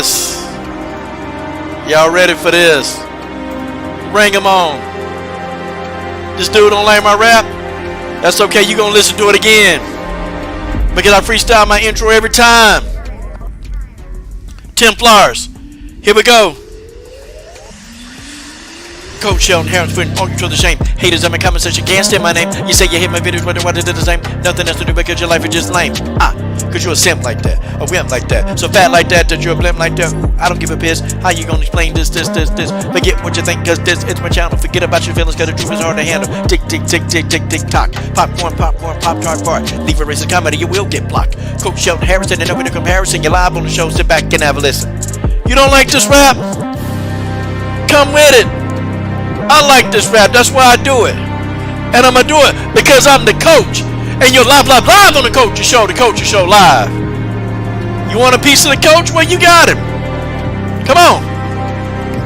this? Y'all ready for this? Bring him on. This dude don't like my rap? That's okay, you gonna listen to it again. Because I freestyle my intro every time. Templars. Here we go. Coach Sheldon Harris putting all you to the shame. Haters in my comment section can't stand my name. You say you hate my videos, but what did the same? Nothing else to do because your life is just lame. Cause you're a simp like that, a wimp like that, so fat like that you're a blimp like that. I don't give a piss. How you gonna explain this? Forget what you think, cause this is my channel. Forget about your feelings, cause the truth is hard to handle. Tick, tick, tick, tick, tick, tick, tock. Popcorn, pop-tart bar. Leave a racist comedy, you will get blocked. Coach Sheldon Harrison, and over the comparison, you're live on the show. Sit back and have a listen. You don't like this rap? Come with it. I like this rap, that's why I do it. And I'm gonna do it because I'm the coach. And you're live on the Coach's Show, the Coach's Show live. You want a piece of the coach? Well, you got him. Come on.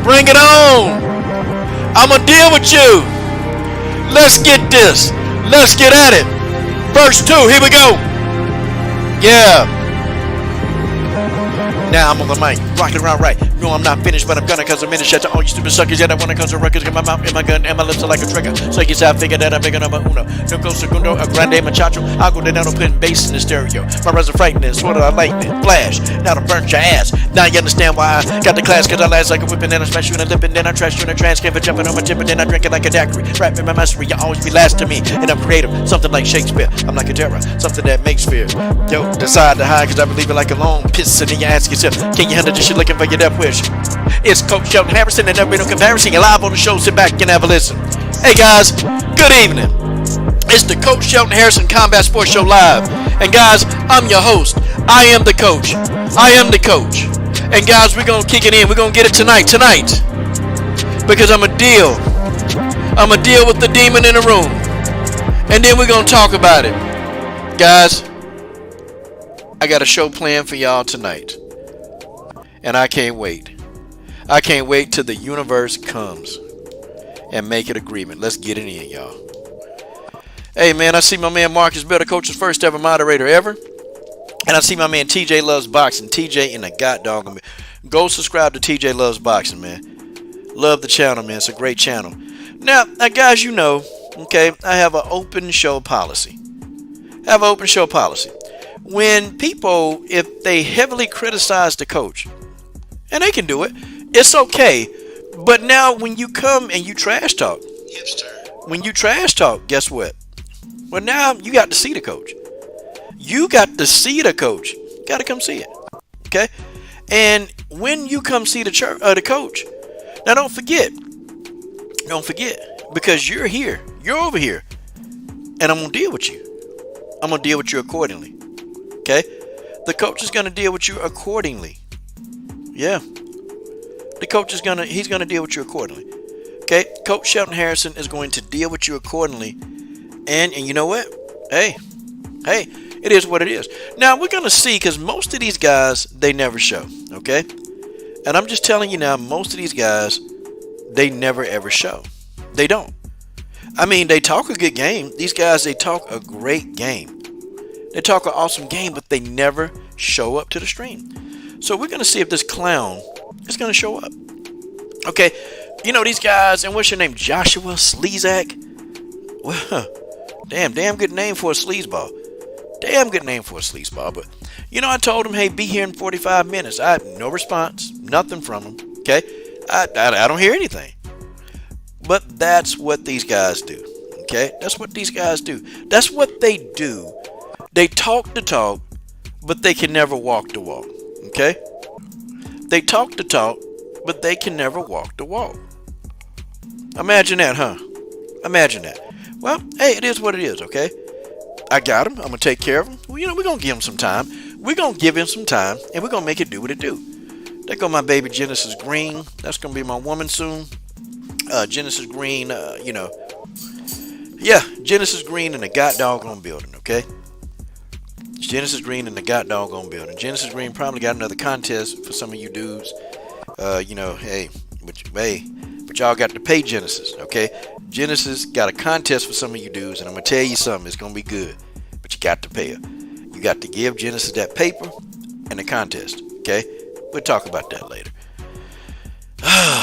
Bring it on. I'm gonna deal with you. Let's get this. Let's get at it. Verse 2, here we go. Yeah. Now I'm on the mic, rocking around right. No, I'm not finished, but I'm gonna cause I'm in the shut to all you stupid suckers. Yet I wanna cause a ruckus in my mouth, in my gun, and my lips are like a trigger. So you say I figure that I'm bigger than my uno. No go segundo, a grande machacho. I'll go down and putting bass in the stereo. My rhymes are frightening, sort of like lightning, flash. Now I burnt your ass. Now you understand why I got the class, cause I last like a whipping, then I smash you in the lip, and then I trash you in a transcript, jumping on my tip, and then I drink it like a daiquiri. Rap in my mastery, you always be last to me. And I'm creative, something like Shakespeare. I'm like a terror, something that makes fear. Yo, decide to hide, cause I believe it like a long piss, and then you ask yourself, can you handle this shit looking for your death wish? It's Coach Sheldon Harrison, and there'll be no comparison. You're live on the show, sit back and have a listen. Hey guys, good evening. It's the Coach Sheldon Harrison Combat Sports Show live. And guys, I'm your host. I am the coach. I am the coach. And guys, we're gonna kick it in. We're gonna get it tonight. Because I'm gonna deal with the demon in the room. And then we're gonna talk about it. Guys, I got a show planned for y'all tonight. And I can't wait. I can't wait till the universe comes and make an agreement. Let's get it in, y'all. Hey, man, I see my man Marcus Better, Coach's first ever moderator ever. And I see my man TJ Loves Boxing. TJ in the god dog. Go subscribe to TJ Loves Boxing, man. Love the channel, man. It's a great channel. Now, guys, you know, okay, I have an open show policy. When people, if they heavily criticize the coach, and they can do it, it's okay. But now when you come and you trash talk, guess what? Well, now you got to see the coach. You got to see the coach. You got to come see it. Okay? And when you come see the coach, now don't forget, because you're here, you're over here, and I'm going to deal with you. I'm going to deal with you accordingly. Okay? The coach is going to deal with you accordingly. Yeah. The coach is he's gonna deal with you accordingly. Okay? Coach Sheldon Harrison is going to deal with you accordingly. And you know what? Hey, it is what it is. Now we're gonna see, because most of these guys, they never show. Okay? And I'm just telling you now, most of these guys, they never ever show. They don't. I mean, they talk a good game. These guys, they talk a great game. They talk an awesome game, but they never show up to the stream. So we're gonna see if this clown is going to show up. Okay, you know these guys, and what's your name? Joshua Slezak? Well, damn good name for a sleazeball. But, you know, I told him, hey, be here in 45 minutes. I had no response, nothing from him. Okay, I don't hear anything. But that's what these guys do. Okay, that's what these guys do. That's what they do. They talk the talk, but they can never walk the walk. Okay? They talk the talk, but they can never walk the walk. Imagine that, huh? Imagine that. Well, hey, it is what it is, okay? I got him. I'm going to take care of him. Well, you know, we're going to give him some time. We're going to give him some time, and we're going to make it do what it do. There go my baby Genesis Green. That's going to be my woman soon. Genesis Green, Yeah, Genesis Green in the god doggone building, okay? Genesis Green in the god doggone building. Genesis Green probably got another contest for some of you dudes. But y'all got to pay Genesis, okay? Genesis got a contest for some of you dudes, and I'm going to tell you something. It's going to be good, but you got to pay her. You got to give Genesis that paper and the contest, okay? we'll talk about that later.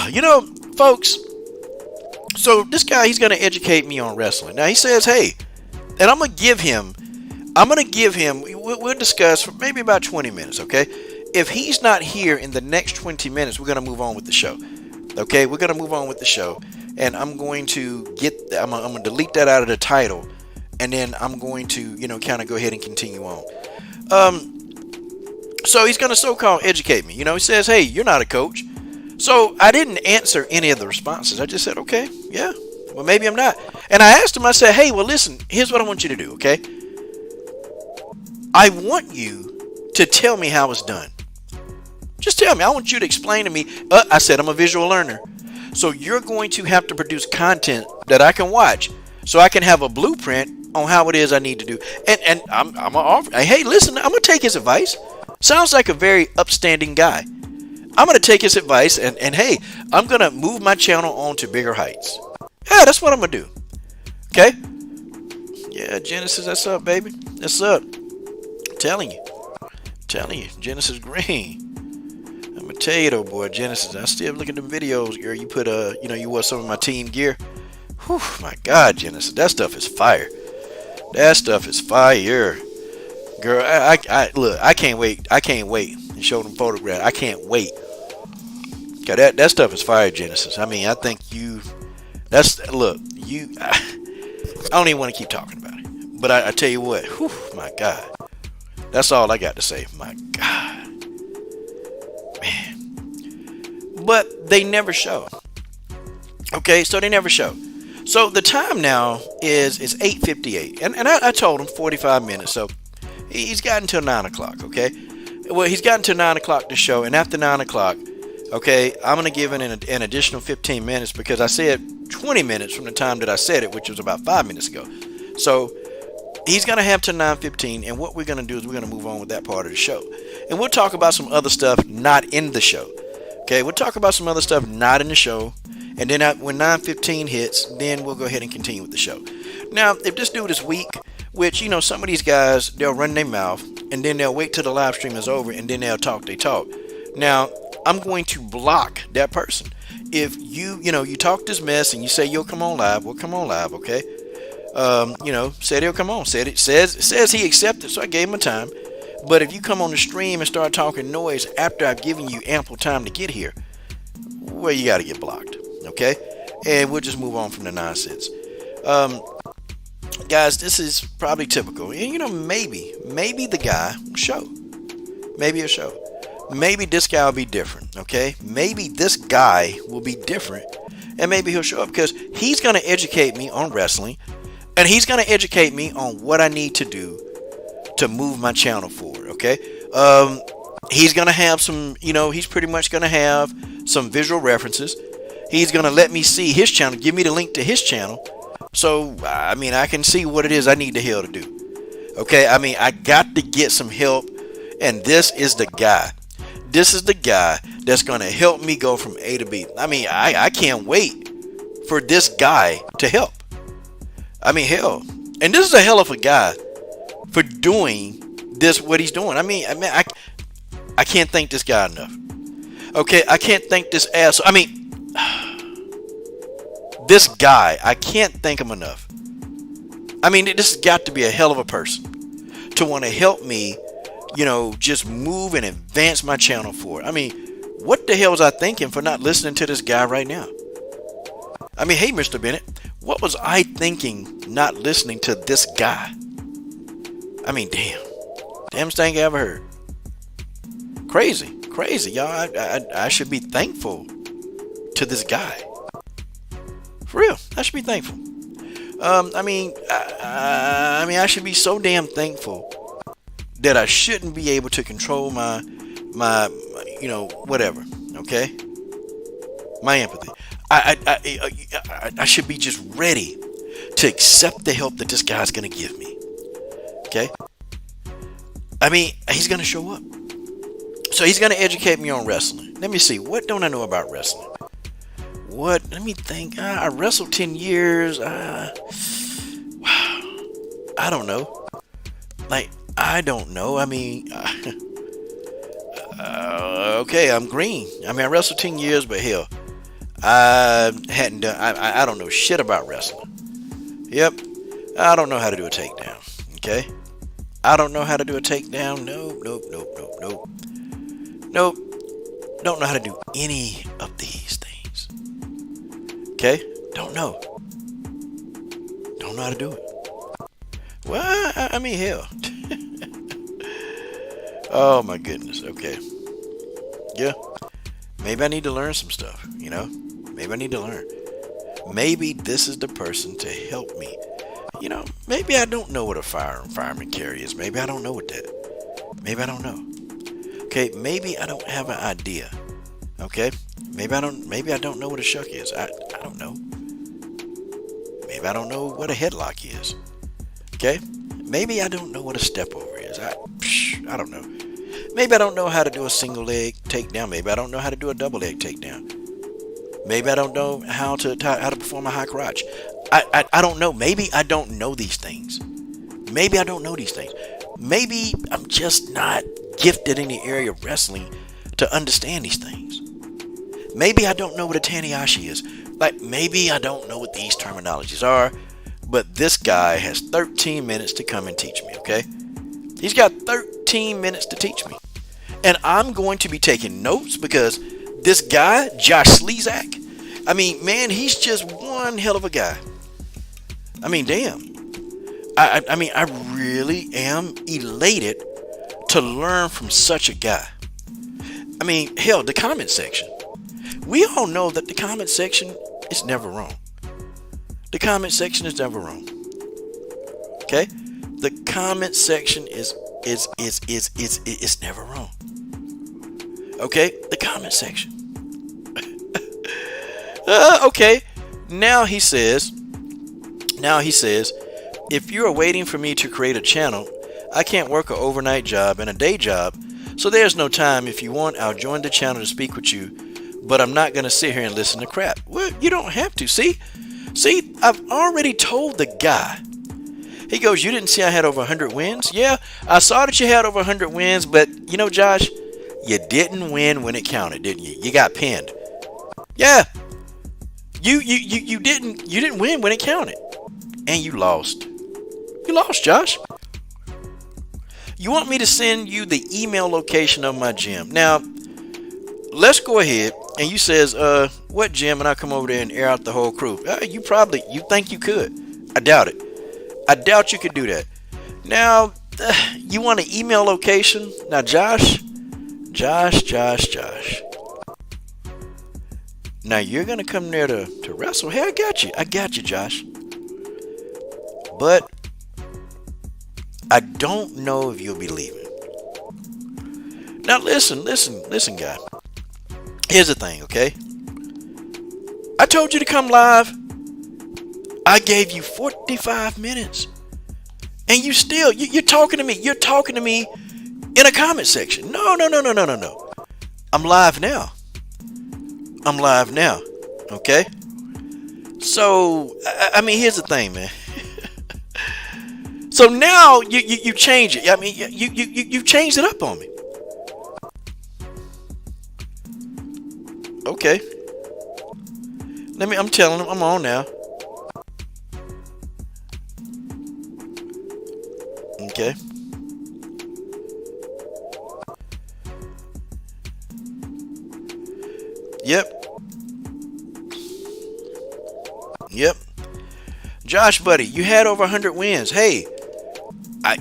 You know, folks, so this guy, he's going to educate me on wrestling. Now, he says, hey, and I'm going to give him, we'll discuss for maybe about 20 minutes, okay? If he's not here in the next 20 minutes, we're going to move on with the show. Okay, we're going to move on with the show. And I'm going to I'm going to delete that out of the title. And then I'm going to, kind of go ahead and continue on. So he's going to so-called educate me. He says, hey, you're not a coach. So I didn't answer any of the responses. I just said, okay, yeah, well, maybe I'm not. And I asked him, I said, hey, well, listen, here's what I want you to do, okay? I want you to tell me how it's done. Just tell me. I want you to explain to me. I said I'm a visual learner. So you're going to have to produce content that I can watch so I can have a blueprint on how it is I need to do. And I'm going to offer, hey, listen, I'm going to take his advice. Sounds like a very upstanding guy. I'm going to take his advice and hey, I'm going to move my channel on to bigger heights. Yeah, that's what I'm going to do. Okay? Yeah, Genesis, that's up, baby. That's up. Telling you, Genesis Green. I'm gonna tell you though, boy, Genesis. I still look at them videos where you put you wore some of my team gear. Whew, my God, Genesis, that stuff is fire. That stuff is fire, girl. I look. I can't wait. And show them photographs. I can't wait. Cause that stuff is fire, Genesis. I mean, I think you. I don't even want to keep talking about it. But I tell you what, whew, my God. That's all I got to say. My God. Man. But they never show. Okay, so they never show. So the time now is 8:58. And I told him 45 minutes. So he's got until 9 o'clock, okay? Well, he's got until 9 o'clock to show. And after 9 o'clock, okay, I'm going to give it an additional 15 minutes because I said 20 minutes from the time that I said it, which was about 5 minutes ago. So he's going to have to 9:15, and what we're going to do is we're going to move on with that part of the show. And we'll talk about some other stuff not in the show. Okay, we'll talk about some other stuff not in the show, and then when 9:15 hits, then we'll go ahead and continue with the show. Now, if this dude is weak, which, some of these guys, they'll run their mouth, and then they'll wait till the live stream is over, and then they'll talk they talk. Now, I'm going to block that person. If you talk this mess and you say you'll come on live, we'll come on live, okay? Said he'll come on. Says he accepted, so I gave him a time. But if you come on the stream and start talking noise after I've given you ample time to get here, well, you got to get blocked, okay? And we'll just move on from the nonsense. Guys, this is probably typical. And, maybe the guy will show. Maybe a show. Maybe this guy will be different, okay? Maybe this guy will be different, and maybe he'll show up because he's going to educate me on wrestling. And he's going to educate me on what I need to do to move my channel forward, okay? He's going to have some, he's pretty much going to have some visual references. He's going to let me see his channel, give me the link to his channel. So, I can see what it is I need the hell to do. Okay, I got to get some help, and this is the guy. This is the guy that's going to help me go from A to B. I can't wait for this guy to help. Hell, and this is a hell of a guy for doing this, what he's doing. I can't thank this guy enough. Okay, I can't thank this asshole. This guy, I can't thank him enough. This has got to be a hell of a person to want to help me, just move and advance my channel forward. What the hell was I thinking for not listening to this guy right now? Hey, Mr. Bennett, what was I thinking not listening to this guy? Damnest thing I ever heard. Crazy, y'all. I should be thankful to this guy. For real, I should be thankful. I should be so damn thankful that I shouldn't be able to control my whatever. Okay, my empathy. I should be just ready to accept the help that this guy's going to give me. Okay? He's going to show up. So he's going to educate me on wrestling. Let me see. What don't I know about wrestling? What? Let me think. I wrestled 10 years. Wow. I don't know. I don't know. Okay, I'm green. I mean, I wrestled 10 years, but hell, I hadn't done, I don't know shit about wrestling. Yep, I don't know how to do a takedown. Okay, I don't know how to do a takedown. Nope. Don't know how to do any of these things. Okay, don't know how to do it. Well, I mean, hell. Oh my goodness. Okay. Yeah. Maybe I need to learn some stuff, Maybe I need to learn. Maybe this is the person to help me. Maybe I don't know what a fireman carry is. Maybe I don't know what that. Maybe I don't know. Okay, maybe I don't have an idea. Okay? Maybe I don't know what a shuck is. I don't know. Maybe I don't know what a headlock is. Okay? Maybe I don't know what a step over is. I don't know. Maybe I don't know how to do a single leg takedown. Maybe I don't know how to do a double leg takedown. Maybe I don't know how to perform a high crotch. I don't know. Maybe I don't know these things. Maybe I don't know these things. Maybe I'm just not gifted in the area of wrestling to understand these things. Maybe I don't know what a Tanahashi is. Like, maybe I don't know what these terminologies are, but this guy has 13 minutes to come and teach me, okay? He's got 13 minutes to teach me. And I'm going to be taking notes because this guy, Josh Slezak, I mean, man, he's just one hell of a guy. I mean, damn. I mean, I really am elated to learn from such a guy. I mean, hell, the comment section. We all know that the comment section is never wrong. The comment section is never wrong. Okay? The comment section is never wrong. Okay? The comment section. Okay. Now he says, if you are waiting for me to create a channel, I can't work an overnight job and a day job, so there's no time. If you want, I'll join the channel to speak with you, but I'm not going to sit here and listen to crap. Well, you don't have to. See, I've already told the guy. He goes, you didn't see I had over 100 wins? Yeah, I saw that you had over 100 wins, but Josh, you didn't win when it counted, didn't you? You got pinned. Yeah. You didn't win when it counted. And you lost. You lost, Josh. You want me to send you the email location of my gym. Now, let's go ahead. And you says, what gym? And I'll come over there and air out the whole crew. You think you could. I doubt it. I doubt you could do that. Now, you want an email location? Now, Josh. Now, you're going to come there to wrestle. Hey, I got you, Josh. But I don't know if you'll be leaving. Now, listen, guy. Here's the thing, okay? I told you to come live. I gave you 45 minutes. And you're talking to me. You're talking to me in a comment section. No. I'm live now. Okay? So, I mean, here's the thing, man. So now you change it. I mean, you changed it up on me. Okay. I'm telling him I'm on now. Okay. Yep. Josh, buddy, you had over 100 wins. Hey, I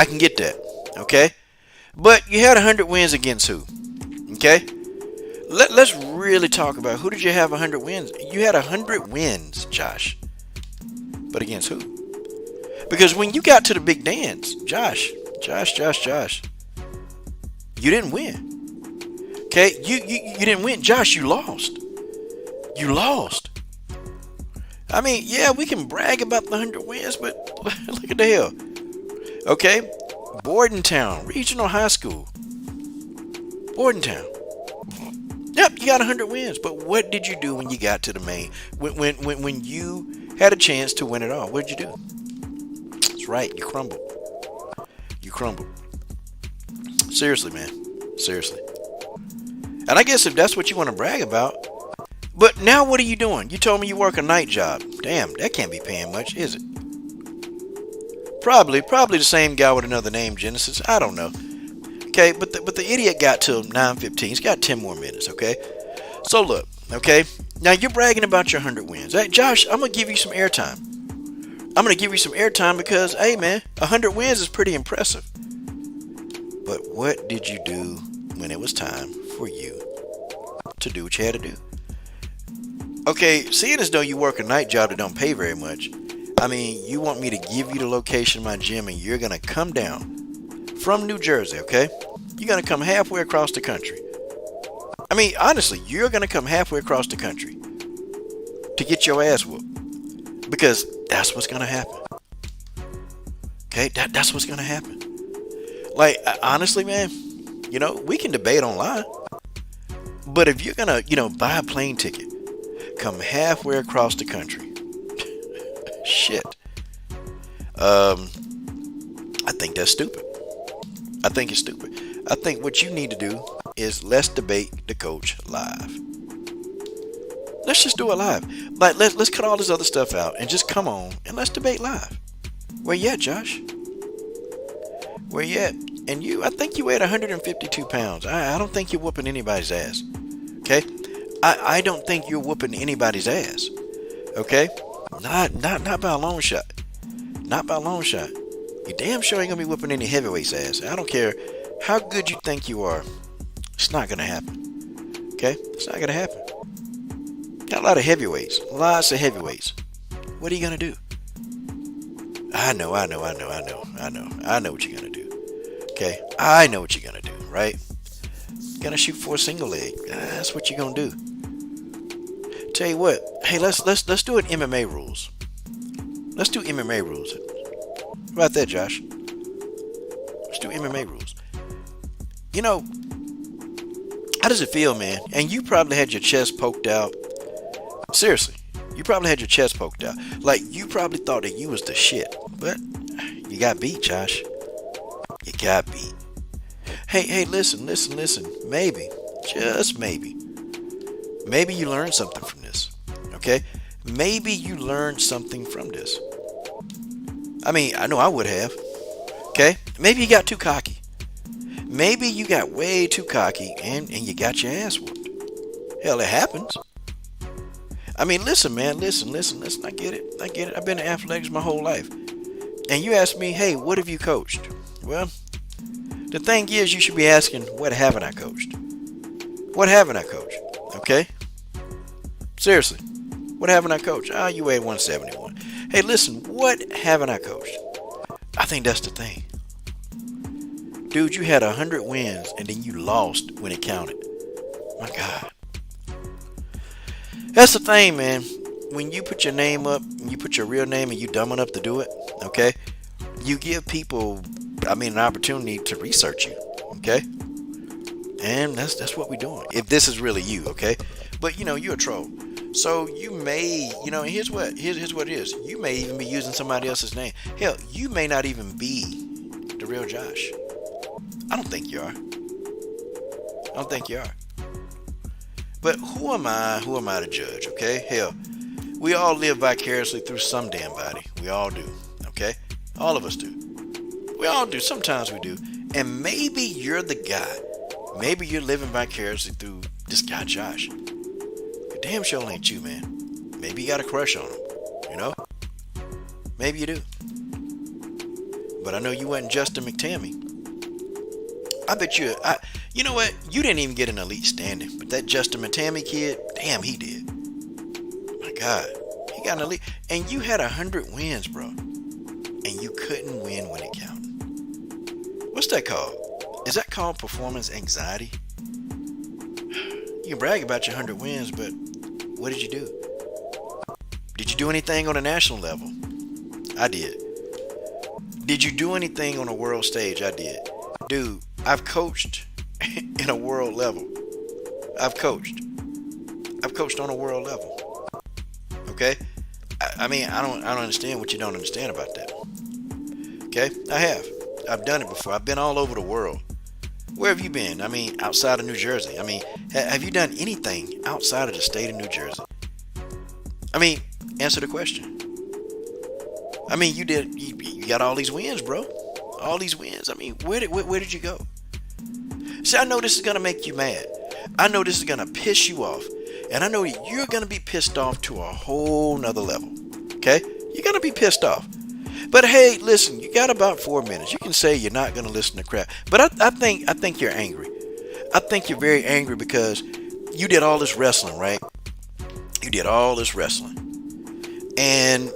can get that. Okay. But you had 100 wins against who? Okay. Let's really talk about who did you have 100 wins? You had 100 wins, Josh. But against who? Because when you got to the big dance, Josh, you didn't win. Okay, you didn't win, Josh. You lost. I mean, yeah, we can brag about the 100 wins, but look at the hell. Okay, Bordentown Regional High School. Bordentown. Yep, you got 100 wins. But what did you do when you got to the main? When you had a chance to win it all, what did you do? That's right, you crumbled. Seriously, man. Seriously. And I guess if that's what you want to brag about. But now what are you doing? You told me you work a night job. Damn, that can't be paying much, is it? Probably the same guy with another name, Genesis. I don't know. Okay, but the idiot got till 9:15. He's got 10 more minutes, okay? So look, okay? Now you're bragging about your 100 wins. Hey, Josh, I'm going to give you some airtime. I'm going to give you some airtime because, hey, man, 100 wins is pretty impressive. But what did you do when it was time for you to do what you had to do? Okay, seeing as though you work a night job that don't pay very much, I mean, you want me to give you the location of my gym and you're going to come down from New Jersey, okay? You're going to come halfway across the country. I mean, honestly, you're going to come halfway across the country to get your ass whooped. Because that's what's going to happen. Okay? That's what's going to happen. Like, honestly, man, you know, we can debate online. But if you're going to, you know, buy a plane ticket, come halfway across the country. Shit. I think that's stupid. I think it's stupid. I think what you need to do is let's debate the coach live. Let's just do it live. Like let's cut all this other stuff out and just come on and let's debate live. Where you at, Josh? Where you at? And you, I think you weighed 152 pounds. I don't think you're whooping anybody's ass. Okay? I don't think you're whooping anybody's ass. Okay? Not by a long shot. Not by a long shot. You damn sure ain't gonna be whooping any heavyweights ass. I don't care how good you think you are. It's not gonna happen. Okay? It's not gonna happen. Got a lot of heavyweights. Lots of heavyweights. What are you gonna do? I know what you're gonna do. Okay? I know what you're gonna do, right? You're gonna shoot for a single leg. That's what you're gonna do. Tell you what, hey, let's do an MMA rules. Let's do MMA rules. How about that, Josh? Let's do MMA rules. You know, how does it feel, man? And you probably had your chest poked out. Seriously, you probably had your chest poked out. Like, you probably thought that you was the shit. But you got beat, Josh. You got beat. Hey, listen. Maybe, just maybe you learned something from this. Okay? Maybe you learned something from this. I mean, I know I would have. Okay? Maybe you got too cocky. Maybe you got way too cocky and you got your ass whooped. Hell, it happens. I mean, listen, man. Listen. I get it. I've been in athletics my whole life. And you ask me, hey, what have you coached? Well, the thing is, you should be asking, what haven't I coached? What haven't I coached? Okay? Seriously. What haven't I coached? You weigh 171. Hey, listen, what haven't I coached? I think that's the thing. Dude, you had 100 wins and then you lost when it counted. My God. That's the thing, man. When you put your name up, you put your real name and you dumb enough to do it, okay? You give people, an opportunity to research you, okay? And that's what we're doing. If this is really you, okay? But, you're a troll. So you may, here's what it is. You may even be using somebody else's name. Hell, you may not even be the real Josh. I don't think you are. But who am I to judge, okay? Hell, we all live vicariously through some damn body. We all do, okay? All of us do. We all do. Sometimes we do. And maybe you're the guy. Maybe you're living vicariously through this guy, Josh. But damn sure ain't you, man. Maybe you got a crush on him, Maybe you do. But I know you wasn't Justin McTammy. I bet you, you know what? You didn't even get an elite standing. But that Justin McTammy kid, damn, he did. My God. He got an elite. And you had 100 wins, bro. And you couldn't win when it counted. What's that called? Is that called performance anxiety? You can brag about your 100 wins, but what did you do? Did you do anything on a national level? I did. Did you do anything on a world stage? I did. Dude, I've coached in a world level. I've coached on a world level. Okay? I don't understand what you don't understand about that. Okay? I have. I've done it before. I've been all over the world. Where have you been? I mean, outside of New Jersey. I mean, have you done anything outside of the state of New Jersey? I mean, answer the question. I mean, you got all these wins, bro. All these wins. I mean, where did you go? See, I know this is gonna make you mad. I know this is gonna piss you off, and I know you're gonna be pissed off to a whole nother level. Okay, you're gonna be pissed off. But hey, listen, you got about 4 minutes. You can say you're not gonna listen to crap, but I think you're angry. I think you're very angry because you did all this wrestling, right? You did all this wrestling, and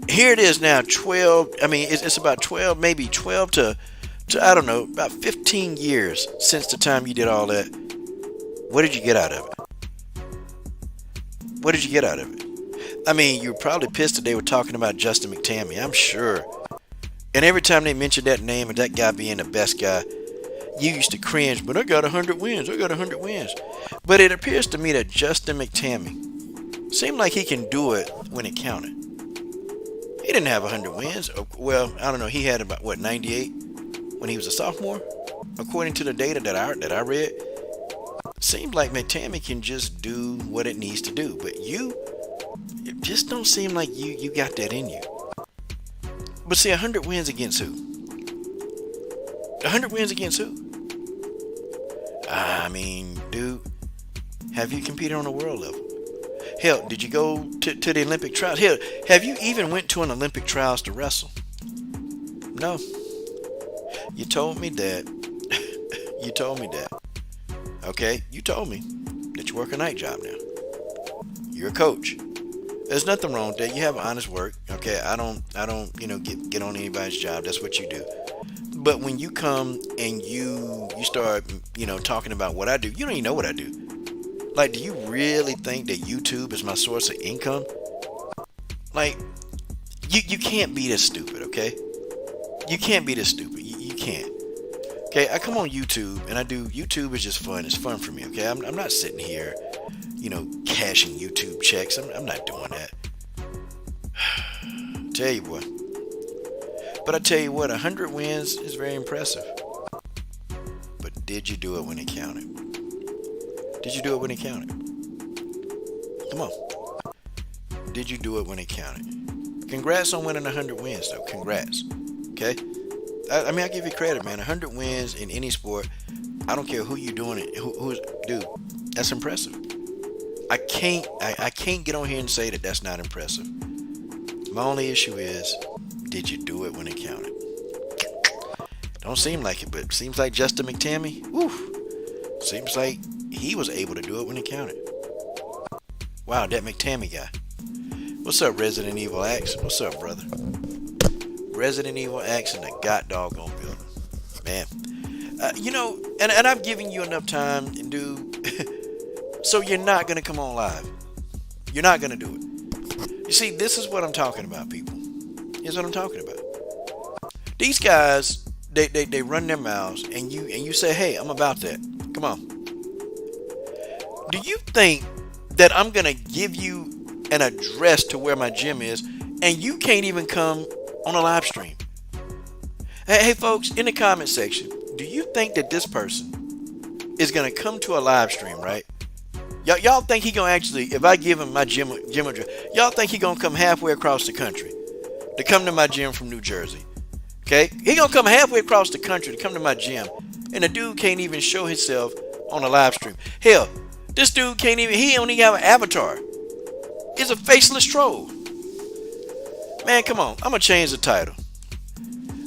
here it is now, 12. I mean, it's about 12, maybe 12 to I don't know, about 15 years since the time you did all that. What did you get out of it? What did you get out of it? I mean, you're probably pissed that they were talking about Justin McTammy, I'm sure. And every time they mentioned that name and that guy being the best guy, you used to cringe, but I got 100 wins. I got 100 wins. But it appears to me that Justin McTammy seemed like he can do it when it counted. He didn't have 100 wins. Well, I don't know. He had about, 98 when he was a sophomore? According to the data that I read. Seems like McTammy can just do what it needs to do. But it just don't seem like you got that in you. But see, 100 wins against who? 100 wins against who? I mean, dude, have you competed on a world level? Hell, did you go to the Olympic trials? Hell, have you even went to an Olympic trials to wrestle? No. You told me that. You told me that. Okay, you told me that you work a night job now. You're a coach. There's nothing wrong with that. You have honest work. Okay, I don't get on anybody's job. That's what you do. But when you come and you start, talking about what I do, you don't even know what I do. Like, do you really think that YouTube is my source of income? Like, you can't be this stupid, okay? You can't be this stupid. You can't. Okay, I come on YouTube and YouTube is just fun. It's fun for me, okay? I'm not sitting here, cashing YouTube checks. I'm not doing that. Tell you what. But I tell you what, 100 wins is very impressive. But did you do it when it counted? Did you do it when it counted? Come on. Did you do it when it counted? Congrats on winning 100 wins, though. Congrats. Okay? I mean, I give you credit, man. 100 wins in any sport. I don't care who you're doing it. Dude, that's impressive. I can't get on here and say that that's not impressive. My only issue is, did you do it when it counted? Don't seem like it, but it seems like Justin McTammy, seems like he was able to do it when it counted. Wow, that McTammy guy. What's up, Resident Evil Axe? What's up, brother? Resident Evil Axe in the god doggone building. Man. And I've given you enough time, and dude, so you're not going to come on live. You're not going to do it. You see, this is what I'm talking about, people. Here's what I'm talking about. These guys, they run their mouths, and you say, hey, I'm about that. Come on. Do you think that I'm going to give you an address to where my gym is, and you can't even come on a live stream? Hey, folks, in the comment section, do you think that this person is going to come to a live stream, right? Y'all think he going to actually, if I give him my gym address, y'all think he going to come halfway across the country to come to my gym from New Jersey? Okay? He going to come halfway across the country to come to my gym, and the dude can't even show himself on a live stream. Hell, this dude he don't even have an avatar. He's a faceless troll. Man, come on. I'm going to change the title.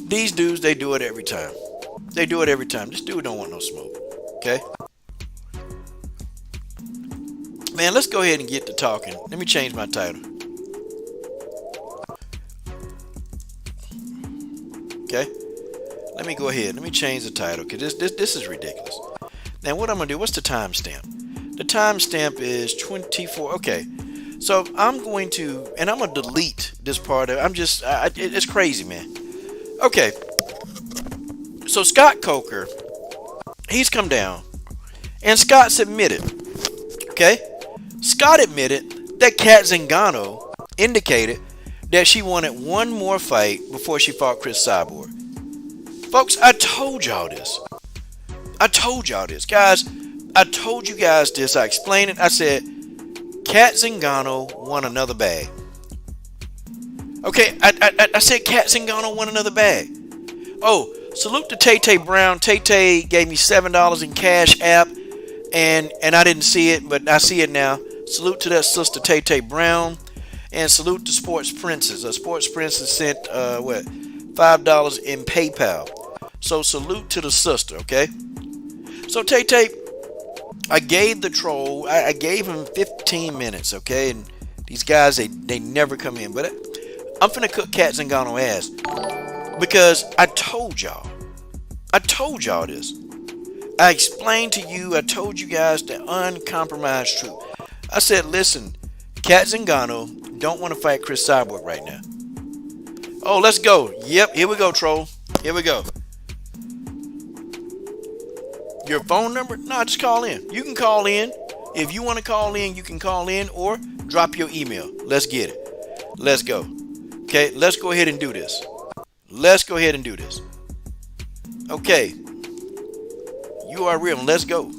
These dudes, they do it every time. They do it every time. This dude don't want no smoke. Okay? Man, let's go ahead and get to talking. Let me change my title. Okay? Let me go ahead. Let me change the title, because this is ridiculous. Now, what I'm going to do, what's the timestamp? The timestamp is 24. Okay. So I'm going to delete this part. It's crazy, man. Okay. So Scott Coker, he's come down, and Scott's admitted. Okay. Scott admitted that Kat Zingano indicated that she wanted one more fight before she fought Chris Cyborg. Folks, I told y'all this. I told y'all this, guys. I told you guys this. I explained it. I said, Cat Zingano won another bag. Okay, I said Cat Zingano won another bag. Oh, salute to Tay Brown. Tay gave me $7 in Cash App, and I didn't see it, but I see it now. Salute to that sister Tay Brown, and salute to Sports Princess. Sports Princess sent $5 in PayPal. So salute to the sister, okay? So Tay, I gave the troll. I gave him 15 minutes, okay? And these guys, they never come in, but I'm finna cook Cat Zingano ass because I told y'all this. I explained to you. I told you guys the uncompromised truth. I said, listen, Cat Zingano don't want to fight Chris Cyborg right now. Oh, let's go. Yep, here we go, troll. Here we go. Your phone number? No, just call in. You can call in. If you want to call in, you can call in or drop your email. Let's get it. Let's go. Okay, let's go ahead and do this. Okay. You are real. Let's go.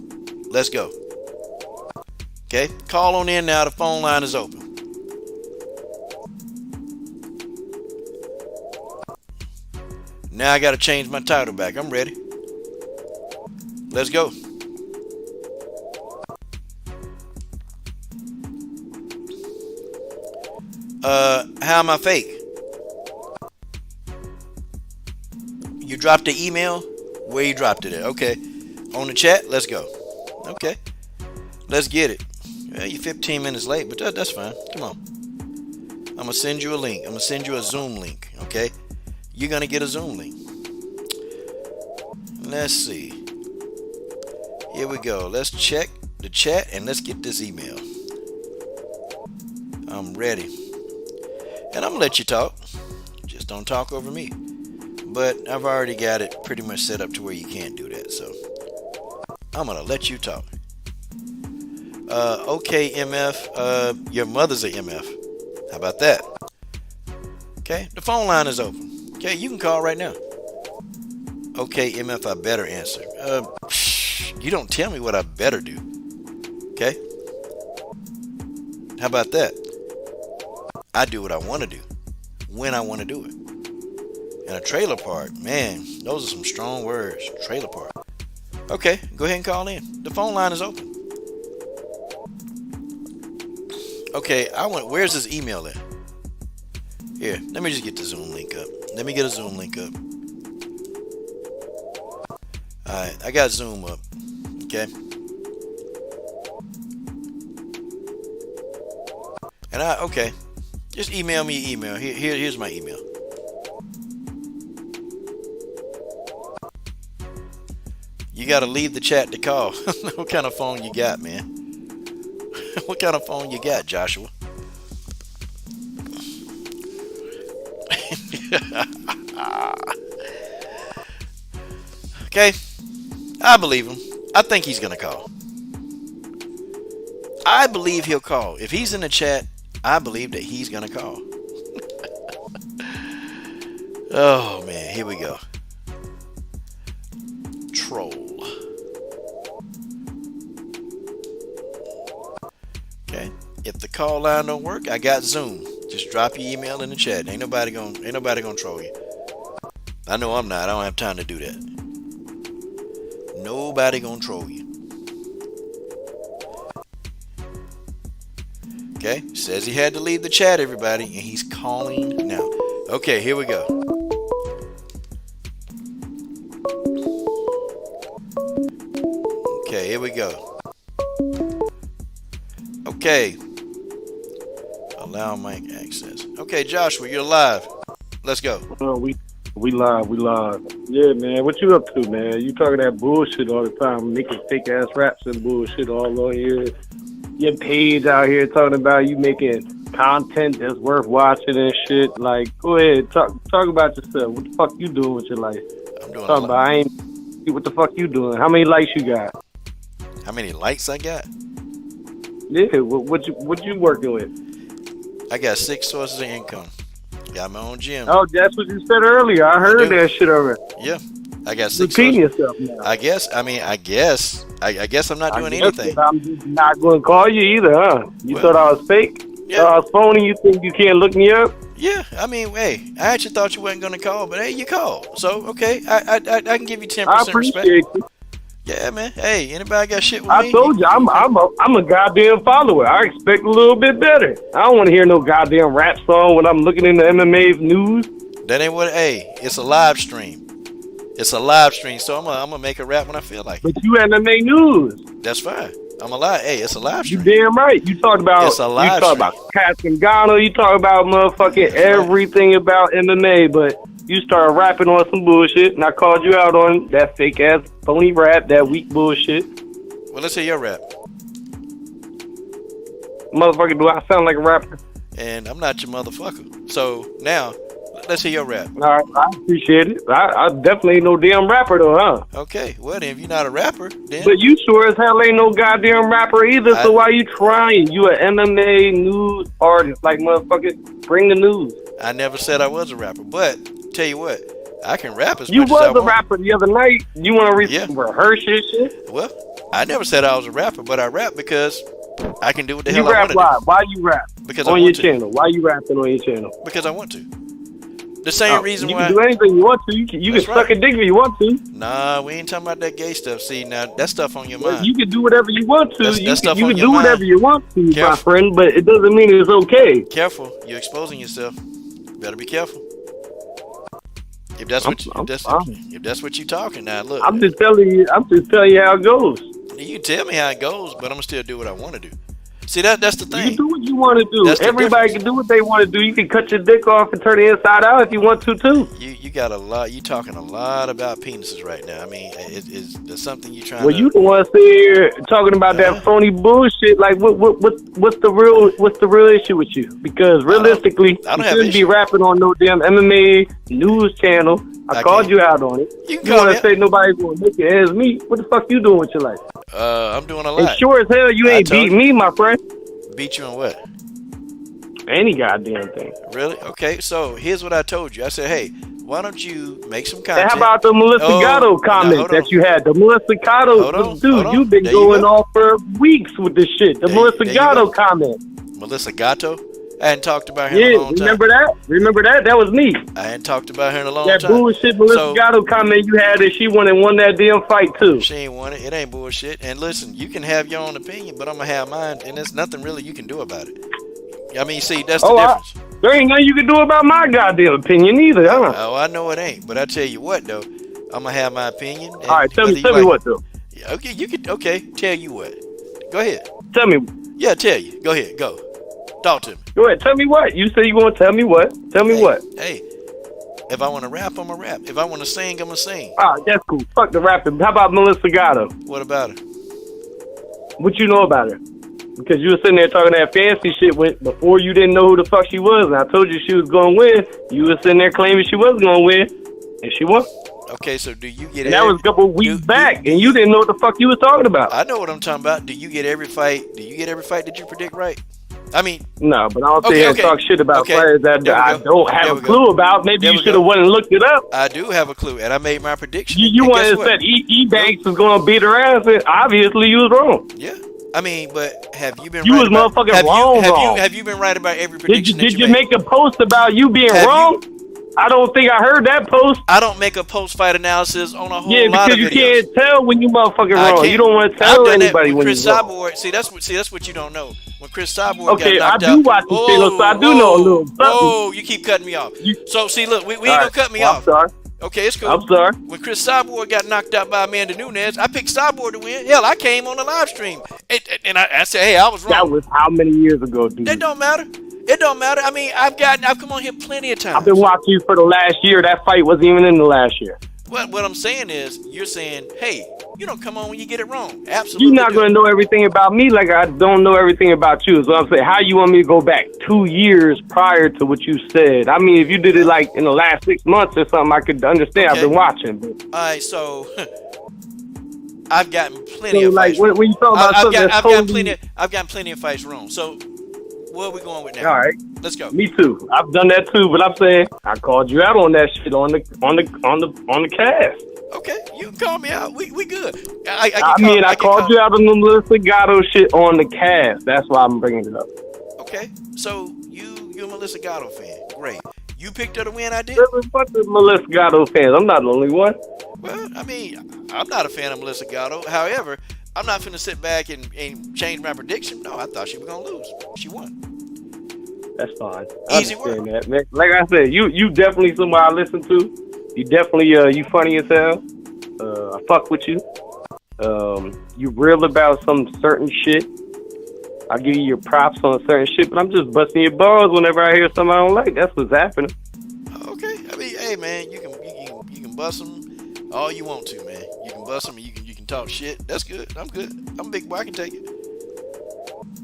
Okay, call on in now. The phone line is open. Now I got to change my title back. I'm ready. Let's go. How am I fake? You dropped the email? Where you dropped it at? Okay. On the chat? Let's go. Okay. Let's get it. Well, you're 15 minutes late, but that's fine. Come on. I'm going to send you a link. I'm going to send you a Zoom link. Okay? You're going to get a Zoom link. Let's see. Here we go. Let's check the chat and let's get this email. I'm ready. And I'm going to let you talk. Just don't talk over me. But I've already got it pretty much set up to where you can't do that. So I'm going to let you talk. Okay, MF. Your mother's a MF. How about that? Okay. The phone line is open. Okay. You can call right now. Okay, MF. I better answer. You don't tell me what I better do. Okay? How about that? I do what I want to do when I want to do it. And a trailer park, man, those are some strong words. Trailer park. Okay, go ahead and call in. The phone line is open. Okay, where's this email at? Here, let me just get the Zoom link up. Let me get a Zoom link up. Alright, I got Zoom up. Okay. And okay. Just email me your email. Here's my email. You gotta leave the chat to call. What kind of phone you got, man? What kind of phone you got, Joshua? Okay. I believe him. I think he's gonna call. I believe he'll call. If he's in the chat, I believe that he's gonna call. Oh man, here we go. Troll. Okay. If the call line don't work, I got Zoom. Just drop your email in the chat. Ain't nobody gonna troll you. I know I'm not. I don't have time to do that. Nobody gonna troll you. Okay, says he had to leave the chat, everybody, and he's calling now. Okay, here we go. Okay, here we go. Okay. Allow mic access. Okay, Joshua, you're live. Let's go. We live. Yeah, man. What you up to, man? You talking that bullshit all the time, making fake ass raps and bullshit all on here. Your page out here talking about you making content that's worth watching and shit. Like, go ahead, talk about yourself. What the fuck you doing with your life? I'm doing talking about what the fuck you doing? How many likes you got? How many likes I got? Yeah, what you working with? I got 6 sources of income. Got my own gym. Oh, that's what you said earlier. I heard that shit already. Yeah, I got 6 Repeating social. yourself now. I guess I'm not doing anything. I'm just not going to call you either, huh? You Well, thought I was fake? yeah. I was phony? You think you can't look me up? Yeah, I mean, hey, I actually thought you wasn't gonna call, but hey, you called. So okay, I can give you 10% I respect. appreciate you. Yeah, man. Hey, anybody got shit with me? I told you, I'm a goddamn follower. I expect a little bit better. I don't want to hear no goddamn rap song when I'm looking in the MMA news. That ain't what. Hey, it's a live stream. It's a live stream, so I'm gonna make a rap when I feel like it. But you MMA news. That's fine. I'm a lie. Hey, it's a live You stream. damn right. You talk about It's a live stream. Cascangano. You talk about motherfucking everything about MMA, but you started rapping on some bullshit, and I called you out on that fake ass phony rap, that weak bullshit. Well, let's hear your rap. Motherfucker, do I sound like a rapper? And I'm not your motherfucker. So now, let's hear your rap. All right, I appreciate it. I definitely ain't no damn rapper though, huh? Okay. Well, then, if you're not a rapper, then But you sure as hell ain't no goddamn rapper either, so why you trying? You an MMA news artist, like motherfucker, bring the news. I never said I was a rapper. But tell you what, I can rap as You much as I was a want. rapper the other night. You want to Yeah. rehearse your shit? Well, I never said I was a rapper, but I rap because I can do what the You hell I rap want to live. Why you rap? Because I on your want to. channel? Why you rapping on your channel? do. Because I want to. The same reason you why. can do anything you want to. You can That's suck right. a dick if you want to. Nah, we ain't talking about that gay stuff. See, now that stuff on your But mind. you can do whatever you want to. That's you stuff can, you on can your do mind. whatever you want to, my Careful. friend. But it doesn't mean it's okay. Careful, you're exposing yourself. Better be careful. If that's what if that's what you talking now, look. I'm just telling you. I'm just telling you how it goes. You can tell me how it goes, but I'm gonna still do what I want to do. See, that's the You thing. can do what you want to do. That's the Everybody difference. can do what they want to do. You can cut your dick off and turn it inside out if you want to too. You got a lot. You talking a lot about penises right now. I mean, there's something you trying Well, to. you the one sitting here talking about that phony bullshit. Like, what's the real issue with you? Because realistically, I don't you have shouldn't be issue. rapping on no damn MMA news channel. I called can't. you out on it. You can You call want me to say nobody's gonna make it as me? What the fuck you doing with your life? I'm doing a And lot. sure as hell, you I ain't told beat you. me, my friend. Beat you on what? Any goddamn thing. Really? Okay. So here's what I told you. I said, hey, why don't you make some And content? how about the Melissa Oh, Gatto now, comment hold on. that you had? The Melissa Hold Gatto, on, dude, hold on. you've been There you going go. off for weeks with this shit. The There Melissa you Gatto go. comment. Melissa Gatto? I hadn't talked about her in a Yeah, long time. remember that? Remember that? That was me. I hadn't talked about her in a long That time. bullshit Melissa So- Gatto comment you had that she won that damn fight too. She ain't want it. It ain't bullshit. And listen, you can have your own opinion, but I'm gonna have mine, and there's nothing really you can do about it. I mean, see, that's the difference. There ain't nothing you can do about my goddamn opinion either, huh? Oh, I know it ain't, but I tell you what though, I'm gonna have my opinion. And All right, tell whether me you like- what though. Yeah, okay, you could. Okay, tell you what. Go ahead. Tell me. Yeah, tell you. Go ahead. Go. Talk to me. Go ahead. Tell me what. You say you gonna tell me what? Tell me Hey, what. Hey, if I want to rap, I'm gonna rap. If I want to sing, I'm gonna sing. All right, that's cool. Fuck the rapping. How about Melissa Gatto? What about her? What you know about her? Because you were sitting there talking that fancy shit before you didn't know who the fuck she was, and I told you she was gonna win. You were sitting there claiming she was gonna win, and she won. Okay, so do you get? And that was a couple weeks back, and you didn't know what the fuck you was talking about. I know what I'm talking about. Do you get every fight? Do you get every fight that you predict right? I mean, No, but I don't sit Okay, here and okay. talk shit about Okay. players that There we I go. don't have There a we go. clue about. Maybe There you we should go. have went and looked it up. I do have a clue, and I made my prediction. You and went guess and what? said Banks was going to beat her ass, and obviously you was wrong. Yeah. I mean, but have you been You right was about, motherfucking have wrong, you, wrong. Have you been right about every Did prediction you, that did you make? make a post about you being Have you- wrong? I don't think I heard that post. I don't make a post-fight analysis on a whole Yeah, lot because of you videos. can't tell when you motherfucking I wrong. can't. You don't want to I've tell done that anybody with when Chris you're wrong. Cyborg. See, that's what you don't know. When Chris Cyborg Okay, got knocked I do out. watch his channel, so I do know a little something. Oh, you keep cutting me off. So see, look, we ain't gonna cut me off. I'm sorry. Okay, it's cool. I'm sorry. When Chris Cyborg got knocked out by Amanda Nunes, I picked Cyborg to win. Hell, I came on the live stream, and I said, hey, I was wrong. That was how many years ago, dude? It don't matter. It don't matter. I mean, I've come on here plenty of times. I've been watching you for the last year. That fight wasn't even in the last year. What I'm saying is, you're saying, hey, you don't come on when you get it wrong. Absolutely. You're not do. going to know everything about me like I don't know everything about you. So I'm saying, how you want me to go back 2 years prior to what you said? I mean, if you did it like in the last 6 months or something, I could understand. Okay. I've been watching. But All right, so I've gotten plenty so of like fights wrong. when you talk about something that's totally... I've gotten plenty of fights wrong. So where are we going with now? All right. Let's go. Me too. I've done that too, but I'm saying I called you out on that shit on the cast. You can call me out. We good. I called you out on the Melissa Gatto shit on the cast. That's why I'm bringing it up. Okay, so you're a Melissa Gatto fan. Great. You picked up the win I did? There's a bunch of Melissa Gatto fans. I'm not the only one. Well, I mean, I'm not a fan of Melissa Gatto. However, I'm not finna sit back and change my prediction. No, I thought she was gonna lose. She won. That's fine. Easy work. That, man. Like I said, you definitely somebody I listen to. You definitely you funny as hell. I fuck with you. You real about some certain shit. I give you your props on certain shit, but I'm just busting your balls whenever I hear something I don't like. That's what's happening. Okay, I mean, hey man, you can bust them all you want to, man. You can bust them, and you can talk shit. That's good. I'm good. I'm a big boy. I can take it.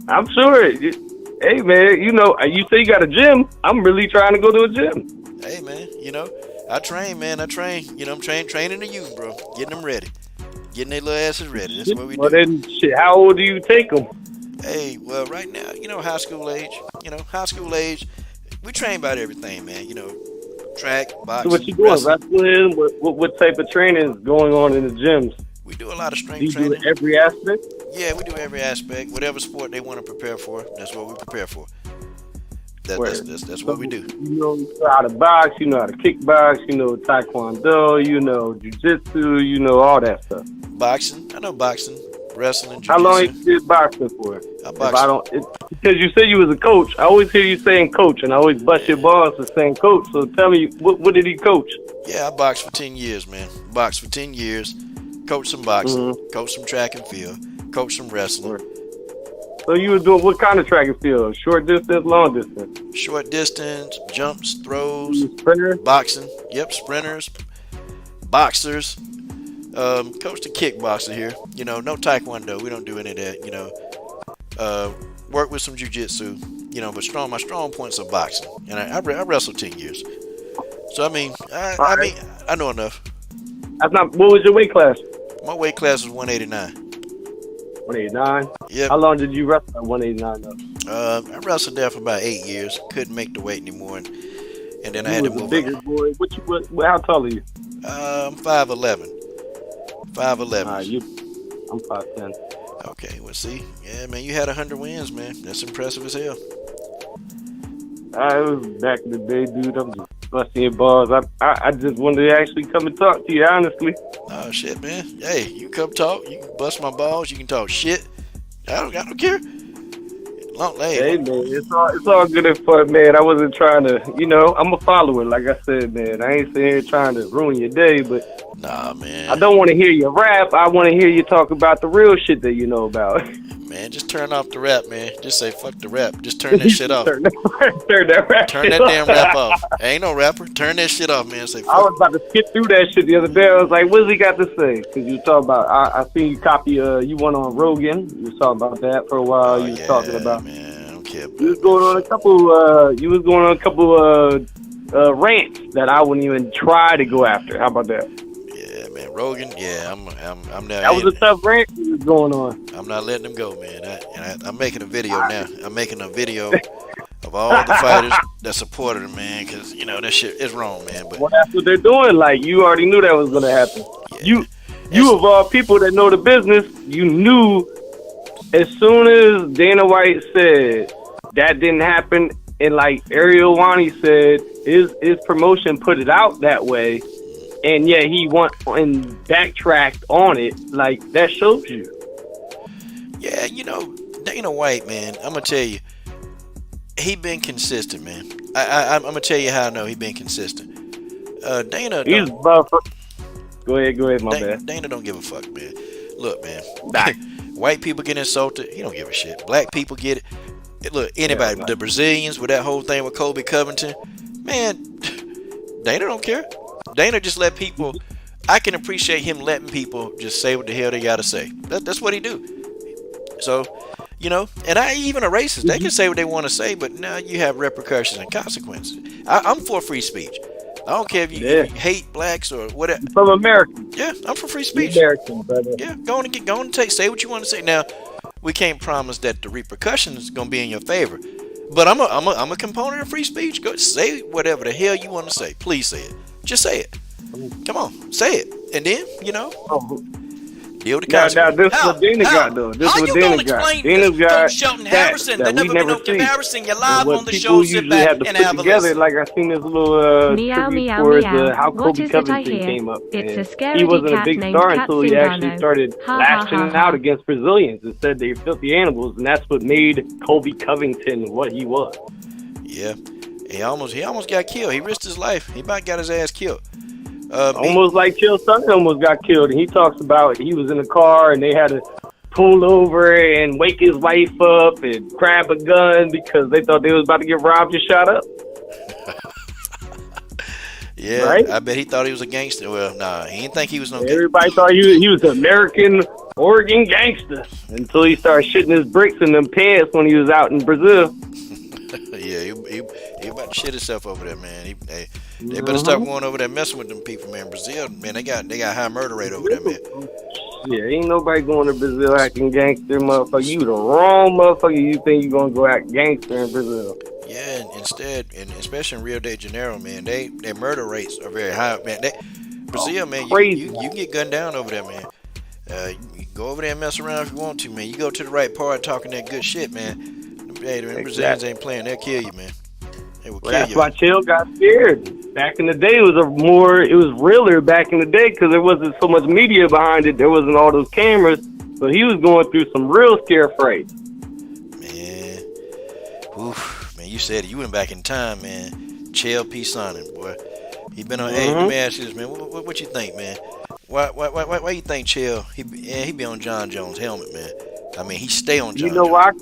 I'm sure. Hey man, you say you got a gym. I'm really trying to go to a gym. Hey man, I train, man. I train. I'm training the youth, bro. Getting them ready, getting their little asses ready. That's what we do. Well then, shit. How old do you take them? Hey, well, right now, high school age. High school age. We train about everything, man. Track, boxing. So what you doing? Wrestling? What type of training is going on in the gyms? We do a lot of strength do you training. Do every aspect? Yeah, we do every aspect. Whatever sport they want to prepare for, that's what we prepare for. That's what we do. You know how to box. You know how to kickbox. You know taekwondo. You know jiu-jitsu. You know all that stuff. Boxing. I know boxing. Wrestling, jiu-jitsu. How long you did boxing for? Boxing. Because you said you was a coach. I always hear you saying coach, and I always bust your balls for saying coach. So tell me, what did he coach? Yeah, I boxed for 10 years, man. Boxed for 10 years. Coached some boxing. Coached some track and field. Coached some wrestling. So you were doing what kind of track and field? Short distance, long distance? Short distance, jumps, throws. Sprinter? Boxing. Yep, sprinters. Boxers. Coach the kickboxer here. No taekwondo. We don't do any of that. Work with some jiu-jitsu. But my strong points are boxing. And I wrestled 10 years. So I know enough. What was your weight class? My weight class was 189. 189? Yep. How long did you wrestle at 189 though? I wrestled there for about 8 years. Couldn't make the weight anymore. And then I had to move bigger on. Boy. How tall are you? I'm 5'11". 5'11". I'm 5'10". Okay, well, see, yeah, man, you had 100 wins, man. That's impressive as hell. It was back in the day, dude. I'm just busting your balls. I just wanted to actually come and talk to you, honestly. Oh shit, man. Hey, you come talk. You can bust my balls. You can talk shit. I don't care. Hey man, it's all good and fun, man. I wasn't trying to, I'm a follower, like I said, man. I ain't sitting here trying to ruin your day, but nah, man. I don't want to hear you rap. I want to hear you talk about the real shit that you know about. Man, just turn off the rap, man. Just say fuck the rap. Just turn that shit off. Turn that damn rap off. Ain't no rapper. Turn that shit off, man. Say fuck. I was about to skip through that shit the other day. I was like, what's he got to say? Because you talking about, I seen you copy, you went on Rogan. You was talking about that for a while. You was talking about, man, I don't care. You was going on a couple, rants that I wouldn't even try to go after. How about that? Yeah, man, Rogan. Yeah, I'm there. That was a tough rant you was going on. I'm not letting him go, man. I'm making a video now. I'm making a video of all the fighters that supported him, man, because that shit is wrong, man. But well, that's what they're doing. Like, you already knew that was gonna happen. Yeah. You of all people that know the business, you knew as soon as Dana White said that didn't happen, and like Ariel Wani said, his promotion put it out that way, and yet he went and backtracked on it. Like, that shows you. Yeah, Dana White, man, I'm gonna tell you, he been consistent, man. I'm gonna tell you how I know he been consistent. Dana, he's buffer. Go ahead, my bad. Dana don't give a fuck, man. Look, man, white people get insulted. He don't give a shit. Black people get it. Look, anybody, the Brazilians with that whole thing with Kobe Covington, man, Dana don't care. Dana just let people. I can appreciate him letting people just say what the hell they gotta say. That's what he do. So, and even a racist, they can say what they want to say, but now you have repercussions and consequences. I'm for free speech. I don't care if you hate blacks or whatever. From America. Yeah, I'm for free speech. American, brother. Yeah, go on and say what you want to say. Now, we can't promise that the repercussions is gonna be in your favor, but I'm a component of free speech. Go say whatever the hell you want to say. Please say it. Just say it. Come on, say it, and then deal with the Now, consequences. this is what Dana got, though. This is what Dana got. Dana got Shelton Harrison. that There we never never been no see. comparison. You're live What on the people show. Sit usually back have to and put have a together, listen. like I seen this little Meow, tribute meow, for meow. how What Kobe is it I Covington hear? came up. It's And a scaredy he wasn't a cat big named star Cat until he actually Zingano. started Ha, ha, lashing ha, ha. out against Brazilians and said they filthy animals, and that's what made Kobe Covington what he was. Yeah, he almost got killed. He risked his life. He about got his ass killed. Almost like Chael Sonnen almost got killed, and he talks about he was in the car and they had to pull over and wake his wife up and grab a gun because they thought they was about to get robbed and shot up. Yeah, right? I bet he thought he was a gangster. Well, nah, he didn't think he was no gangster. Everybody thought he was an American Oregon gangster until he started shitting his bricks in them pants when he was out in Brazil. Yeah, he about to shit himself over there, man. They better stop going over there messing with them people, man. Brazil, man, they got high murder rate over there, man. Yeah, ain't nobody going to Brazil acting gangster, motherfucker. You the wrong motherfucker. You think you gonna go act gangster in Brazil? Yeah, and instead, and especially in Rio de Janeiro, man, their murder rates are very high, man. Brazil, man, you can get gunned down over there, man. You can go over there and mess around if you want to, man. You go to the right part talking that good shit, man. Hey, the Brazilians ain't playing. They'll kill you, man. They will kill you. That's why Chael got scared. Back in the day, it was realer back in the day because there wasn't so much media behind it. There wasn't all those cameras. So he was going through some real scare freight. Man. Oof. Man, you said it. You went back in time, man. Chael P. Sonnen, boy. He been on. Hey, let me ask you this, man. What you think, man? Why you think Chael? He be on John Jones' helmet, man. I mean, he stay on John. You know why?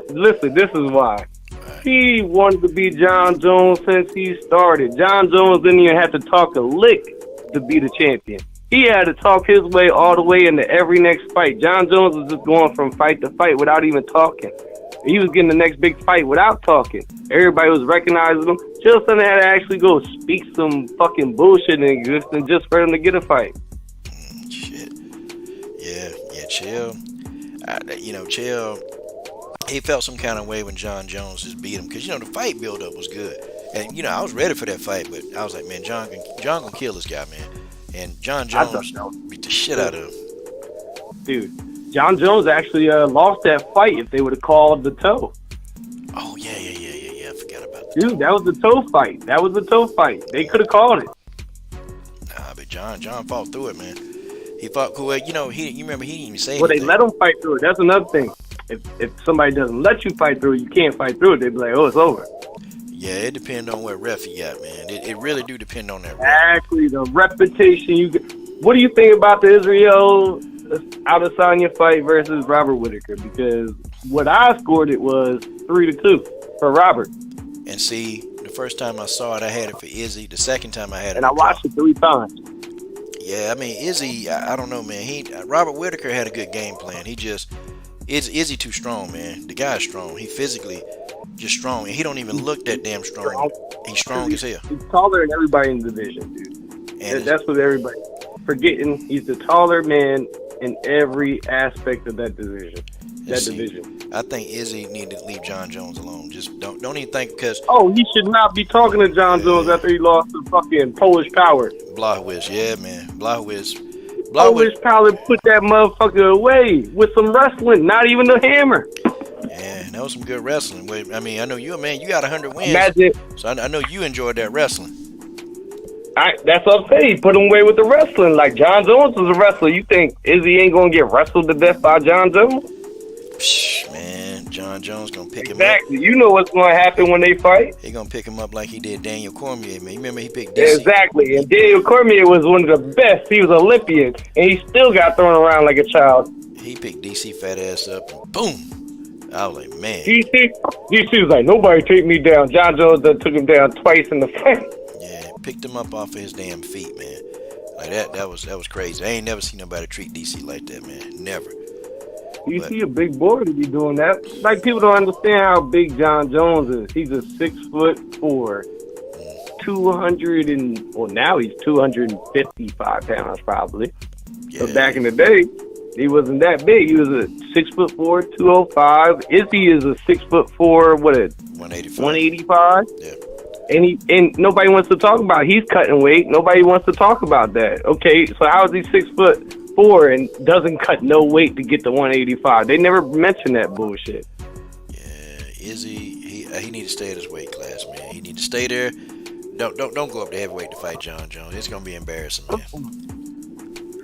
Listen, this is why. He wanted to be John Jones since he started. John Jones didn't even have to talk a lick to be the champion. He had to talk his way all the way into every next fight. John Jones was just going from fight to fight without even talking. He was getting the next big fight without talking. Everybody was recognizing him. Chael Sonnen had to actually go speak some fucking bullshit in existence just for him to get a fight. Shit. Yeah, Chael. Chael, he felt some kind of way when John Jones just beat him because the fight build-up was good, and I was ready for that fight, but I was like, man, John gonna kill this guy, man, and John Jones beat the shit out of him. Dude, John Jones actually lost that fight if they would have called the toe. Oh yeah, I forgot about that. Dude, that was the toe fight. They could have called it. Nah, but John fought through it, man. He fought cool. You remember he didn't even say Well, anything. they let him fight through it. That's another thing. If somebody doesn't let you fight through it, you can't fight through it. They be like, oh, it's over. Yeah, it depends on what ref you got, man. It really do depend on that ref. Exactly, the reputation you get. What do you think about the Israel Adesanya fight versus Robert Whittaker? Because what I scored it was 3-2 for Robert. And see, the first time I saw it, I had it for Izzy. The second time I had it, and I watched it 3 times. Yeah, I mean Izzy, I don't know, man. Robert Whittaker had a good game plan. Izzy too strong, man. The guy's strong. He physically just strong, and he don't even look that damn strong. He's strong as hell. He's taller than everybody in the division, dude. And that's what everybody forgetting. He's the taller man in every aspect of that division. I think Izzy need to leave John Jones alone. Just don't even think because. Oh, he should not be talking to John Jones after he lost to fucking Polish Power. Blachowicz, yeah, man. Blachowicz. Polish Power put that motherfucker away with some wrestling, not even a hammer. Yeah, that was some good wrestling. I mean, I know you, man. You got 100 wins. Imagine. So I know you enjoyed that wrestling. That's what I'm saying. He put him away with the wrestling. Like John Jones was a wrestler. You think Izzy ain't gonna get wrestled to death by John Jones? Psh, man, John Jones gonna pick him up. Exactly. You know what's gonna happen when they fight. He gonna pick him up like he did Daniel Cormier, man. You remember he picked DC? Exactly. And Daniel Cormier was one of the best. He was Olympian, and he still got thrown around like a child. He picked DC fat ass up, and boom. I was like, man. DC was like, nobody take me down. John Jones done took him down twice in the fight. Yeah, picked him up off of his damn feet, man. Like that was crazy. I ain't never seen nobody treat DC like that, man. Never. You see a big boy to be doing that. Like, people don't understand how big John Jones is. He's a 6'4", 200 and, well, now he's 255 pounds probably. Yeah. But back in the day, he wasn't that big. He was a 6'4", 205. Izzy is a 6'4", what is 185. 185. Yeah. And nobody wants to talk about he's cutting weight. Nobody wants to talk about that. Okay, so how is he 6'4" and doesn't cut no weight to get to 185? They never mention that bullshit. Yeah, he need to stay at his weight class, man. He need to stay there. Don't go up to heavyweight to fight John Jones. It's gonna be embarrassing, man.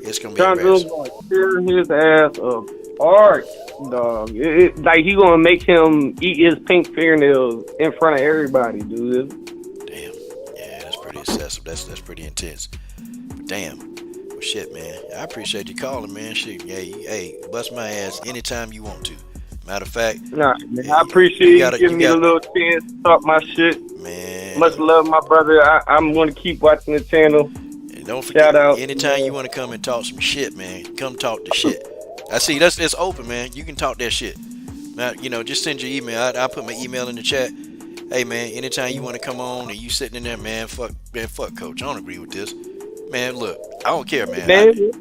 It's gonna be John Jones embarrassing. gonna tear his ass apart, dog. Like he gonna make him eat his pink fingernails in front of everybody, dude. Damn. Yeah, that's pretty excessive. That's pretty intense. But damn. Well, shit, man. I appreciate you calling, man. Shit, hey, bust my ass anytime you want to. Matter of fact, nah, man, I appreciate you giving me a little chance to talk my shit. Man. Much love, my brother. I'm gonna keep watching the channel. And don't forget, shout out, anytime you want to come and talk some shit, man, come talk the shit. I see it's open, man. You can talk that shit. Now, just send your email. I'll put my email in the chat. Hey, man, anytime you want to come on and you sitting in there, man, fuck coach. I don't agree with this. Man, look, I don't care, man. You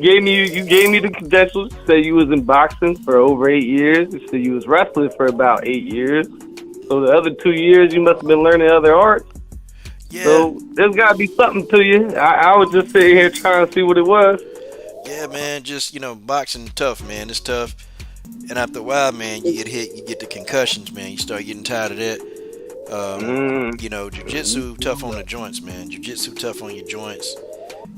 gave me the credentials. Say you was in boxing for over 8 years. You said you was wrestling for about 8 years. So the other 2 years you must have been learning other arts. Yeah. So there's got to be something to you. I was just sitting here trying to see what it was. Yeah, man, just, boxing tough, man. It's tough. And after a while, man, you get hit, you get the concussions, man. You start getting tired of that. Jiu-jitsu tough on the joints, man. Jiu-jitsu tough on your joints.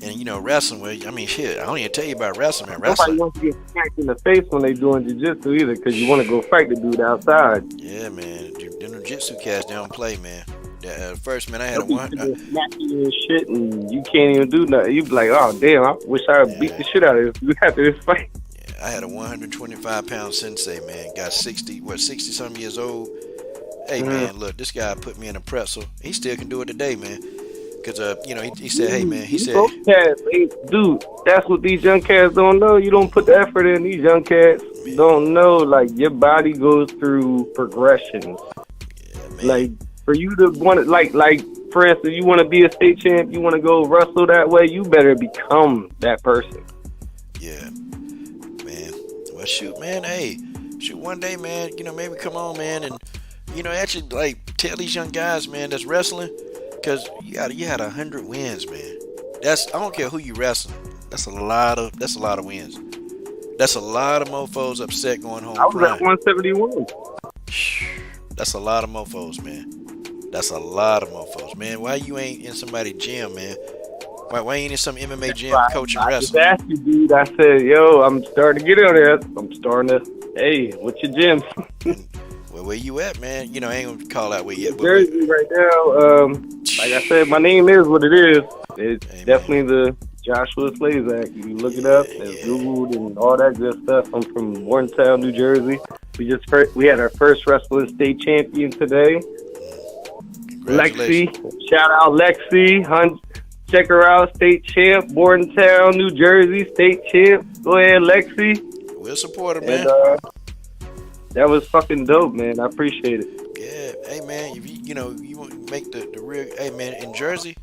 And, wrestling, well, I mean, shit, I don't even tell you about wrestling, man. Nobody wants to get smacked in the face when they doing jiu-jitsu either, because you want to go fight the dude outside. Yeah, man. Them jiu-jitsu cats, they don't play, man. First, man, I had a one. Smack you and shit, and you can't even do nothing. You be like, oh, damn, I wish I beat the shit out of this after this fight. Yeah, I had a 125-pound sensei, man. Got 60-some years old. Hey, man, look, this guy put me in a pretzel. He still can do it today, man. Because, he said, hey, man, he said... Dude, that's what these young cats don't know. You don't put the effort in. These young cats don't know, like, your body goes through progressions. Yeah, man. Like, for you to want to, like, for instance, you want to be a state champ, you want to go wrestle that way, you better become that person. Yeah, man. Well, shoot, man, hey, one day, man, maybe come on, man, and, actually, like, tell these young guys, man, that's wrestling, because you had 100 wins, man. I don't care who you wrestling. That's a lot of wins. That's a lot of mofos upset going home. I was at 171. That's a lot of mofos, man. That's a lot of mofos, man. Why you ain't in somebody's gym, man? Why ain't in some MMA gym coaching wrestling? I just asked you, dude. I said, yo, I'm starting to get on there. I'm starting to, hey, what's your gym? Well, where you at, man? I ain't gonna call out where you at. Jersey right now. Like I said, my name is what it is. It's definitely the Joshua Slaves Act. You look it up, it's Googled and all that good stuff. I'm from Morgantown, New Jersey. We had our first wrestling state champion today. Lexi, shout out Lexi. Check her out, state champ, Morgantown, New Jersey, state champ. Go ahead, Lexi. We'll support her, man. And, that was fucking dope, man. I appreciate it. Yeah, hey, man, if you want to make the real, hey, man, in Jersey,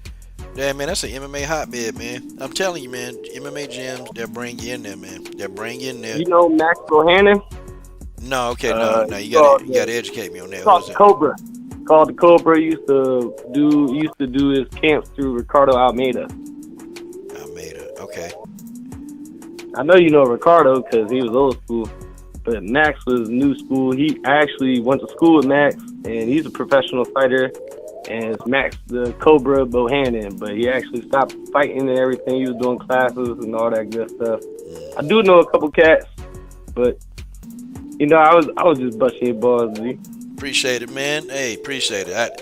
yeah, man, that's an MMA hotbed, man. I'm telling you, man, MMA gyms, they'll bring you in there, man. They'll bring you in there. You know Max Bohannon? No, okay, no, you gotta educate me on that. Called the Cobra. Called the Cobra. Used to do his camps through Ricardo Almeida. Okay. I know you know Ricardo because he was old school, but Max was new school. He actually went to school with Max, and he's a professional fighter. And it's Max the Cobra Bohannon, but he actually stopped fighting and everything. He was doing classes and all that good stuff. I do know a couple cats, but I was just busting your balls, Z. Appreciate it, man. Hey, appreciate it.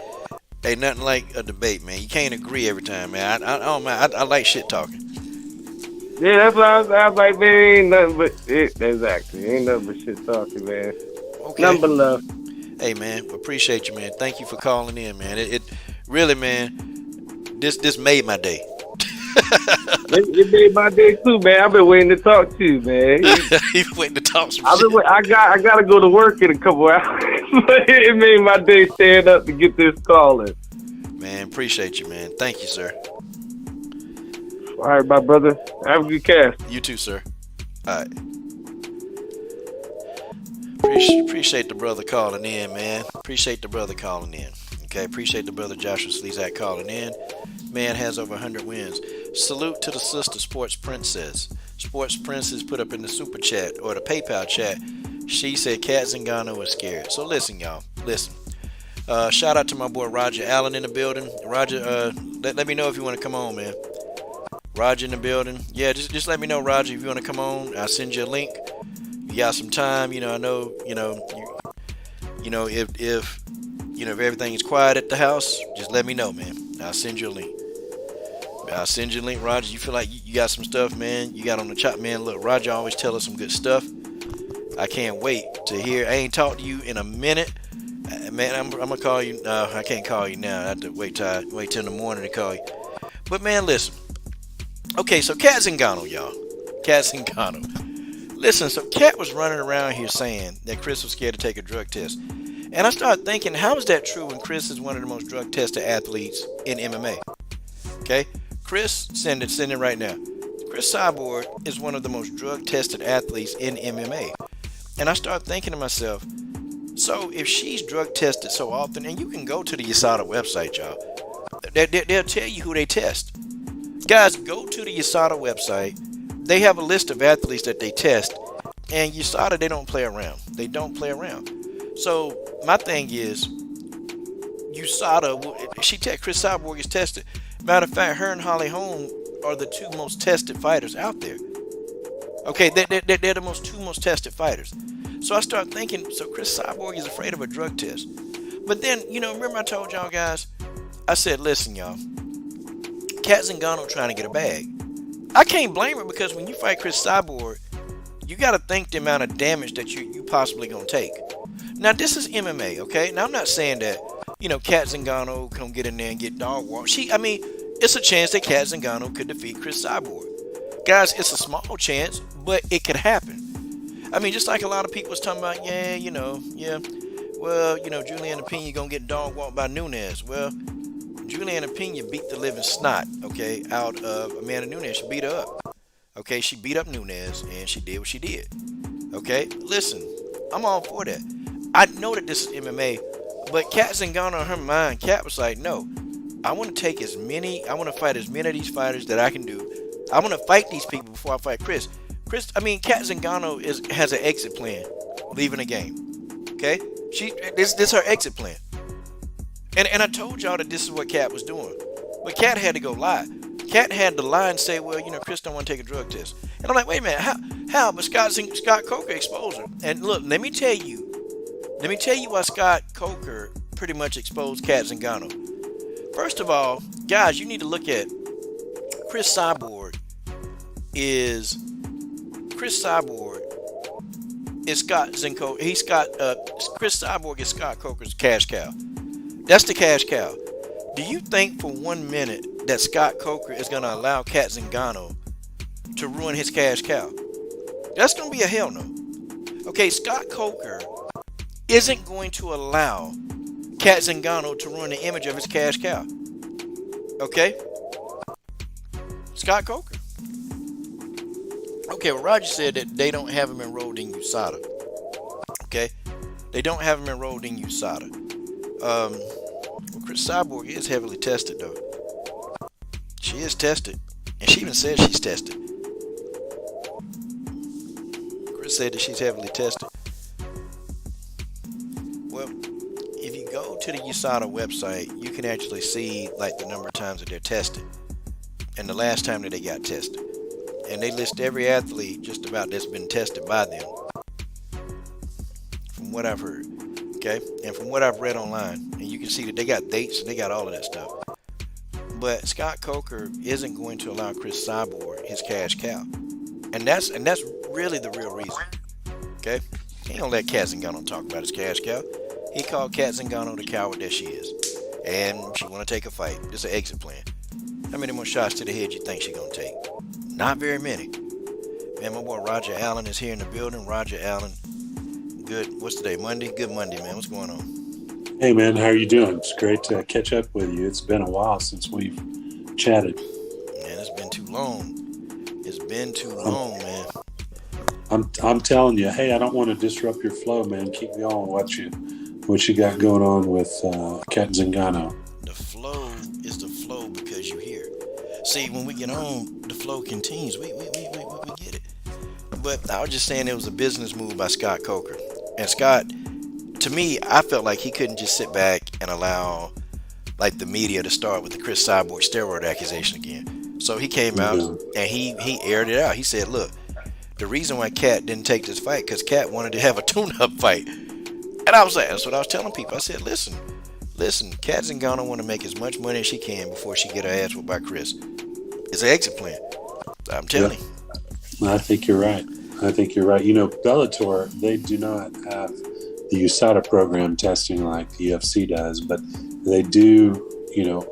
Ain't nothing like a debate, man. You can't agree every time, man. I don't mind. I like shit talking. Yeah, that's what I was like, man. Ain't nothing but exactly. Ain't nothing but shit talking, man. Okay. Nothing but love. Hey, man. Appreciate you, man. Thank you for calling in, man. It really, man. This made my day. It made my day too, man. I've been waiting to talk to you, man. You waiting to talk some shit. I got to go to work in a couple hours, but it made my day stand up to get this call in. Man, appreciate you, man. Thank you, sir. All right, my brother. Have a good cast. You too, sir. All right. Appreciate the brother calling in, man. Appreciate the brother calling in. Okay, appreciate the brother Joshua Slezak calling in. Man has over 100 wins. Salute to the sister Sports Princess. Sports Princess put up in the super chat or the PayPal chat. She said Cat Zingano is scared. So listen, y'all. Listen. Shout out to my boy Roger Allen in the building. Roger, let me know if you want to come on, man. Roger in the building. Yeah, just let me know, Roger, if you want to come on. I'll send you a link. You got some time. I know, if everything is quiet at the house, just let me know, man. I'll send you a link. Roger. You feel like you got some stuff, man. You got on the chop, man. Look, Roger always tell us some good stuff. I can't wait to hear. I ain't talked to you in a minute. Man, I'm gonna call you. No, I can't call you now. I have to wait till the morning to call you. But man, listen. Okay, so Cat Zingano, y'all. Cat Zingano. Listen, so Cat was running around here saying that Chris was scared to take a drug test. And I started thinking, how is that true when Chris is one of the most drug tested athletes in MMA? Okay? Chris, send it right now. Chris Cyborg is one of the most drug tested athletes in MMA. And I started thinking to myself, so if she's drug tested so often, and you can go to the USADA website, y'all. They'll tell you who they test. Guys, go to the USADA website. They have a list of athletes that they test. And USADA, they don't play around. They don't play around. So my thing is, USADA, Chris Cyborg is tested. Matter of fact, her and Holly Holm are the two most tested fighters out there. Okay, they're the two most tested fighters. So I started thinking, so Chris Cyborg is afraid of a drug test. But then, remember I told y'all guys, I said, listen, y'all, Cat Zingano trying to get a bag. I can't blame her because when you fight Chris Cyborg, you got to think the amount of damage that you possibly going to take. Now, this is MMA, okay? Now, I'm not saying that, Cat Zingano can get in there and get dog walked. It's a chance that Cat Zingano could defeat Chris Cyborg. Guys, it's a small chance, but it could happen. Just like a lot of people was talking about, Juliana Pena going to get dog walked by Nunes. Well, Juliana Pena beat the living snot, okay, out of Amanda Nunes. She beat her up. Okay, she beat up Nunes, and she did what she did. Okay, listen, I'm all for that. I know that this is MMA, but Cat Zingano in her mind, Cat was like, no, I want to fight as many of these fighters that I can do. I want to fight these people before I fight Chris. Cat Zingano has an exit plan, leaving the game. Okay, this is her exit plan. And I told y'all that this is what Cat was doing, but Cat had to go lie. Cat had to lie and say, well, Chris don't want to take a drug test. And I'm like, wait a minute, how? But Scott Coker exposed her. And look, let me tell you why Scott Coker pretty much exposed Cat Zingano. First of all, guys, you need to look at Chris Cyborg is Scott Zinko. Chris Cyborg is Scott Coker's cash cow. That's the cash cow. Do you think for 1 minute that Scott Coker is going to allow Cat Zingano to ruin his cash cow? That's going to be a hell no. Okay, Scott Coker isn't going to allow Cat Zingano to ruin the image of his cash cow. Okay? Scott Coker. Okay, well, Roger said that they don't have him enrolled in USADA. Okay? They don't have him enrolled in USADA. Chris Cyborg is heavily tested, though. She is tested. And she even says she's tested. Chris said that she's heavily tested. Well, if you go to the USADA website, you can actually see like the number of times that they're tested. And the last time that they got tested. And they list every athlete just about that's been tested by them. From what I've heard. Okay? And from what I've read online. And you can see that they got dates and they got all of that stuff. But Scott Coker isn't going to allow Chris Cyborg his cash cow. And that's really the real reason. Okay? He ain't gonna let Cat Zingano talk about his cash cow. He called Cat Zingano the coward that she is. And she wanna take a fight. This is an exit plan. How many more shots to the head you think she gonna take? Not very many. Man, my boy Roger Allen is here in the building. Roger Allen. Good. What's today? Monday? Good Monday, man. What's going on? Hey, man. How are you doing? It's great to catch up with you. It's been a while since we've chatted. Man, it's been too long. It's been too long, man. I'm telling you, hey, I don't want to disrupt your flow, man. Keep going. What you got going on with Cat Zingano? The flow is the flow because you hear. See, when we get on, the flow continues. We get it. But I was just saying it was a business move by Scott Coker. And Scott, to me, I felt like he couldn't just sit back and allow like the media to start with the Chris Cyborg steroid accusation again. So he came out and he aired it out. He said, look, the reason why Cat didn't take this fight because Cat wanted to have a tune-up fight. And I was like, that's what I was telling people. I said, listen, Cat Zingano want to make as much money as she can before she get her ass whooped by Chris. It's an exit plan. I'm telling you. I think you're right. You know, Bellator, they do not have the USADA program testing like the UFC does, but they do, you know,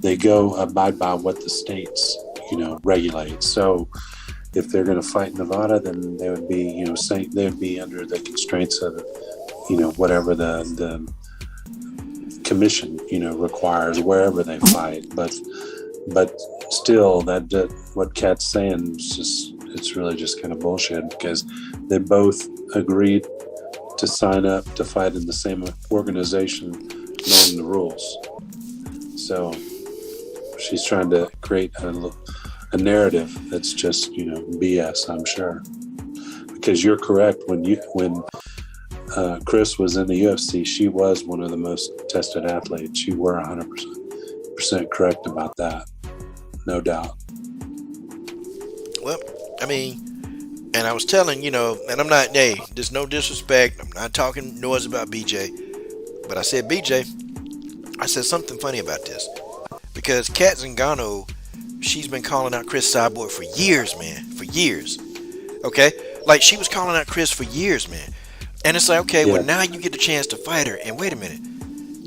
they go abide by what the states, you know, regulate. So if they're going to fight in Nevada, then they would be, you know, they would be under the constraints of, you know, whatever the commission, you know, requires wherever they fight. But still, that what Kat's saying is just, it's really just kind of bullshit because they both agreed to sign up to fight in the same organization, knowing the rules. So she's trying to create a narrative that's just, you know, BS, I'm sure. Because you're correct, when Chris was in the UFC, she was one of the most tested athletes. You were 100% correct about that, no doubt. Well, I mean, and I was telling, you know, and I'm not, hey, there's no disrespect. I'm not talking noise about BJ. But I said, BJ, I said something funny about this. Because Cat Zingano, she's been calling out Chris Cyborg for years, man. For years. Okay? Like, she was calling out Chris for years, man. And it's like, okay, well, now you get the chance to fight her. And wait a minute.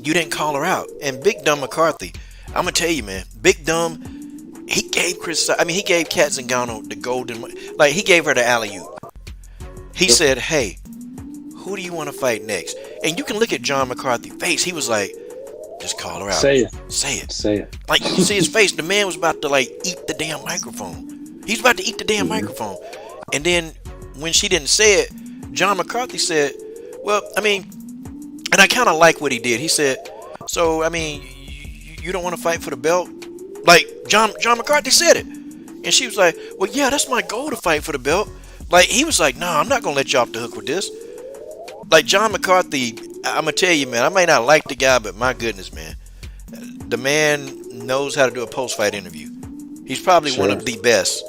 You didn't call her out. And Big Dumb McCarthy, I'm going to tell you, man. Big Dumb, he gave Cat Zingano the golden, like, he gave her the alley-oop. He said, hey, who do you want to fight next? And you can look at John McCarthy's face. He was like, just call her out. Say it. Like, you see his face. The man was about to, like, eat the damn microphone. He's about to eat the damn microphone. And then when she didn't say it, John McCarthy said, well, I mean, and I kind of like what he did. He said, so, I mean, you don't want to fight for the belt? Like, John McCarthy said it. And she was like, well, yeah, that's my goal, to fight for the belt. Like, he was like, nah, I'm not going to let you off the hook with this. Like, John McCarthy, I'm going to tell you, man, I may not like the guy, but my goodness, man. The man knows how to do a post-fight interview. He's probably one of the best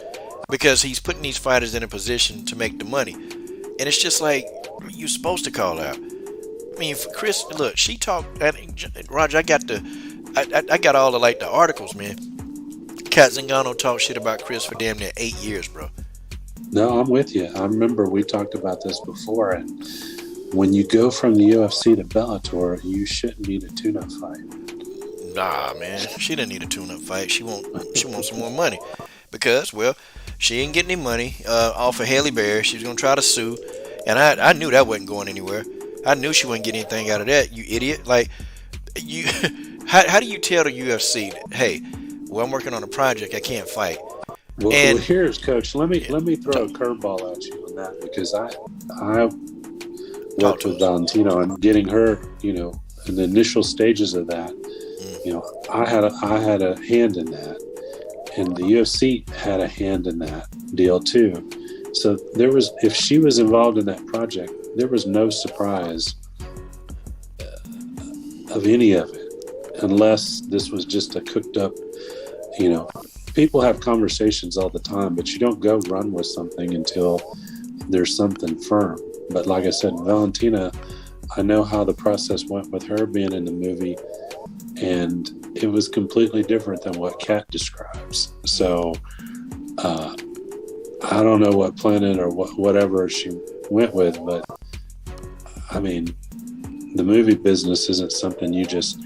because he's putting these fighters in a position to make the money. And it's just like, you're supposed to call out. I mean, for Chris, look, she talked, Roger, I got all the, like, the articles, man. Cat Zingano talked shit about Chris for damn near 8 years, bro. No, I'm with you. I remember we talked about this before, and when you go from the UFC to Bellator, you shouldn't need a tune-up fight. Nah, man, she didn't need a tune-up fight. She wants some more money because, well, she ain't getting any money off of Haley Berry. She was gonna try to sue, and I knew that wasn't going anywhere. I knew she wouldn't get anything out of that. You idiot! Like, you, how do you tell the UFC, hey, well, I'm working on a project, I can't fight? Well, here's, Coach. Let me throw a curveball at you on that because I worked with Valentino and getting her, you know, in the initial stages of that. You know, I had a hand in that, and the UFC had a hand in that deal too. So there was, if she was involved in that project, there was no surprise of any of it, unless this was just a cooked up, you know. People have conversations all the time, but you don't go run with something until there's something firm. But like I said, Valentina, I know how the process went with her being in the movie, and it was completely different than what Kat describes. So I don't know what planet or whatever she went with, but I mean, the movie business isn't something you just,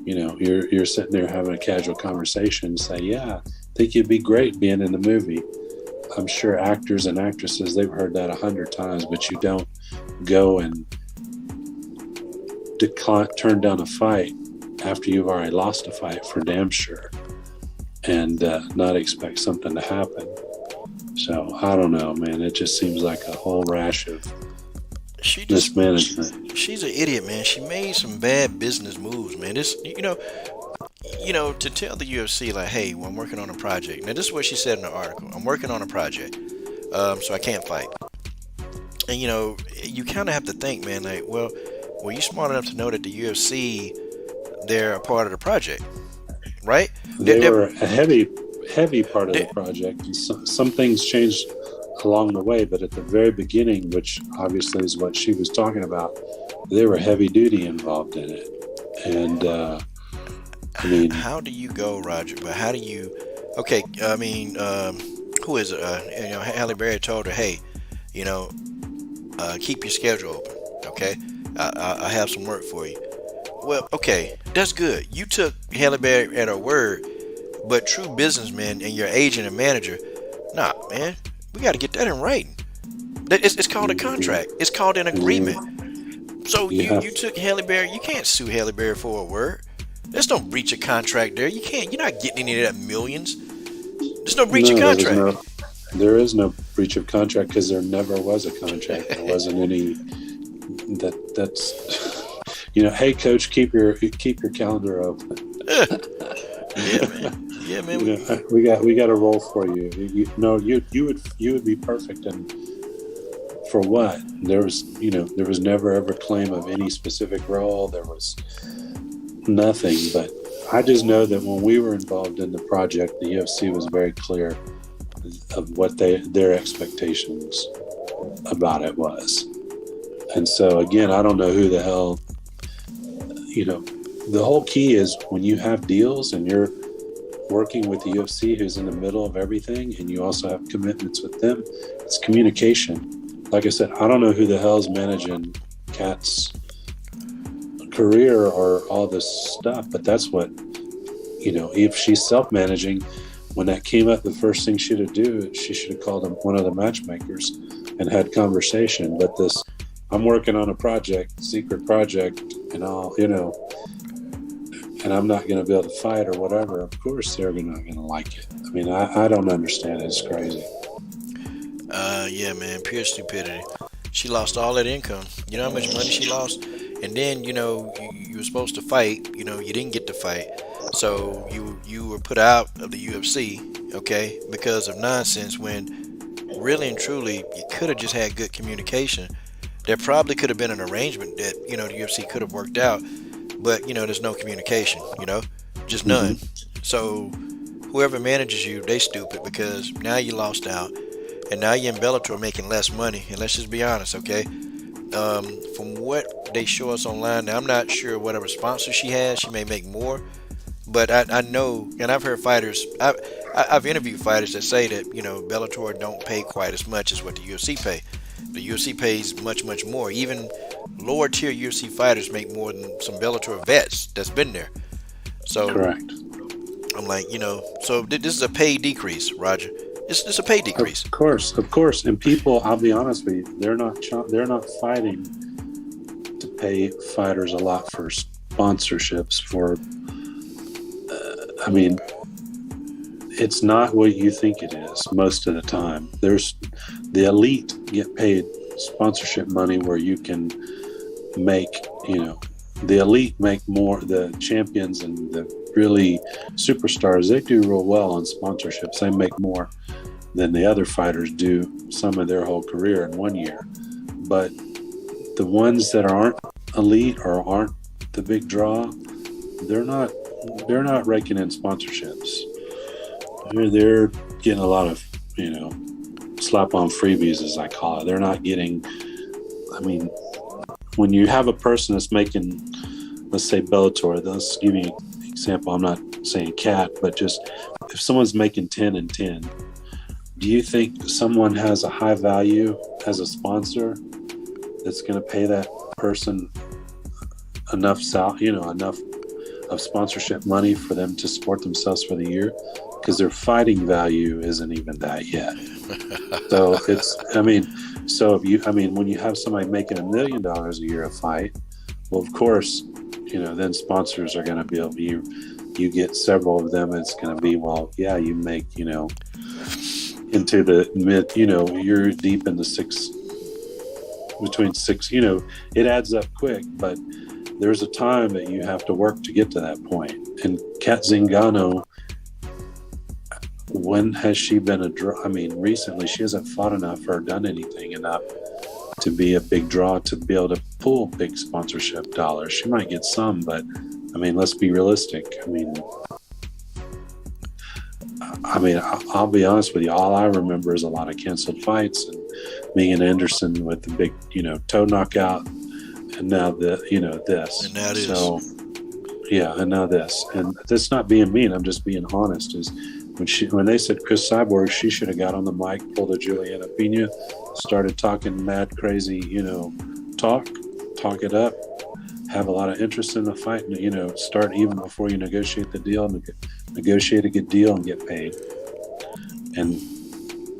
you know, you're sitting there having a casual conversation and say, yeah, I think you'd be great being in the movie. I'm sure actors and actresses, they've heard that 100 times, but you don't go and turn down a fight after you've already lost a fight, for damn sure, and not expect something to happen. So I don't know, man. It just seems like a whole rash of she just mismanagement. she's an idiot, man. She made some bad business moves, man. This, to tell the UFC like, hey, well, I'm working on a project. Now, this is what she said in the article. I'm working on a project, so I can't fight. And you kind of have to think, man, like, well, were you smart enough to know that the UFC, they're a part of the project, right? They were a heavy part of the project, and some things changed along the way. But at the very beginning, which obviously is what she was talking about, they were heavy duty involved in it. And I mean, how do you go, Roger? But how do you? Okay, I mean, who is it? Halle Berry told her, hey, keep your schedule open. Okay, I have some work for you. Well, okay, that's good. You took Halle Berry at her word, but true businessmen and your agent and manager, nah, man, we got to get that in writing. It's called a contract. It's called an agreement. So you took Halle Berry. You can't sue Halle Berry for a word. There's no breach of contract there. You can't. You're not getting any of that millions. There's no breach of contract. There is no breach of contract because there never was a contract. There wasn't any. That's. Hey coach, keep your calendar open. Yeah, man. We got a role for you. You would be perfect. And for what? There was never ever claim of any specific role. There was nothing. But I just know that when we were involved in the project, the UFC was very clear of what their expectations about it was. And so again, I don't know who the hell. The whole key is when you have deals and you're working with the UFC, who's in the middle of everything, and you also have commitments with them, it's communication. Like I said, I don't know who the hell's managing Kat's career or all this stuff, but that's what, if she's self-managing, when that came up, the first thing she should have called him one of the matchmakers and had conversation. But this, I'm working on a project, secret project, and and I'm not going to be able to fight or whatever. Of course, they're not going to like it. I mean, I don't understand it. It's crazy. Yeah, man, pure stupidity. She lost all that income. You know how much money she lost? And then, you were supposed to fight. You didn't get to fight. So you were put out of the UFC, okay, because of nonsense when really and truly you could have just had good communication. There probably could have been an arrangement that, the UFC could have worked out, but, there's no communication, just none. Mm-hmm. So whoever manages you, they stupid because now you lost out and now you're in Bellator making less money. And let's just be honest, okay? From what they show us online, now I'm not sure whatever sponsor she has, she may make more, but I know, and I've heard fighters, I've interviewed fighters that say that, Bellator don't pay quite as much as what the UFC pay. The UFC pays much, much more. Even lower tier UFC fighters make more than some Bellator vets that's been there. So correct. I'm like, so this is a pay decrease, Roger. It's a pay decrease. Of course. And people, I'll be honest with you, they're not fighting to pay fighters a lot for sponsorships. It's not what you think it is most of the time. There's the elite get paid sponsorship money where you can make, the elite make more, the champions and the really superstars, they do real well on sponsorships. They make more than the other fighters do some of their whole career in 1 year. But the ones that aren't elite or aren't the big draw, they're not raking in sponsorships. They're getting a lot of, slap on freebies, as I call it. They're not getting, when you have a person that's making, let's say Bellator, let's give you an example. I'm not saying Cat, but just if someone's making 10 and 10, do you think someone has a high value as a sponsor that's going to pay that person enough of sponsorship money for them to support themselves for the year? Because their fighting value isn't even that yet. So when you have somebody making $1 million a year a fight, well, of course, then sponsors are going to be able to, you get several of them. It's going to be, well, yeah, you make, into the mid, you're deep in the between 6. You know, it adds up quick, but there's a time that you have to work to get to that point. And Kat Zingano, when has she been a draw? I mean, recently she hasn't fought enough or done anything enough to be a big draw to be able to pull big sponsorship dollars. She might get some, but I mean, let's be realistic. I'll be honest with you. All I remember is a lot of canceled fights and Megan Anderson with the big, toe knockout, and now this. And now this. So, yeah, and now this. And that's not being mean. I'm just being honest. Is when they said Chris Cyborg, she should have got on the mic, pulled a Juliana Pena, started talking mad, crazy, talk it up, have a lot of interest in the fight, and start even before you negotiate the deal, and negotiate a good deal and get paid and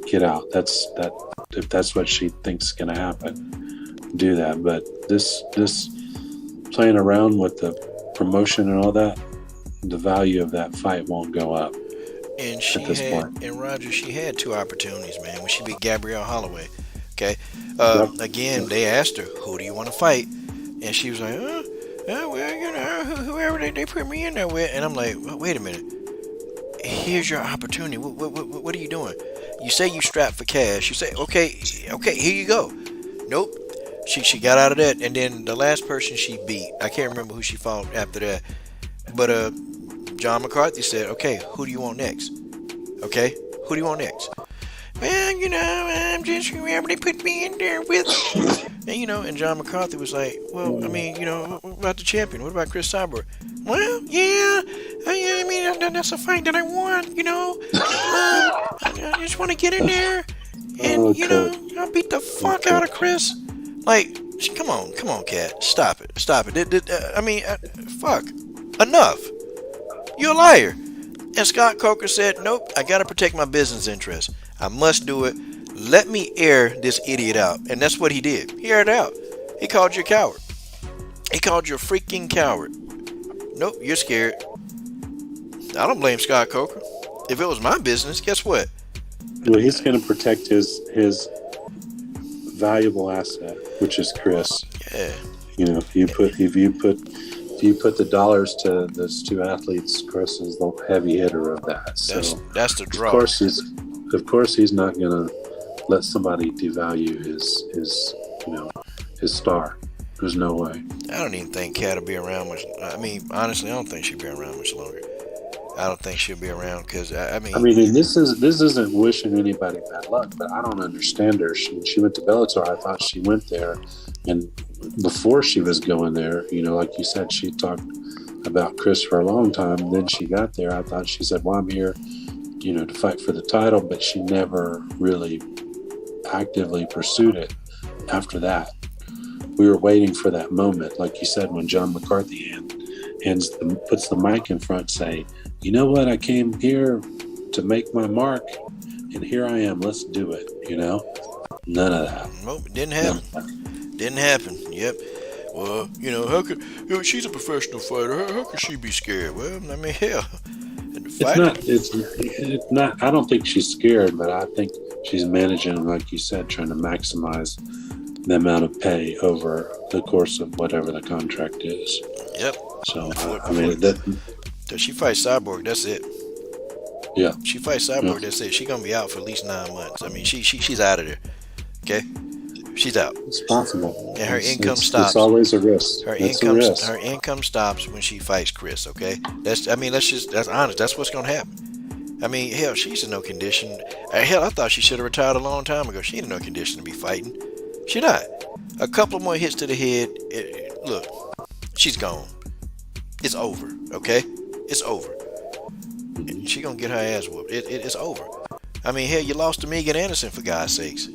get out. If that's what she thinks is going to happen, do that. But this playing around with the promotion and all that, the value of that fight won't go up. And Roger, she had 2 opportunities, man, when she beat Gabrielle Holloway. Okay. Again, they asked her, who do you want to fight? And she was like, whoever they put me in there with. And I'm like, well, wait a minute. Here's your opportunity. What are you doing? You say you strapped for cash. You say, okay, here you go. Nope. She got out of that. And then the last person she beat, I can't remember who she fought after that. But John McCarthy said, okay, who do you want next? Okay, who do you want next? Well, I'm just whoever they put me in there with. And John McCarthy was like, well, what about the champion? What about Chris Cyborg? Well, yeah, that's a fight that I want, I just want to get in there and, I'll beat the fuck out of Chris. Like, come on, Kat, stop it. Fuck, enough. You're a liar. And Scott Coker said, nope, I got to protect my business interests. I must do it. Let me air this idiot out. And that's what he did. He aired it out. He called you a coward. He called you a freaking coward. Nope, you're scared. I don't blame Scott Coker. If it was my business, guess what? Well, he's going to protect his valuable asset, which is Chris. Yeah. If you put the dollars to those 2 athletes, Chris is the heavy hitter of that. That's the draw. Of course, he's not going to let somebody devalue his star. There's no way. I don't even think Kat will be around much. Honestly, I don't think she'll be around much longer. I don't think she'll be around because and this isn't wishing anybody bad luck, but I don't understand her. She went to Bellator. I thought she went there, and before she was going there, like you said, she talked about Chris for a long time. Then she got there. I thought she said, well, I'm here, to fight for the title, but she never really actively pursued it after that. We were waiting for that moment, like you said, when John McCarthy puts the mic in front, say, you know what, I came here to make my mark, and here I am, let's do it, None of that. Nope, it didn't happen. Didn't happen. Yep. Well, how could she's a professional fighter? How could she be scared? Well, hell. It's not. I don't think she's scared, but I think she's managing, like you said, trying to maximize the amount of pay over the course of whatever the contract is. Yep. So Does she fight Cyborg? That's it. Yeah. She fights Cyborg. That's it. She's gonna be out for at least 9 months. She's out of there. Okay. She's out. It's possible. And her income stops. It's always a risk. Her income stops when she fights Chris. Okay. That's honest. That's what's gonna happen. Hell, she's in no condition. Hell, I thought she should have retired a long time ago. She ain't in no condition to be fighting. She not. A couple more hits to the head. Look, she's gone. It's over. Okay. It's over. She gonna get her ass whooped. It's over. Hell, you lost to Megan Anderson, for God's sakes.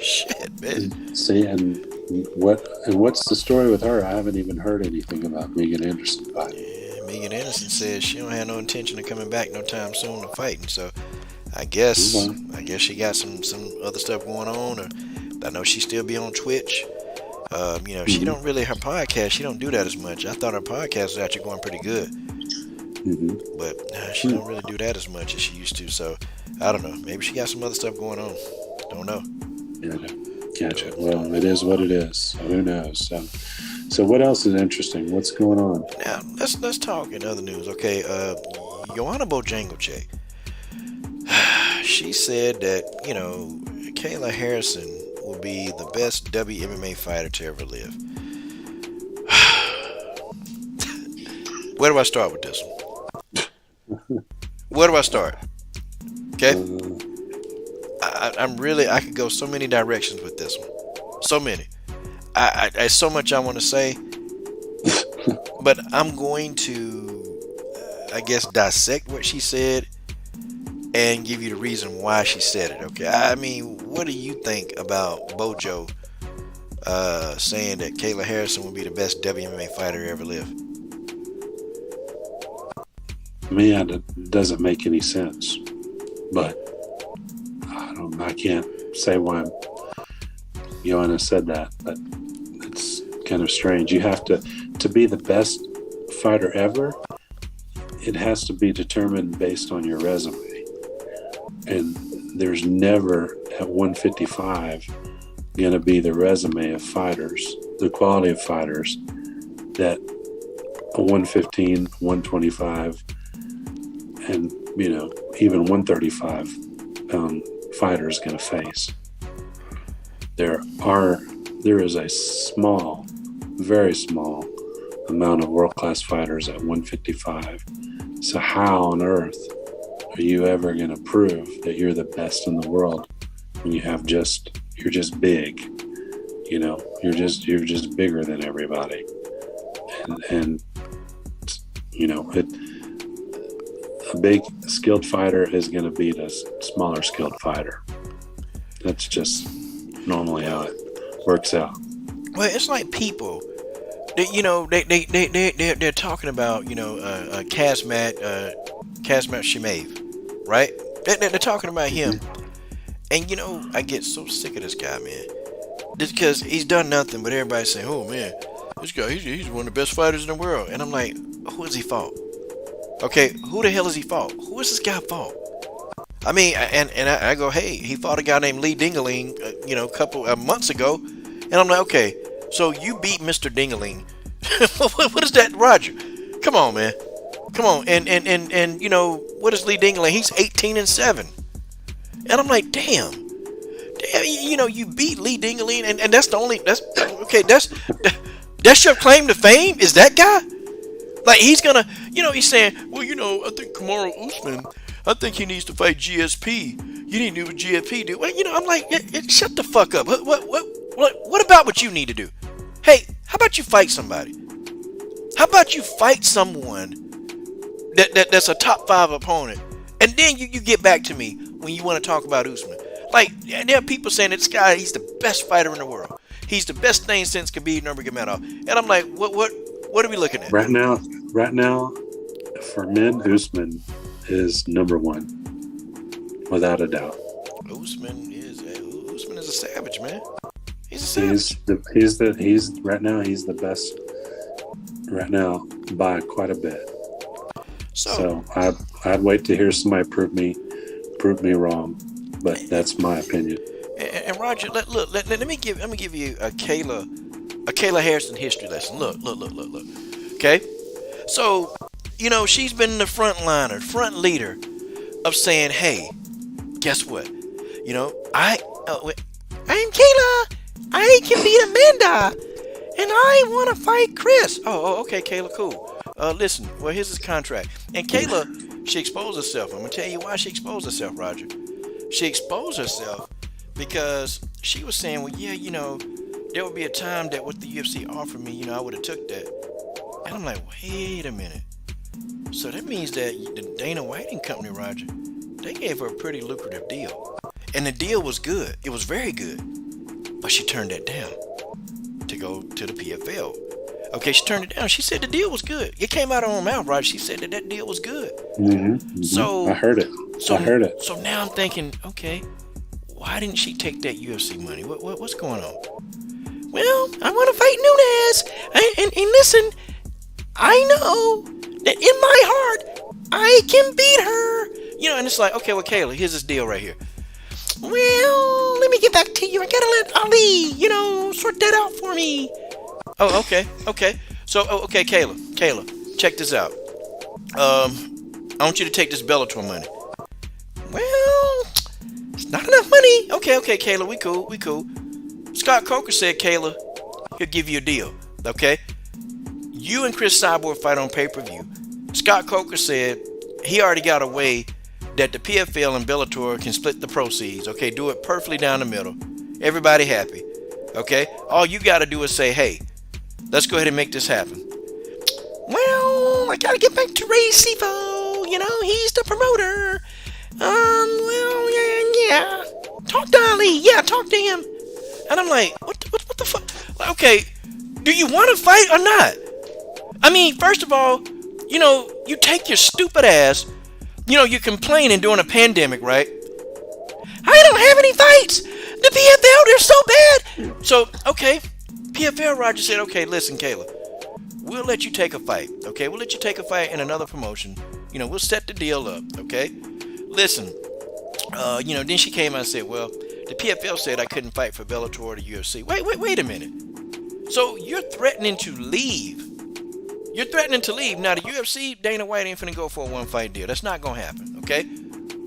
Shit, man. See, and what's the story with her? I haven't even heard anything about Megan Anderson fighting. Yeah, Megan Anderson says she don't have no intention of coming back no time soon to fighting. So, I guess she got some other stuff going on. Or I know she still be on Twitch. She don't really, her podcast, she don't do that as much. I thought her podcast was actually going pretty good. But she don't really do that as much as she used to. So I don't know. Maybe she got some other stuff going on. Don't know. Yeah. catch it. Well, it is what it is. So who knows? So what else is interesting? What's going on? Now let's talk in other news. Okay, Joanna Bojangleczyk. She said that Kayla Harrison will be the best WMMA fighter to ever live. Where do I start with this one? Where do I start? Okay, I could go so many directions with this one. So many. I so much I want to say, but I'm going to, I guess, dissect what she said and give you the reason why she said it. Okay, I mean, what do you think about Bojo saying that Kayla Harrison will be the best WMMA fighter to ever live? Man, it doesn't make any sense. But I can't say why Joanna said that, but it's kind of strange. You have to be the best fighter ever, it has to be determined based on your resume. And there's never at 155 going to be the resume of fighters, the quality of fighters that a 115, 125, and even 135 pound fighter is going to face. There is a small, very small amount of world-class fighters at 155. So how on earth are you ever going to prove that you're the best in the world when you're just big? You're just bigger than everybody. And a big skilled fighter is going to beat a smaller skilled fighter. That's just normally how it works out. Well, it's like people, they're talking about Kazmat Shimaev, right? They're talking about him, and I get so sick of this guy, man. Just because he's done nothing, but everybody's saying, "Oh man, this guy, he's one of the best fighters in the world," and I'm like, who has he fought? Okay, who the hell has he fought? Who has this guy fought? I mean, and I go, hey, he fought a guy named Lee Dingaling, a couple of months ago, and I'm like, okay, so you beat Mr. Dingaling. What is that, Roger? Come on, man, come on, and what is Lee Dingaling? He's 18-7, and I'm like, damn, you beat Lee Dingaling, and that's your claim to fame, is that guy? Like, he's gonna, he's saying, well, I think Kamaru Usman, I think he needs to fight GSP. You need to do what GSP do. Well, I'm like, shut the fuck up. What about what you need to do? Hey, how about you fight somebody? How about you fight someone that's a top 5 opponent, and then you get back to me when you want to talk about Usman. Like, there are people saying that this guy, he's the best fighter in the world. He's the best thing since Khabib Nurmagomedov. And I'm like, what are we looking at? Right now, for men, Usman is number 1, without a doubt. Usman is a savage, man. He's a savage. He's the best right now by quite a bit. So I'd wait to hear somebody prove me wrong, but that's my opinion. And Roger, let me give you a Kayla Harrison history lesson. Look. Okay, so she's been the front leader of saying, hey, guess what? I'm Kayla. I can beat Amanda, and I want to fight Chris. Oh, okay, Kayla, cool. Listen, well, here's his contract. And Kayla, she exposed herself. I'm gonna tell you why she exposed herself, Roger. She exposed herself because she was saying, well, yeah, there would be a time that what the UFC offered me, I would have took that. And I'm like, wait a minute. So that means that the Dana White and Company, Roger, they gave her a pretty lucrative deal. And the deal was good. It was very good. But she turned that down to go to the PFL. Okay, she turned it down. She said the deal was good. It came out of her mouth, Roger. She said that deal was good. Mm-hmm. So I heard it. So now I'm thinking, okay, why didn't she take that UFC money? What's going on? Well, I want to fight Nunes. And listen, I know that in my heart, I can beat her. And it's like, okay, well, Kayla, here's this deal right here. Well, let me get back to I gotta let Ali, sort that out for me. Oh, okay. So, okay, Kayla, check this out. I want you to take this Bellator money. Well, it's not enough money. Okay, Kayla, we cool. Scott Coker said, Kayla, he'll give you a deal, okay? You and Chris Cyborg fight on pay-per-view. Scott Coker said he already got a way that the PFL and Bellator can split the proceeds, okay? Do it perfectly down the middle. Everybody happy, okay? All you got to do is say, hey, let's go ahead and make this happen. Well, I got to get back to Ray Sifo. He's the promoter. Well, yeah. Talk to Ali. Yeah, talk to him. And I'm like, what the fuck? Okay, do you want to fight or not? I mean, first of all, you take your stupid ass, you're complaining during a pandemic, right? I don't have any fights. The PFL, they're so bad. So, okay, PFL Roger said, okay, listen, Kayla, we'll let you take a fight, okay? We'll let you take a fight in another promotion. We'll set the deal up, okay? Listen, then she came out and said, well, the PFL said I couldn't fight for Bellator or the UFC. Wait a minute. So you're threatening to leave. Now, the UFC, Dana White ain't finna go for a one-fight deal. That's not gonna happen, okay?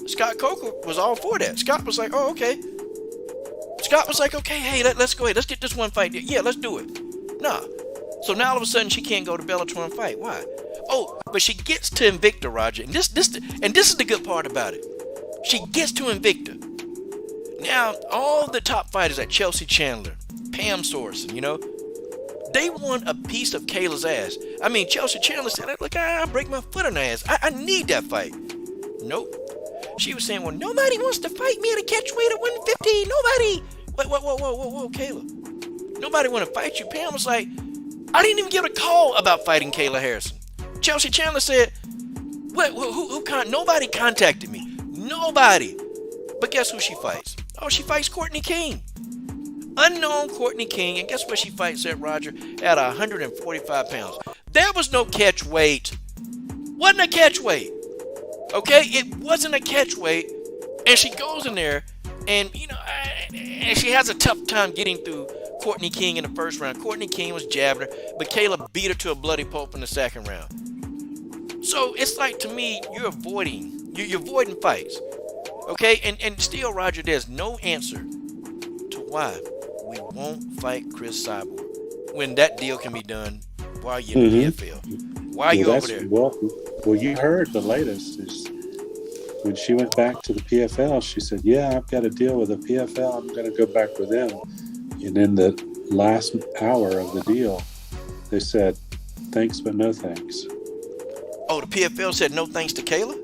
Scott Coker was all for that. Scott was like, oh, okay. Scott was like, okay, hey, let's go ahead. Let's get this one-fight deal. Yeah, let's do it. Nah. So now all of a sudden she can't go to Bellator and fight. Why? Oh, but she gets to Invicta, Roger. And this is the good part about it. She gets to Invicta. Now, all the top fighters like Chelsea Chandler, Pam Sorensen, they want a piece of Kayla's ass. I mean, Chelsea Chandler said, look, I'll break my foot on her ass. I need that fight. Nope. She was saying, well, nobody wants to fight me at a catch weight of 150. Nobody. Whoa, Kayla. Nobody want to fight you. Pam was like, I didn't even get a call about fighting Kayla Harrison. Chelsea Chandler said, nobody contacted me. Nobody. But guess who she fights? Oh, she fights Courtney King. Unknown Courtney King. And guess what she fights at, Roger? At 145 pounds. There was no catch weight. Wasn't a catch weight. Okay? It wasn't a catch weight. And she goes in there and, and she has a tough time getting through Courtney King in the first round. Courtney King was jabbing her, but Kayla beat her to a bloody pulp in the second round. So it's like, to me, you're avoiding fights. Okay? And still, Roger, there's no answer to why we won't fight Chris Cyborg when that deal can be done while you're in the PFL. Why are you over there? Well, you heard the latest is when she went back to the PFL, she said, yeah, I've got a deal with the PFL. I'm going to go back with them. And in the last hour of the deal, they said, thanks, but no thanks. Oh, the PFL said no thanks to Kayla?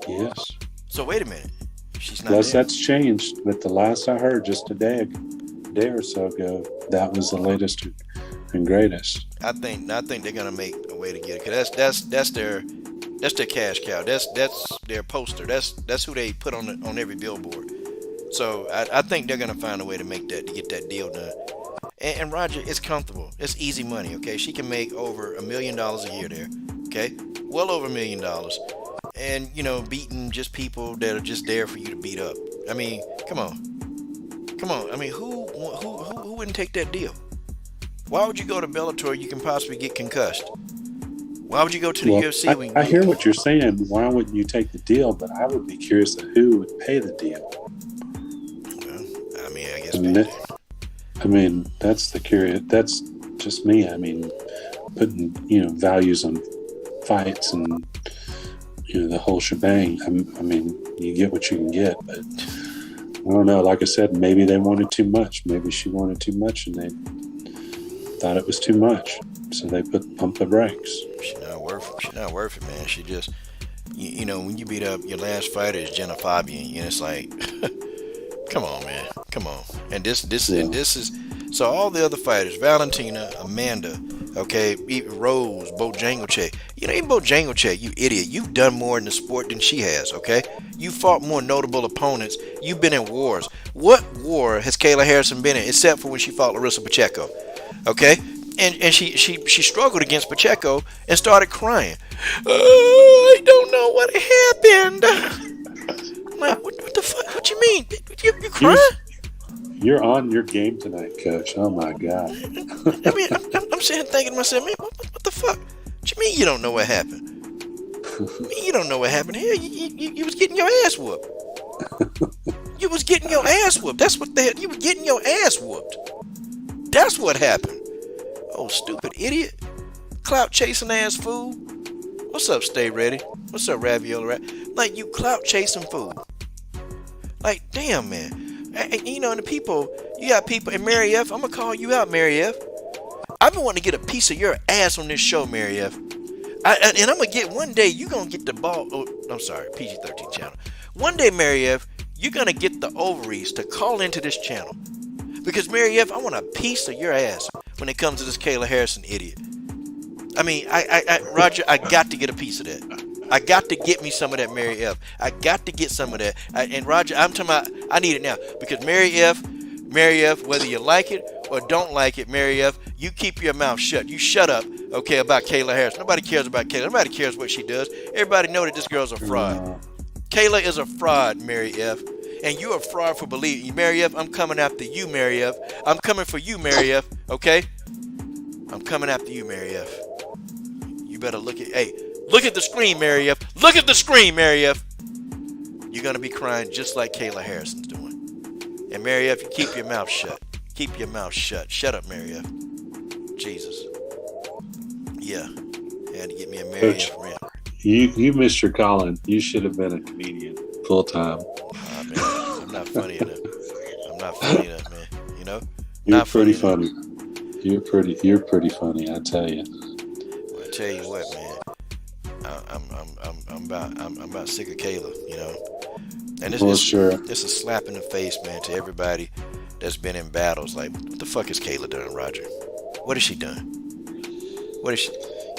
Yes. So wait a minute. She's not Unless there. that's changed, but the last I heard just a day or so ago, that was the latest and greatest. I think they're gonna make a way to get it, because that's their cash cow. That's their poster. That's who they put on every billboard. So I think they're gonna find a way to get that deal done. And Roger, it's comfortable. It's easy money. Okay, she can make over $1 million a year there. Okay, well over $1 million. And beating just people that are just there for you to beat up. I mean, come on. I mean, who wouldn't take that deal? Why would you go to Bellator? You can possibly get concussed. Why would you go to the UFC? I hear what you're saying. Why wouldn't you take the deal? But I would be curious of who would pay the deal. Well, I mean, I guess. That's the curious. That's just me. I mean, putting values on fights and the whole shebang. I mean, you get what you can get, but I don't know. Like I said, maybe they wanted too much. Maybe she wanted too much, and they thought it was too much, so they pump the brakes. She's not worth it, man. She just, when you beat up your last fighter is Jenna Fabian, it's like, come on, man, come on. And this is so all the other fighters, Valentina, Amanda, okay, Rose, Bojangleczyk. Even Bojangleczyk, you idiot, you've done more in the sport than she has, okay? You fought more notable opponents. You've been in wars. What war has Kayla Harrison been in, except for when she fought Larissa Pacheco, okay? And she struggled against Pacheco and started crying. I don't know what happened. I'm like, what the fuck? What you mean? You crying? You're on your game tonight, Coach. Oh my God. I mean, I'm sitting thinking to myself, man, what the fuck? What you mean you don't know what happened? You don't know what happened here. You was getting your ass whooped. You was getting your ass whooped. That's what the hell. You was getting your ass whooped. That's what happened. Oh, stupid idiot. Clout chasing ass fool. What's up, Stay Ready? What's up, Ravioli Rat? Like, you clout chasing fool. Like, damn, man. And, you know, and the people, you got people, and Mary F., I'm going to call you out, Mary F. I've been wanting to get a piece of your ass on this show, Mary F. And I'm going to get, one day, you're going to get the ball. Oh, I'm sorry, PG-13 channel. One day, Mary F., you're going to get the ovaries to call into this channel. Because, Mary F., I want a piece of your ass when it comes to this Kayla Harrison idiot. I mean, Roger, I got to get a piece of that. I got to get me some of that Mary F. I got to get some of that. And Roger, I'm talking about, I need it now. Because Mary F., whether you like it or don't like it, Mary F., you keep your mouth shut. You shut up, okay, about Kayla Harris. Nobody cares about Kayla. Nobody cares what she does. Everybody know that this girl's a fraud. Kayla is a fraud, Mary F. And you're a fraud for believing. Mary F., I'm coming after you, Mary F. I'm coming for you, Mary F., okay? I'm coming after you, Mary F. You better look at the screen, Mary F. Look at the screen, Mary F. You're going to be crying just like Kayla Harrison's doing. And Mary F., you keep your mouth shut. Keep your mouth shut. Shut up, Mary F. Jesus. Yeah. Had to get me a Mary Coach, F. rant. You missed your calling. You should have been a comedian full time. Man, I'm not funny enough. I'm not funny enough, man. You know? You're Not pretty funny funny. You're pretty funny, I tell you. Well, I tell you what, man. I'm about sick of Kayla, you know. And it's a slap in the face, man, to everybody that's been in battles. Like, what the fuck has Kayla done, Roger? What has she done? What is she?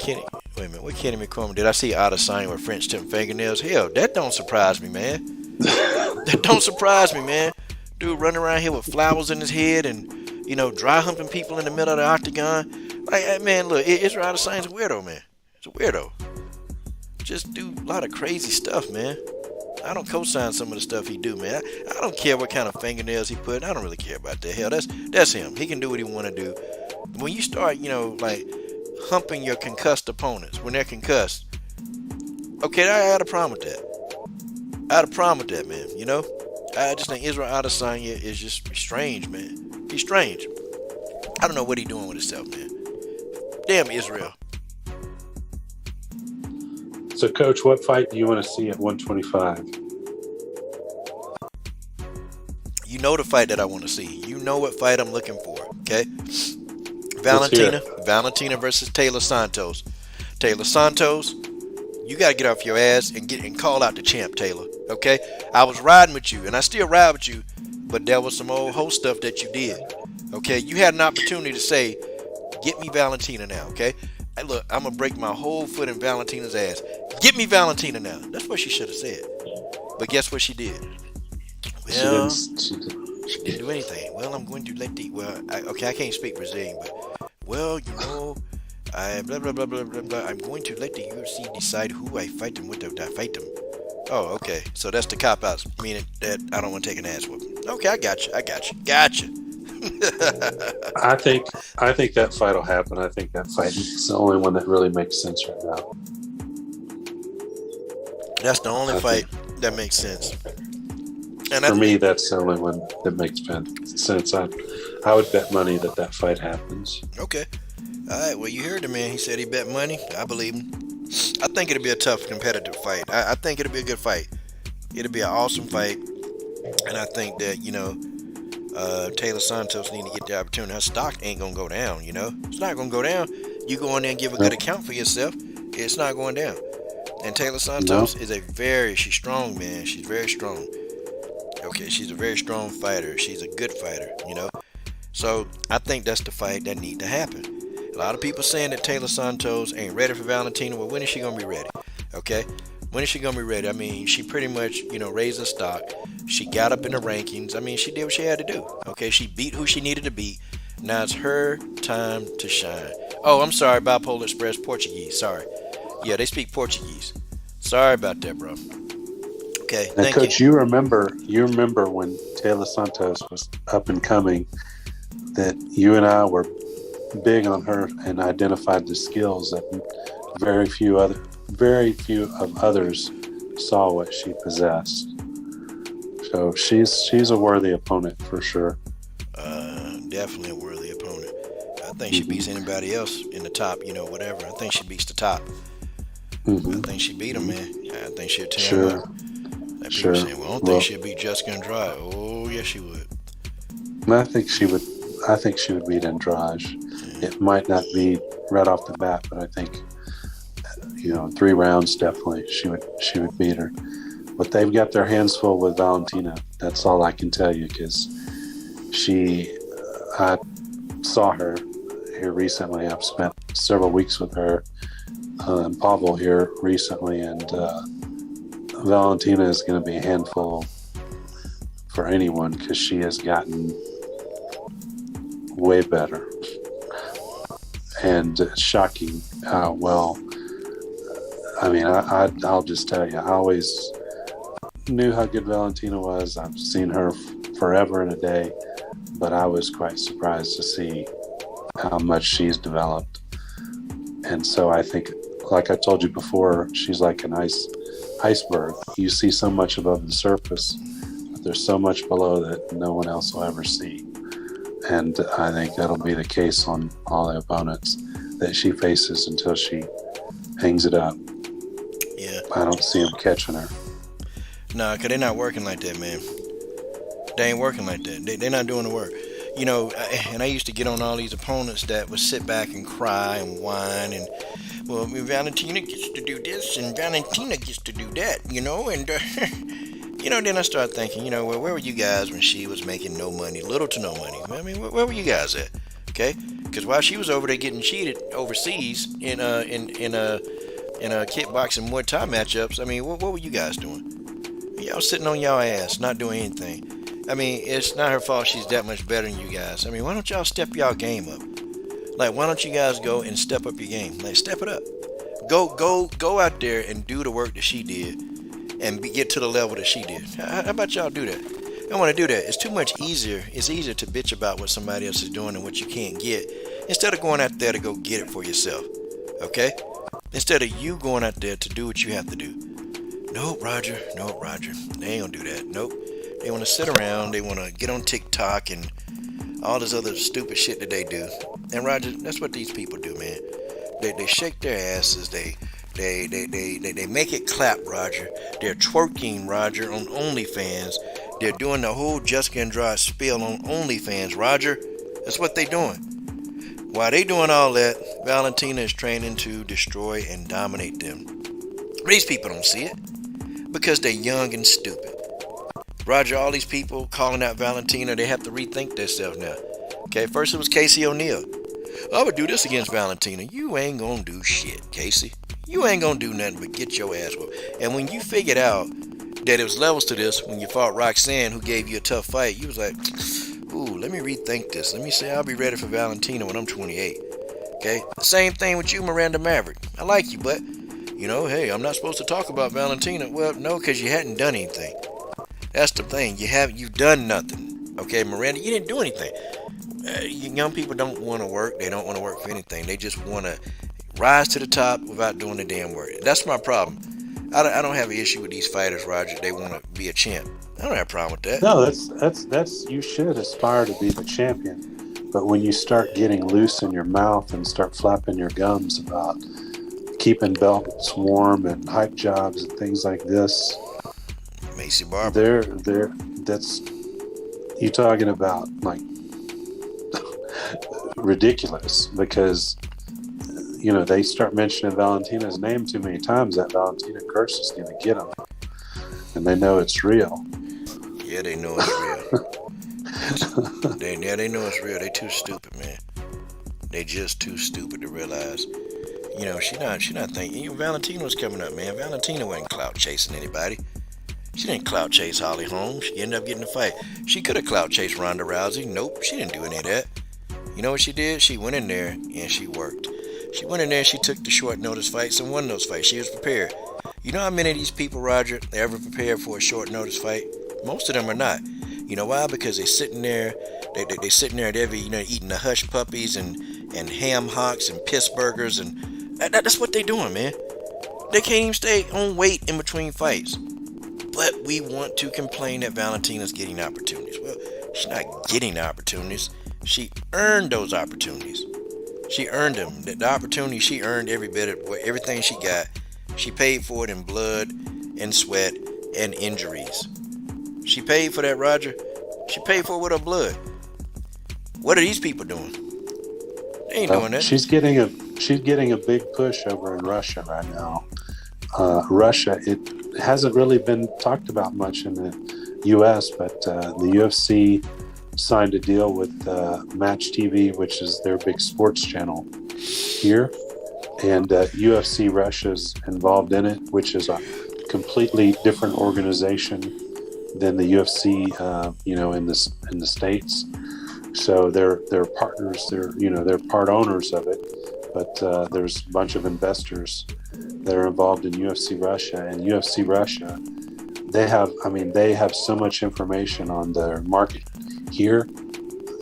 Wait a minute. What Kenny McCormick did I see out of sign with French tip fingernails? Hell, that don't surprise me, man. That don't surprise me, man. Dude running around here with flowers in his head and, you know, dry humping people in the middle of the octagon. Like, man, look, Israel Adesanya's a weirdo, man. He's a weirdo. Just do a lot of crazy stuff, man. I don't co-sign some of the stuff he do, man. I don't care what kind of fingernails he put. I don't really care about that. Hell, that's him. He can do what he want to do. When you start, you know, like humping your concussed opponents when they're concussed, okay, I had a problem with that. I had a problem with that, man. You know, I just think Israel Adesanya is just strange, man. He's strange. I don't know what he's doing with himself, man. Damn Israel. So, Coach, what fight do you want to see at 125? You know the fight that I want to see. You know what fight I'm looking for, okay? Valentina versus Taylor Santos. Taylor Santos, you got to get off your ass and call out the champ, Taylor, okay? I was riding with you, and I still ride with you, but there was some old hoe stuff that you did, okay? You had an opportunity to say, get me Valentina now, okay? Hey, look, I'm going to break my whole foot in Valentina's ass. Get me Valentina now. That's what she should have said. But guess what she did? Well, she didn't do anything. Well, I'm going to let I can't speak Brazilian, but, well, you know, blah, blah, blah, blah, blah, blah. I'm going to let the UFC decide who I fight and what I fight them. Oh, okay. So that's the cop-outs, meaning that I don't want to take an ass whooping. Okay, I got you. I think that fight will happen. I think that fight is the only one that really makes sense right now. That's the only fight that makes sense. And for me, that's the only one that makes sense. I would bet money that fight happens. Okay. All right. Well, you heard the man. He said he bet money. I believe him. I think it'll be a tough competitive fight. I think it'll be a good fight. It'll be an awesome fight. And I think that, you know, Taylor Santos need to get the opportunity. Her stock ain't gonna go down, you know. It's not gonna go down. You go in there and give a good account for yourself. It's not going down. And Taylor Santos is she's strong, man. She's very strong. Okay, she's a very strong fighter. She's a good fighter, you know. So I think that's the fight that need to happen. A lot of people saying that Taylor Santos ain't ready for Valentina. Well, when is she gonna be ready? Okay. When is she going to be ready? I mean, she pretty much, you know, raised her stock. She got up in the rankings. I mean, she did what she had to do. Okay, she beat who she needed to beat. Now it's her time to shine. Oh, I'm sorry, Bipolar Express Portuguese. Sorry. Yeah, they speak Portuguese. Sorry about that, bro. Okay, Now, thank Coach, you. you remember when Taylor Santos was up and coming, that you and I were big on her and identified the skills that very few of others saw what she possessed. So she's a worthy opponent for sure. Definitely a worthy opponent. I think she beats Hmm. anybody else in the top, whatever. I think she beats the top. I Hmm. think she beat him, Hmm. man. I think she'll tear him up. Sure, Like people sure. saying, well, I don't think Well, she'll beat Jessica Andrade. Oh, yes, she would. I think she would. I think she would beat Andrade. Yeah. It might not be right off the bat, but I think 3 rounds definitely she would beat her. But they've got their hands full with Valentina. That's all I can tell you because I saw her here recently. I've spent several weeks with her in Pavel here recently, and Valentina is going to be a handful for anyone because she has gotten way better. And shocking how well. I mean, I'll just tell you, I always knew how good Valentina was. I've seen her forever and a day, but I was quite surprised to see how much she's developed. And so I think, like I told you before, she's like an iceberg. You see so much above the surface, but there's so much below that no one else will ever see. And I think that'll be the case on all the opponents that she faces until she hangs it up. Yeah. I don't see them catching her. Nah, because they're not working like that, man. They ain't working like that. They're not doing the work. And I used to get on all these opponents that would sit back and cry and whine and, well, Valentina gets to do this and Valentina gets to do that, and, then I started thinking, well, where were you guys when she was making no money, little to no money? I mean, where were you guys at? Okay? Because while she was over there getting cheated overseas in kickboxing Muay Thai matchups, I mean, what were you guys doing? Y'all sitting on y'all ass, not doing anything. I mean, it's not her fault she's that much better than you guys. I mean, why don't y'all step y'all game up? Like, why don't you guys go and step up your game? Like, step it up. Go out there and do the work that she did and get to the level that she did. How about y'all do that? I don't want to do that. It's too much easier. It's easier to bitch about what somebody else is doing and what you can't get instead of going out there to go get it for yourself. Okay? Instead of you going out there to do what you have to do. Nope, Roger. They ain't gonna do that. Nope. They want to sit around. They want to get on TikTok and all this other stupid shit that they do. And Roger, that's what these people do, man. They shake their asses. They make it clap, Roger. They're twerking, Roger, on OnlyFans. They're doing the whole Jessica Andrade spiel on OnlyFans, Roger. That's what they doing. While they doing all that, Valentina is training to destroy and dominate them. These people don't see it because they're young and stupid. Roger, all these people calling out Valentina, they have to rethink themselves now. Okay, first it was Casey O'Neill. I would do this against Valentina. You ain't gonna do shit, Casey. You ain't gonna do nothing but get your ass whooped. And when you figured out that it was levels to this, when you fought Roxanne, who gave you a tough fight, you was like, ooh, let me rethink this. Let me say I'll be ready for Valentina when I'm 28. Okay? Same thing with you, Miranda Maverick. I like you, but, hey, I'm not supposed to talk about Valentina. Well, no, because you hadn't done anything. That's the thing. You've done nothing. Okay, Miranda, you didn't do anything. Young people don't want to work. They don't want to work for anything. They just want to rise to the top without doing the damn work. That's my problem. I don't have an issue with these fighters, Roger. They want to be a champ. I don't have a problem with that. No, that's you should aspire to be the champion. But when you start getting loose in your mouth and start flapping your gums about keeping belts warm and hype jobs and things like this, Macy Barber. That's you talking about like ridiculous because they start mentioning Valentina's name too many times. That Valentina curse is going to get them, and they know it's real. Yeah, they know it's real. they know it's real. They too stupid, man. They just too stupid to realize. She not thinking. Valentina was coming up, man. Valentina wasn't clout chasing anybody. She didn't clout chase Holly Holm. She ended up getting a fight. She could have clout chased Ronda Rousey. Nope, she didn't do any of that. You know what she did? She went in there and she worked. She went in there and she took the short notice fights and won those fights. She was prepared. You know how many of these people, Roger, they ever prepared for a short notice fight? Most of them are not. You know why? Because they're sitting there, they sitting there at every, eating the hush puppies and ham hocks and piss burgers, and that's what they doing, man. They can't even stay on weight in between fights. But we want to complain that Valentina's getting opportunities. Well, she's not getting opportunities. She earned those opportunities. She earned them. The opportunity, she earned every bit of everything she got. She paid for it in blood and sweat and injuries. She paid for that, Roger. She paid for it with her blood. What are these people doing? They ain't doing that. She's getting a big push over in Russia right now. Russia, it hasn't really been talked about much in the U.S., but the UFC signed a deal with Match TV, which is their big sports channel here, and UFC Russia's involved in it, which is a completely different organization than the UFC, in the States. So they're partners. They're part owners of it, but there's a bunch of investors that are involved in UFC Russia, and UFC Russia, they have so much information on their market here.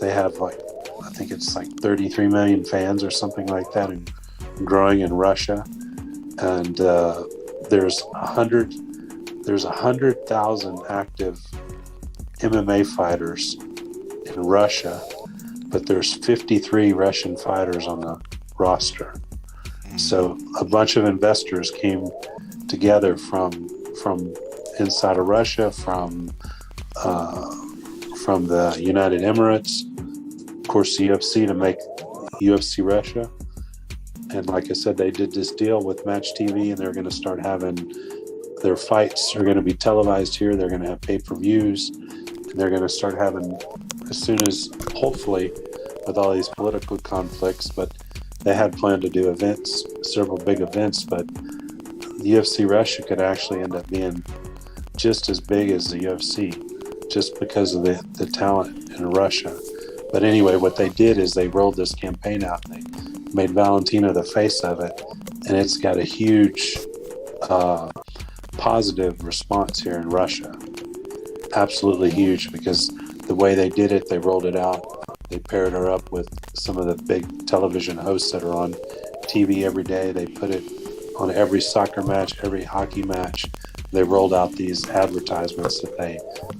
They have I think it's 33 million fans or something like that, and growing in Russia. And there's 100,000 active MMA fighters in Russia, but there's 53 Russian fighters on the roster. So a bunch of investors came together from inside of Russia, from the United Emirates, of course, the UFC, to make UFC Russia. And like I said, they did this deal with Match TV, and they're going to start having their fights are going to be televised here. They're going to have pay-per-views, and they're going to start having, as soon as, hopefully, with all these political conflicts, but they had planned to do events, several big events, but the UFC Russia could actually end up being just as big as the UFC, just because of the talent in Russia. But anyway, what they did is they rolled this campaign out. They made Valentina the face of it, and it's got a huge positive response here in Russia. Absolutely huge, because the way they did it, they rolled it out. They paired her up with some of the big television hosts that are on TV every day. They put it on every soccer match, every hockey match. They rolled out these advertisements that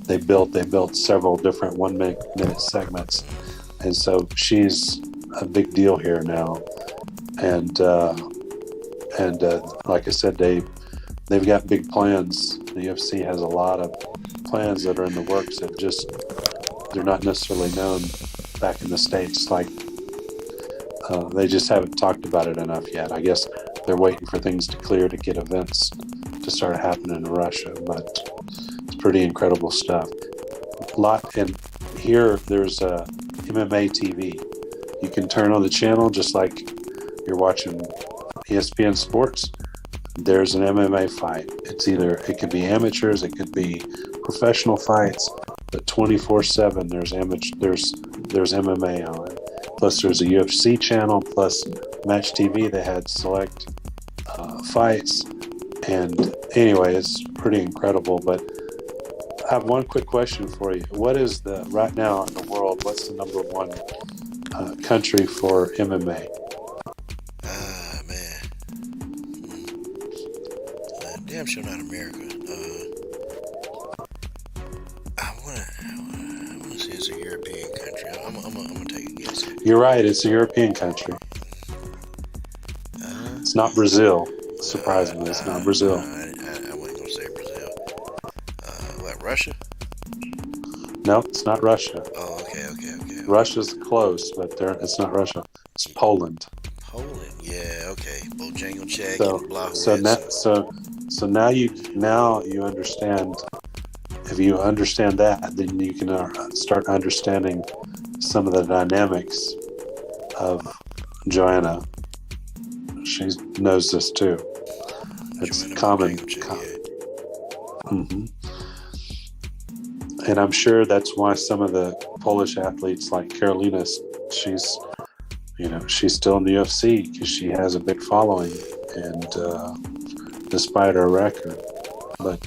they built. They built several different 1 minute segments, and so she's a big deal here now. And like I said, they've got big plans. The UFC has a lot of plans that are in the works that just they're not necessarily known back in the States. They just haven't talked about it enough yet. I guess they're waiting for things to clear to get events to start happening in Russia, but it's pretty incredible stuff. And here there's MMA TV. You can turn on the channel just like you're watching ESPN Sports. There's an MMA fight. It could be amateurs, it could be professional fights, but 24/7 there's MMA on it. Plus there's a UFC channel, plus Match TV. They had select fights. And anyway, it's pretty incredible. But I have one quick question for you. What is right now in the world, what's the number one country for MMA? Man. Damn sure not America. I want to say it's a European country. I'm gonna take a guess here. You're right. It's a European country. It's not Brazil. Surprisingly, it's not Brazil. I wasn't gonna say Brazil. What, Russia? No, it's not Russia. Oh, okay. Russia's close, but it's not Russia. It's Poland. Poland, yeah, okay. Bojangleczyk So, and blah. so now you understand. If you understand that, then you can start understanding some of the dynamics of Joanna. She knows this too. It's Joanna common. Mm-hmm. And I'm sure that's why some of the Polish athletes like Karolina, she's You know, she's still in the UFC because she has a big following, and despite her record, but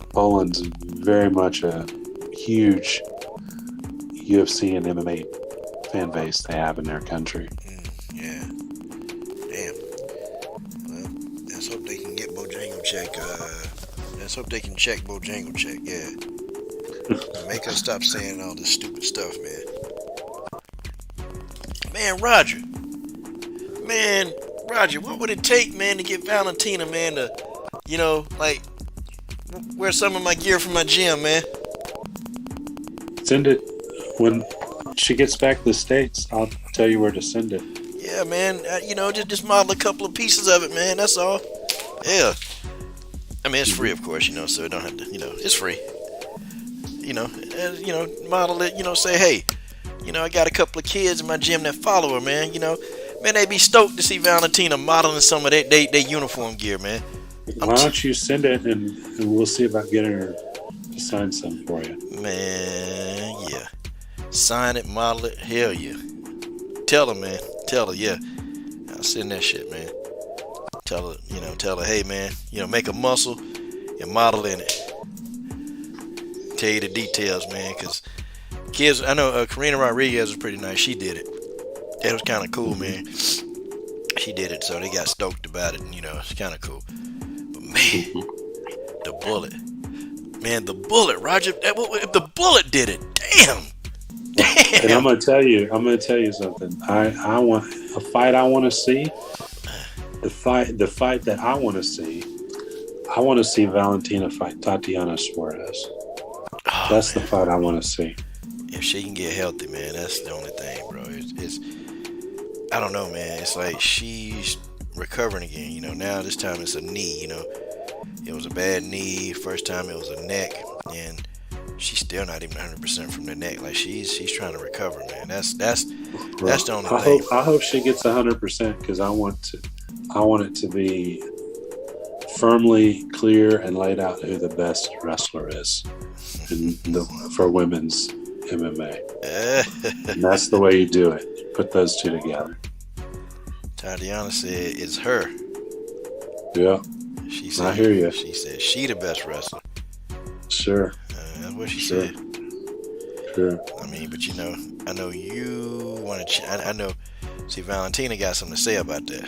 Poland's very much a huge UFC and MMA fan base they have in their country. Yeah. Damn. Well, let's hope they can get Bojangleczyk. Let's hope they can check Bojangleczyk. Yeah. Make her stop saying all this stupid stuff, man. Man, Roger, what would it take, man, to get Valentina, man, to, you know, like, wear some of my gear from my gym, man? Send it when she gets back to the States. I'll tell you where to send it. Yeah, man, you know, just model a couple of pieces of it, man, that's all. Yeah. I mean, it's free, of course, you know, so it don't have to, you know, it's free. You know, and, you know, model it, you know, say, hey, you know, I got a couple of kids in my gym that follow her, man. You know, man, they be stoked to see Valentina modeling some of their uniform gear, man. Why don't you send it and we'll see about getting her to sign some for you. Man, yeah. Sign it, model it, hell yeah. Tell her, man. Tell her, yeah. I'll send that shit, man. Tell her, hey, man, you know, make a muscle and model in it. Tell you the details, man, because kids, I know Karina Rodriguez was pretty nice. She did it. It was kind of cool, man. She did it, so they got stoked about it, and, you know, it's kind of cool. But, man, the bullet. Man, the bullet, Roger. If the bullet did it, damn. And I'm gonna tell you something. I want a fight I want to see. The fight that I want to see. I want to see Valentina fight Tatiana Suarez. Oh, that's man. The fight I want to see. If she can get healthy, man, that's the only thing, bro. It's I don't know, man. It's like she's recovering again. You know, now this time it's a knee. You know, it was a bad knee. First time it was a neck, and she's still not even 100% from the neck. Like she's trying to recover, man. That's the only thing. I hope she gets 100% because I want it to be firmly clear and laid out who the best wrestler is for women's MMA. And that's the way you do it. Put those two together. Tatiana said it's her. Yeah. She said, I hear you. She said she the best wrestler. Sure. That's what she said. Sure. I mean, but you know, I know you want to. I know. See, Valentina got something to say about that.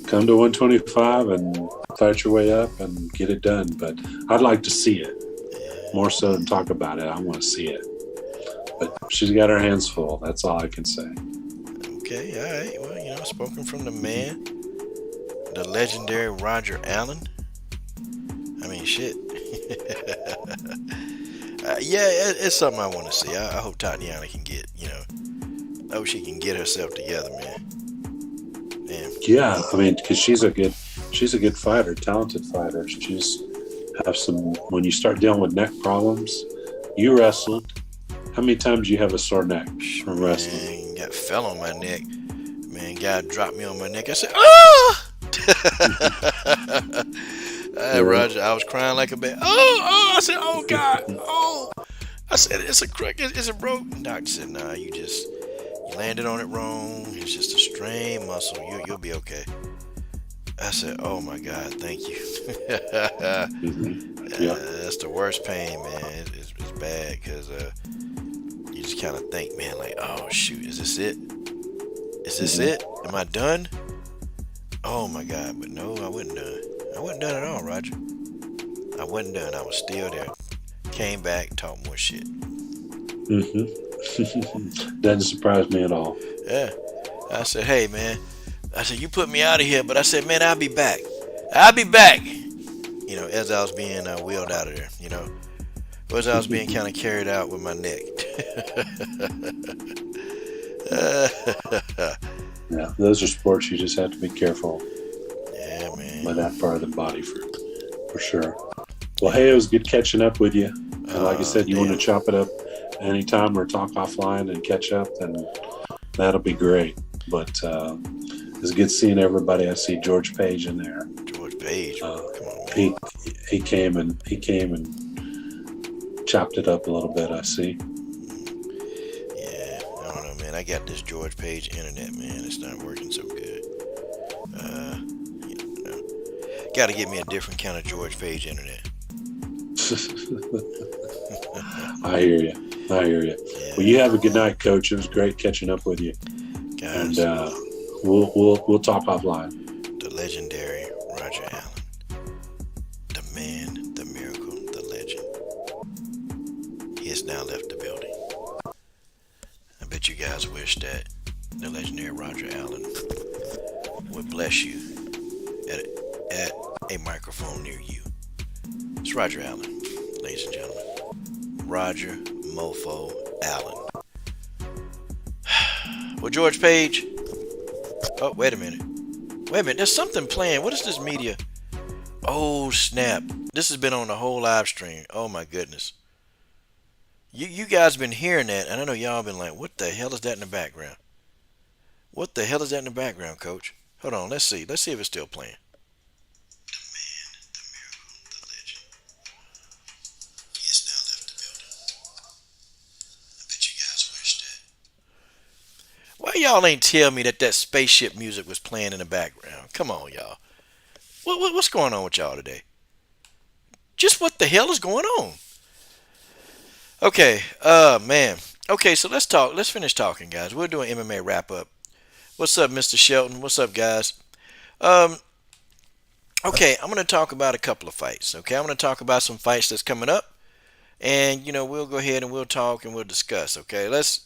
Come to 125 and fight your way up and get it done. But I'd like to see it more so than talk about it. I want to see it. But she's got her hands full. That's all I can say. Okay, all right. Well, you know, spoken from the man, the legendary Roger Allen. I mean, shit. Yeah, it's something I want to see. I hope Tatiana can get, you know, I hope she can get herself together, man. Damn. Yeah, I mean, because she's a good fighter, talented fighter. She's have some. When you start dealing with neck problems, you wrestled. How many times you have a sore neck from wrestling? Man, fell on my neck. Man, guy dropped me on my neck. I said, "Ah!" Roger, I was crying like a baby. Oh! I said, "Oh God! Oh!" I said, "It's a crack. Is it broke?" The doctor said, "Nah, you landed on it wrong. It's just a strained muscle. You'll be okay." I said, "Oh my God, thank you." That's the worst pain, man. It's bad because you just kind of think, man, like, oh shoot, is this it? Is this it? Am I done? Oh my God, but no, I wasn't done. I wasn't done at all, Roger. I wasn't done. I was still there. Came back, talked more shit. Doesn't surprise me at all. Yeah. I said, hey, man. I said, you put me out of here, but I said, man, I'll be back. I'll be back. You know, as I was being wheeled out of there, you know. As I was being kind of carried out with my neck. Yeah, those are sports you just have to be careful. Yeah, man. With that part of the body for sure. Well, hey, it was good catching up with you. And like I said, you want to chop it up anytime or talk offline and catch up, then that'll be great. But it's good seeing everybody. I see George Page in there. George Page, come on, man. He came and chopped it up a little bit. I see. Yeah, I don't know, man. I got this George Page internet, man. It's not working so good. Got to get me a different kind of George Page internet. I hear you. Yeah. Well, you have a good night, Coach. It was great catching up with you. Guys, And we'll talk offline. the legendary Roger Allen, the man, the miracle, the legend. He has now left the building. I bet you guys wish that the legendary Roger Allen would bless you at a microphone near you. It's Roger Allen, ladies and gentlemen. Roger Mofo Allen. Well, George Page. Oh, wait a minute. There's something playing. What is this media? Oh, snap. This has been on the whole live stream. Oh, my goodness. You guys been hearing that, and I know y'all been like, what the hell is that in the background? What the hell is that in the background, Coach? Hold on, let's see. Let's see if it's still playing. The man, the miracle, the legend. He has now left the building. I bet you guys wish that. Why y'all ain't tell me that spaceship music was playing in the background? Come on, y'all. What's going on with y'all today? Just what the hell is going on? Okay, man. Okay, so let's talk. Let's finish talking, guys. We're doing MMA wrap up. What's up, Mr. Shelton? What's up, guys? Okay, I'm going to talk about a couple of fights. Okay, I'm going to talk about some fights that's coming up. And, we'll go ahead and we'll talk and we'll discuss. Okay, let's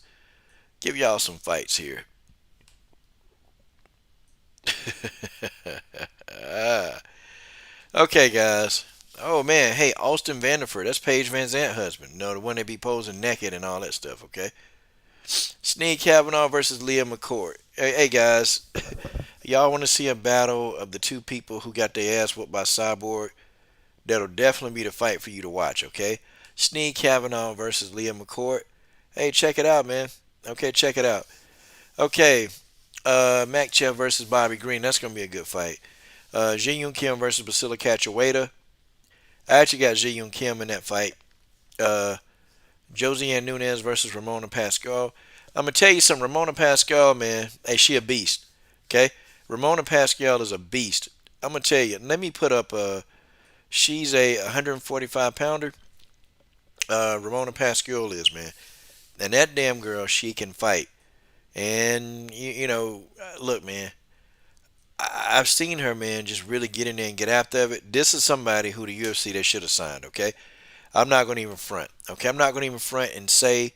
give y'all some fights here. Okay, guys. Oh, man. Hey, Austin Vanderford. That's Paige Van Zant's husband. The one that be posing naked and all that stuff, okay? Snead Kavanaugh versus Leah McCourt. Hey, guys. Y'all want to see a battle of the two people who got their ass whooped by Cyborg? That'll definitely be the fight for you to watch, okay? Snead Kavanaugh versus Leah McCourt. Hey, check it out, man. Okay, check it out. Okay, Makhachev versus Bobby Green. That's going to be a good fight. Ji Yoon Kim versus Basila Cachoeira. I actually got Ji Yoon Kim in that fight. Josiane Nunes versus Ramona Pascal. I'm going to tell you something. Ramona Pascal, man, hey, she a beast. Okay? Ramona Pascal is a beast. I'm going to tell you. Let me put up, she's a 145-pounder. Ramona Pascal is, man. And that damn girl, she can fight. And, look, man. I've seen her, man, just really get in there and get after it. This is somebody who the UFC they should have signed, okay? I'm not going to even front, okay? I'm not going to even front and say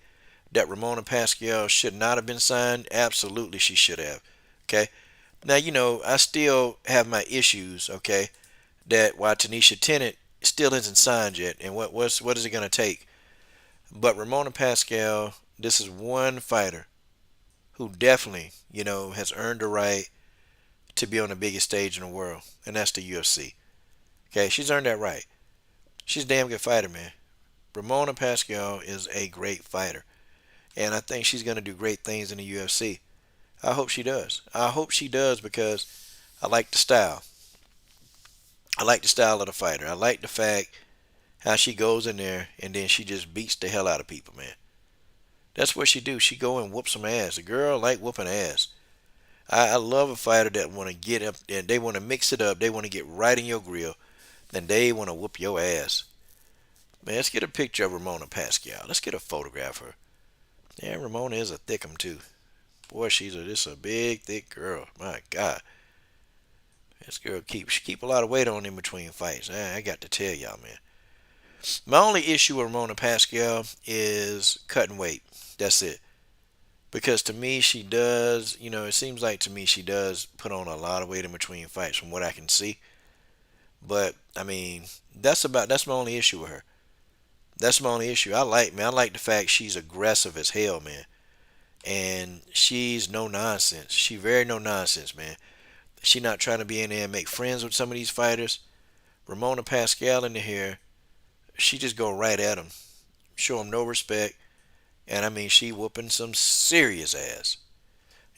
that Ramona Pascal should not have been signed. Absolutely, she should have, okay? Now, I still have my issues, okay, that why Tanisha Tennant still isn't signed yet, and what is it going to take? But Ramona Pascal, this is one fighter who definitely, has earned the right to be on the biggest stage in the world, and that's the UFC. Okay, she's earned that right. She's a damn good fighter, man. Ramona Pascal is a great fighter, and I think she's going to do great things in the UFC. I hope she does. I hope she does because I like the style. I like the style of the fighter. I like the fact how she goes in there and then she just beats the hell out of people, man. That's what she do. She go and whoop some ass. The girl like whooping ass. I love a fighter that want to get up and they want to mix it up. They want to get right in your grill. Then they want to whoop your ass. Man, let's get a picture of Ramona Pascal. Let's get a photograph of her. Yeah, Ramona is a thickum too. Boy, she's just a big, thick girl. My God. This girl keep a lot of weight on in between fights. I got to tell y'all, man. My only issue with Ramona Pascal is cutting weight. That's it. Because to me, she does, it seems like to me she does put on a lot of weight in between fights from what I can see. But, I mean, that's my only issue with her. That's my only issue. I like the fact she's aggressive as hell, man. And she's no nonsense. She very no nonsense, man. She not trying to be in there and make friends with some of these fighters. Ramona Pascal in here, she just go right at them. Show them no respect. And I mean, she whooping some serious ass.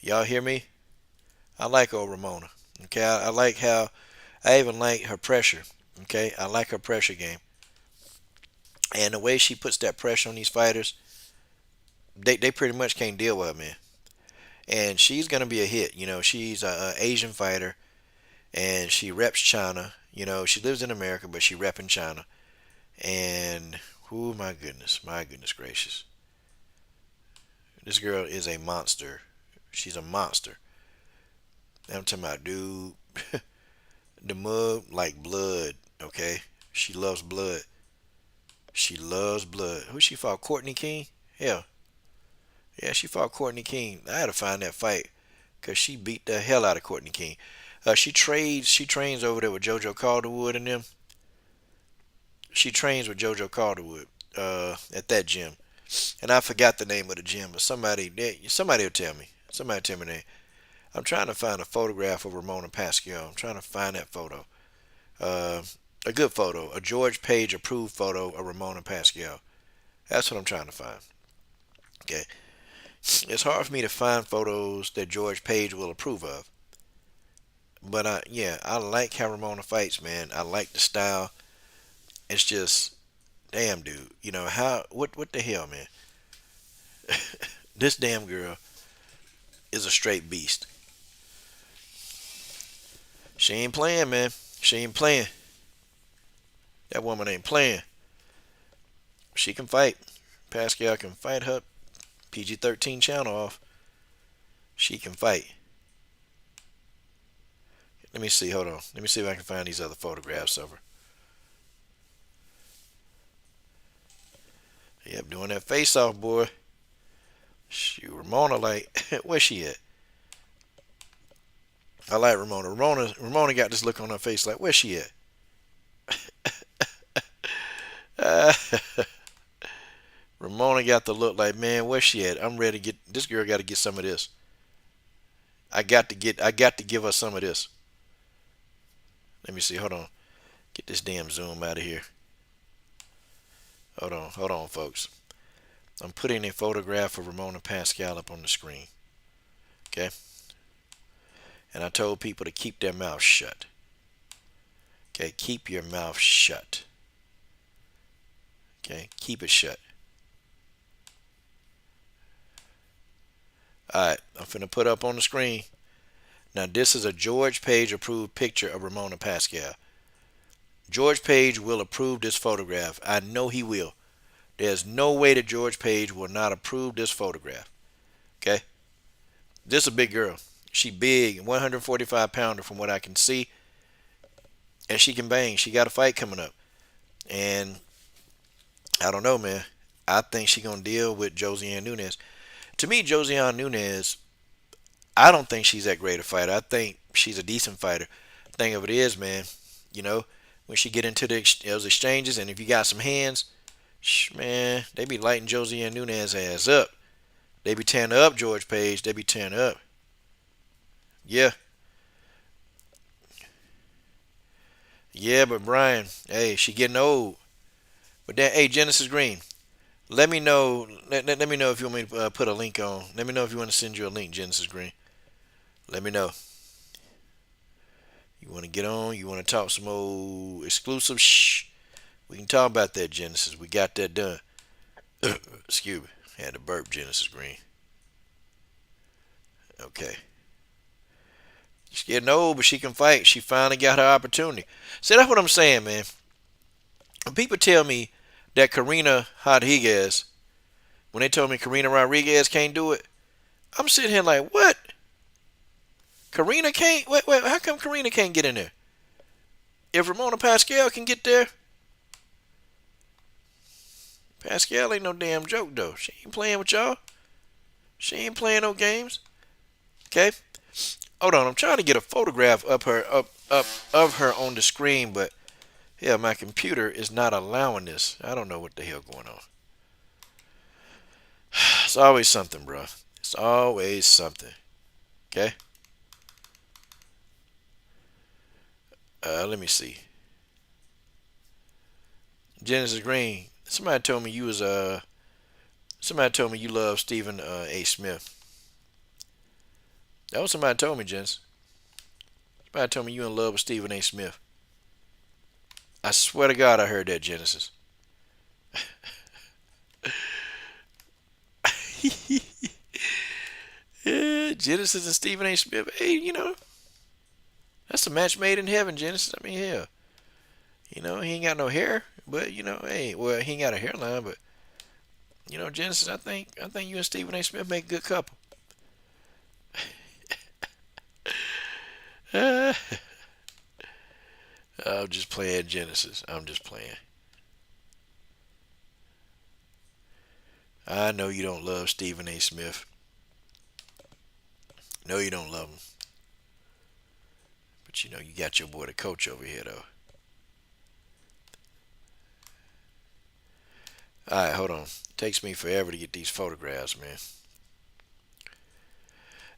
Y'all hear me? I like old Ramona. Okay, I like how, I even like her pressure. Okay, I like her pressure game. And the way she puts that pressure on these fighters, they pretty much can't deal with her, man. and she's gonna be a hit. She's a Asian fighter, and she reps China. She lives in America, but she repping China. And oh my goodness gracious, this girl is a monster. She's a monster. I'm talking about, dude. The mug like blood. Okay, she loves blood. She loves blood. Who she fought? Courtney King. Hell, yeah, she fought Courtney King. I had to find that fight because she beat the hell out of Courtney King. She trains over there with JoJo Calderwood and them. She trains with JoJo Calderwood at that gym, and I forgot the name of the gym, but somebody will tell me. Somebody tell me the name. I'm trying to find a photograph of Ramona Pascal. I'm trying to find that photo. Uh, a good photo, a George Page approved photo of Ramona Pascal. That's what I'm trying to find. Okay, it's hard for me to find photos that George Page will approve of. But I like how Ramona fights, man. I like the style. It's just, damn, dude. What the hell, man? This damn girl is a straight beast. She ain't playing, man. She ain't playing. That woman ain't playing. She can fight. Pascal can fight her PG-13 channel off. She can fight. Let me see. Hold on. Let me see if I can find these other photographs of her. Yep, doing that face off, boy. Ramona, like, where's she at? I like Ramona. Ramona got this look on her face like, where's she at? Ramona got the look like, man, where's she at? I'm ready to get this girl. Got to get some of this. I got to give her some of this. Let me see. Hold on. Get this damn zoom out of here. Hold on, folks. I'm putting a photograph of Ramona Pascal up on the screen. Okay? And I told people to keep their mouth shut. Okay? Keep your mouth shut. Okay? Keep it shut. Alright, I'm finna put up on the screen. Now, this is a George Page approved picture of Ramona Pascal. George Page will approve this photograph. I know he will. There's no way that George Page will not approve this photograph. Okay? This is a big girl. She big, 145 pounder from what I can see. And she can bang. She got a fight coming up. And I don't know, man. I think she's going to deal with Josiane Nunes. To me, Josiane Nunes, I don't think she's that great a fighter. I think she's a decent fighter. The thing of it is, man, when she get into those exchanges, and if you got some hands, man, they be lighting Josiane Nunes ass up. They be tearing up George Page. They be tearing up. Yeah. Yeah, but Brian, hey, she getting old. But then, hey, Genesis Green, let me know. Let me know if you want me to put a link on. Let me know if you want to send you a link, Genesis Green. Let me know. You want to get on? You want to talk some old exclusive? Shh. We can talk about that, Genesis. We got that done. Excuse me. Had to burp, Genesis Green. Okay. She's getting old, but she can fight. She finally got her opportunity. See, that's what I'm saying, man. When people tell me that Karina Rodriguez, when they told me Karina Rodriguez can't do it, I'm sitting here like, what? Karina can't? Wait, how come Karina can't get in there? If Ramona Pascal can get there, Pascal ain't no damn joke, though. She ain't playing with y'all. She ain't playing no games. Okay? Hold on, I'm trying to get a photograph up of her on the screen, but yeah, my computer is not allowing this. I don't know what the hell going on. It's always something, bro. It's always something. Okay? Let me see. Genesis Green. Somebody told me you love Stephen A. Smith. That was somebody told me, Jens. Somebody told me you in love with Stephen A. Smith. I swear to God I heard that, Genesis. Yeah, Genesis and Stephen A. Smith. Hey, you know, that's a match made in heaven, Genesis. I mean, hell, you know, he ain't got no hair, but you know, hey, well, he ain't got a hairline, but you know, Genesis, I think you and Stephen A. Smith make a good couple. I'm just playing, Genesis. I'm just playing. I know you don't love Stephen A. Smith. No, you don't love him. But you know, you got your boy the coach over here, though. Alright, hold on. It takes me forever to get these photographs, man.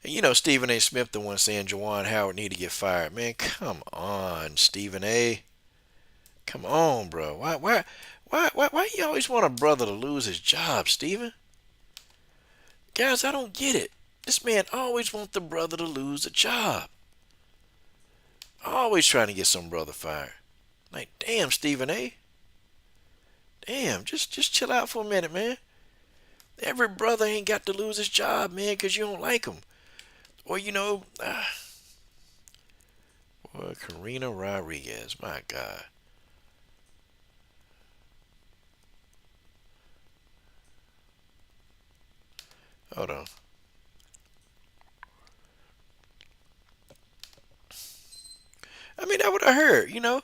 And you know, Stephen A. Smith, the one saying Juwan Howard need to get fired. Man, come on, Stephen A. Come on, bro. Why you always want a brother to lose his job, Stephen? Guys, I don't get it. This man always wants the brother to lose a job. Always trying to get some brother fired. Like, damn, Stephen A. Damn, just chill out for a minute, man. Every brother ain't got to lose his job, man, because you don't like him. Or, you know, boy, Karina Rodriguez, my God. Hold on. I mean, that's what I heard, you know.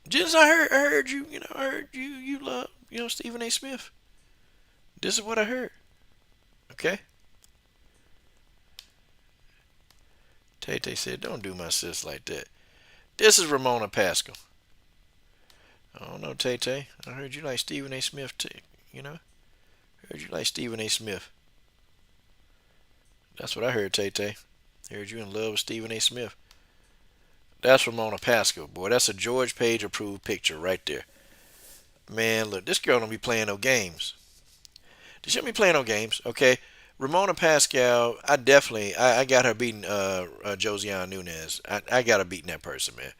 Just I heard you, you know, I heard you love, you know, Stephen A. Smith. This is what I heard. Okay? Tay said, don't do my sis like that. This is Ramona Pascal. I don't know, Tay. I heard you like Stephen A. Smith, too, you know. Heard you like Stephen A. Smith. That's what I heard, Tay. Heard you in love with Stephen A. Smith. That's Ramona Pascal, boy. That's a George Page approved picture right there. Man, look, this girl don't be playing no games. She don't be playing no games, okay? Ramona Pascal, I got her beating Josiane Nunes. I got her beating that person, man.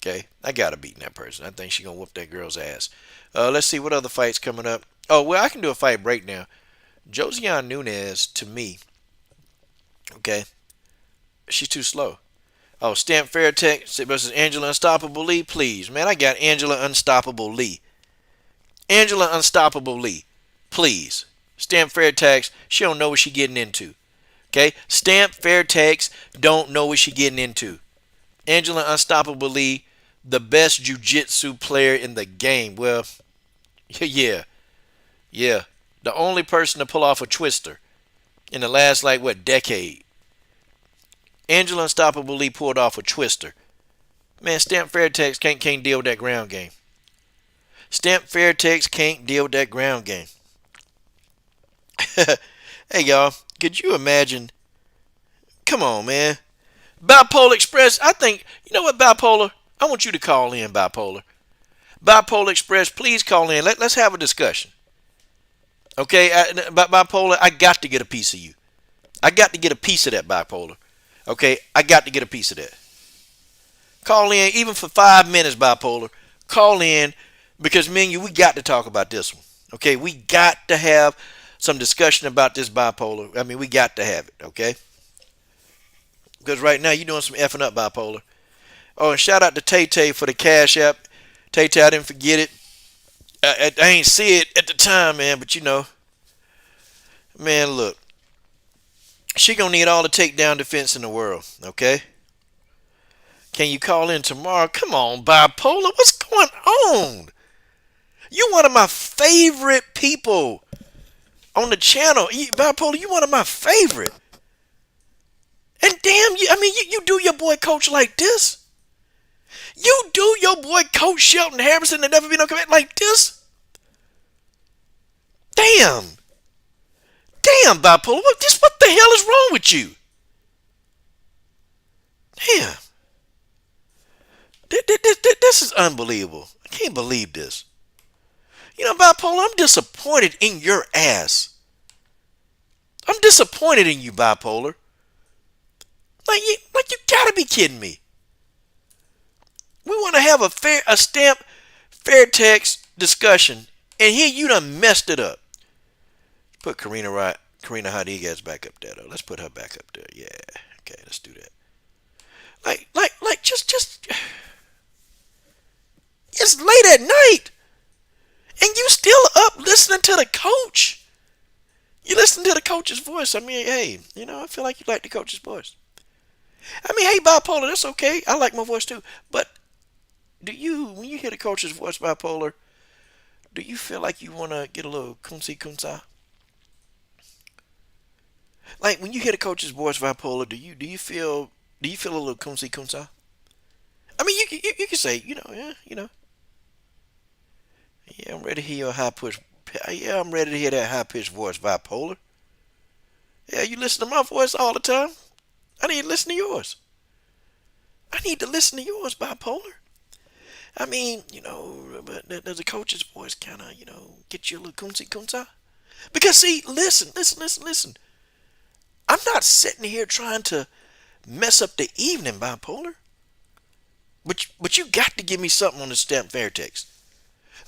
Okay? I got her beating that person. I think she gonna whoop that girl's ass. Let's see what other fights coming up. Oh, well, I can do a fight break now. Josiane Nunes, to me, okay, she's too slow. Oh, Stamp Fairtex versus Angela Unstoppable Lee, please. Man, I got Angela Unstoppable Lee. Angela Unstoppable Lee, please. Stamp Fairtex, she don't know what she getting into. Okay? Stamp Fairtex don't know what she getting into. Angela Unstoppable Lee, the best jiu-jitsu player in the game. Well, yeah. The only person to pull off a twister in the last, decade. Angela Unstoppable Lee pulled off a twister. Man, Stamp Fairtex can't deal with that ground game. Stamp Fairtex can't deal with that ground game. Hey, y'all, could you imagine? Come on, man. Bipolar Express, I think, you know what, Bipolar? I want you to call in, Bipolar. Bipolar Express, please call in. Let's have a discussion. Okay, Bipolar, I got to get a piece of you. I got to get a piece of that, Bipolar. Okay, I got to get a piece of that. Call in, even for 5 minutes, Bipolar. Call in, because me and you, we got to talk about this one. Okay, we got to have some discussion about this, Bipolar. I mean, we got to have it, okay? Because right now, you're doing some effing up, Bipolar. Oh, and shout out to Tay for the Cash App. Tay, I didn't forget it. I ain't see it at the time, man, but you know. Man, look. She gonna need all the takedown defense in the world, okay? Can you call in tomorrow? Come on, Bipolar, what's going on? You one of my favorite people on the channel. Bipolar, you one of my favorite. And damn, you do your boy Coach like this? You do your boy Coach Shelton Harrison that never been on command like this? Damn, Bipolar, what the hell is wrong with you? Damn. This is unbelievable. I can't believe this. You know, Bipolar, I'm disappointed in your ass. I'm disappointed in you, Bipolar. Like you gotta be kidding me. We want to have a Stamp Fairtex discussion, and here you done messed it up. Put Karina Karina Rodriguez back up there, though. Let's put her back up there. Yeah. Okay, let's do that. Just. It's late at night, and you still up listening to the coach. You listen to the coach's voice. I mean, hey, I feel like you like the coach's voice. I mean, hey, bipolar, that's okay. I like my voice too. But when you hear the coach's voice, bipolar, do you feel like you want to get a little kunsa? Like when you hear the coach's voice, bipolar, do you feel a little kunsa? I mean, you can say, yeah, I'm ready to hear your high pitch. Yeah, I'm ready to hear that high pitched voice, bipolar. Yeah, you listen to my voice all the time. I need to listen to yours. Bipolar. I mean, but does the coach's voice kind of, get you a little kunsa? Because see, listen. I'm not sitting here trying to mess up the evening, bipolar. But you got to give me something on the stamp fair text.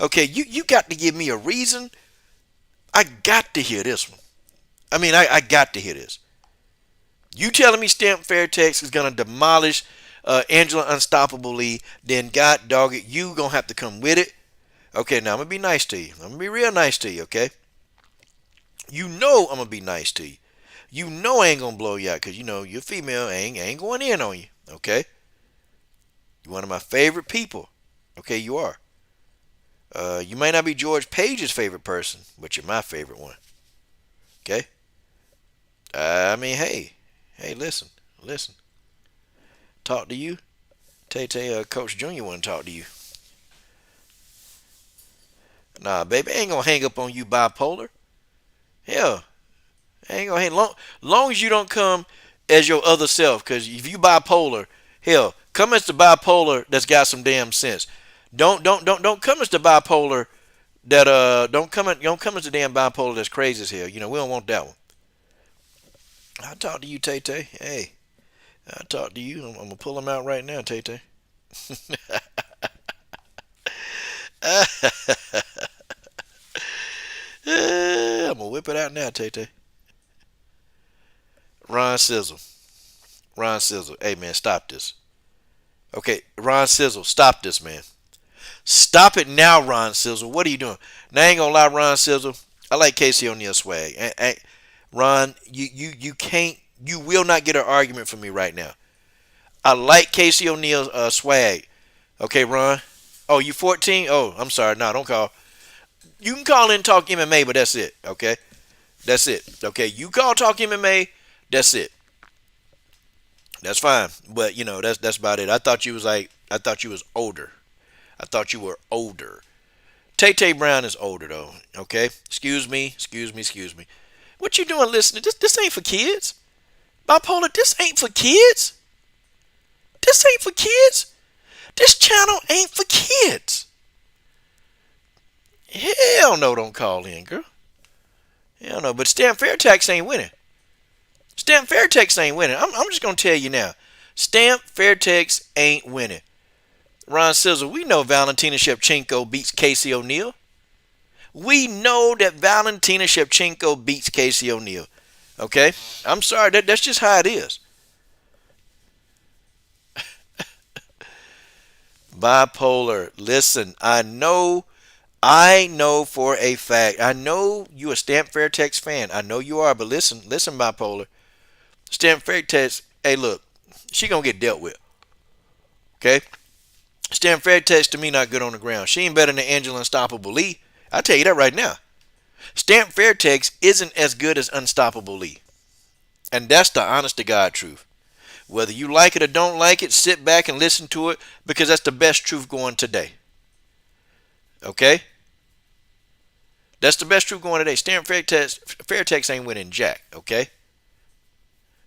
Okay, you got to give me a reason. I got to hear this one. I mean, I got to hear this. You telling me Stamp Fair Text is going to demolish Angela Unstoppably, then God dog it, you going to have to come with it. Okay, now I'm going to be nice to you. I'm going to be real nice to you, okay? I'm going to be nice to you. I ain't going to blow you out because, you're female. I ain't going in on you, okay? You're one of my favorite people. Okay, you are. You might not be George Page's favorite person, but you're my favorite one. Okay? I mean, hey, listen. Talk to you. Tay, Coach Junior want to talk to you. Nah, baby, I ain't gonna hang up on you, bipolar. Hell, I ain't gonna hang long as you don't come as your other self. Cause if you bipolar, hell, come as the bipolar that's got some damn sense. Don't come as the bipolar that don't come as the damn bipolar that's crazy as hell. We don't want that one. I'll talk to you, Tay. Hey, I'll talk to you. I'm gonna pull them out right now, Tay. I'm gonna whip it out now, Tay. Ron Sizzle. Hey man, stop this. Okay, Ron Sizzle, stop this, man. Stop it now, Ron Sizzle. What are you doing? Now I ain't gonna lie, Ron Sizzle. I like Casey O'Neal swag. Ron, you can't, you will not get an argument from me right now. I like Casey O'Neal's swag. Okay, Ron. Oh, you 14? Oh, I'm sorry. No, don't call. You can call in and talk MMA, but that's it. Okay, that's it. Okay, you call talk MMA. That's it. That's fine. But that's about it. I thought you was older. I thought you were older. Tay Brown is older though. Okay. Excuse me. What you doing listening? This ain't for kids. Bipolar, this ain't for kids. This channel ain't for kids. Hell no, don't call in, girl. Hell no. But Stamp Fair Tax ain't winning. I'm just gonna tell you now. Stamp Fair Tax ain't winning. Ron Sizzle, we know Valentina Shevchenko beats Casey O'Neal. We know that Valentina Shevchenko beats Casey O'Neal. Okay? I'm sorry, that's just how it is. Bipolar, listen, I know for a fact. I know you a Stamp Fair Text fan. I know you are, but listen, Bipolar. Stamp Fair Text, hey look, she gonna get dealt with. Okay? Stamp Fair Text to me not good on the ground. She ain't better than Angela Unstoppable Lee. I tell you that right now. Stamp Fair Text isn't as good as Unstoppable Lee. And that's the honest to God truth. Whether you like it or don't like it, sit back and listen to it because that's the best truth going today. Okay? That's the best truth going today. Stamp Fair Text ain't winning jack. Okay?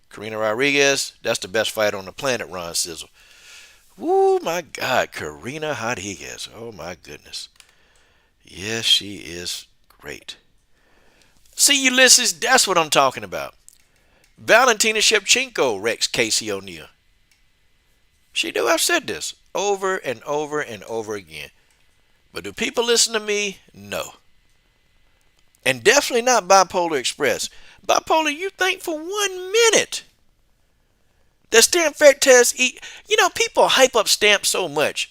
Karina Rodriguez, that's the best fighter on the planet, Ron Sizzle. Woo, my God, Karina Rodriguez. Oh, my goodness. Yes, she is great. See, Ulysses, that's what I'm talking about. Valentina Shevchenko wrecks Casey O'Neal. She do. I've said this over and over and over again. But do people listen to me? No. And definitely not Bipolar Express. Bipolar, you think for 1 minute that Stamp Fair Test, people hype up Stamp so much.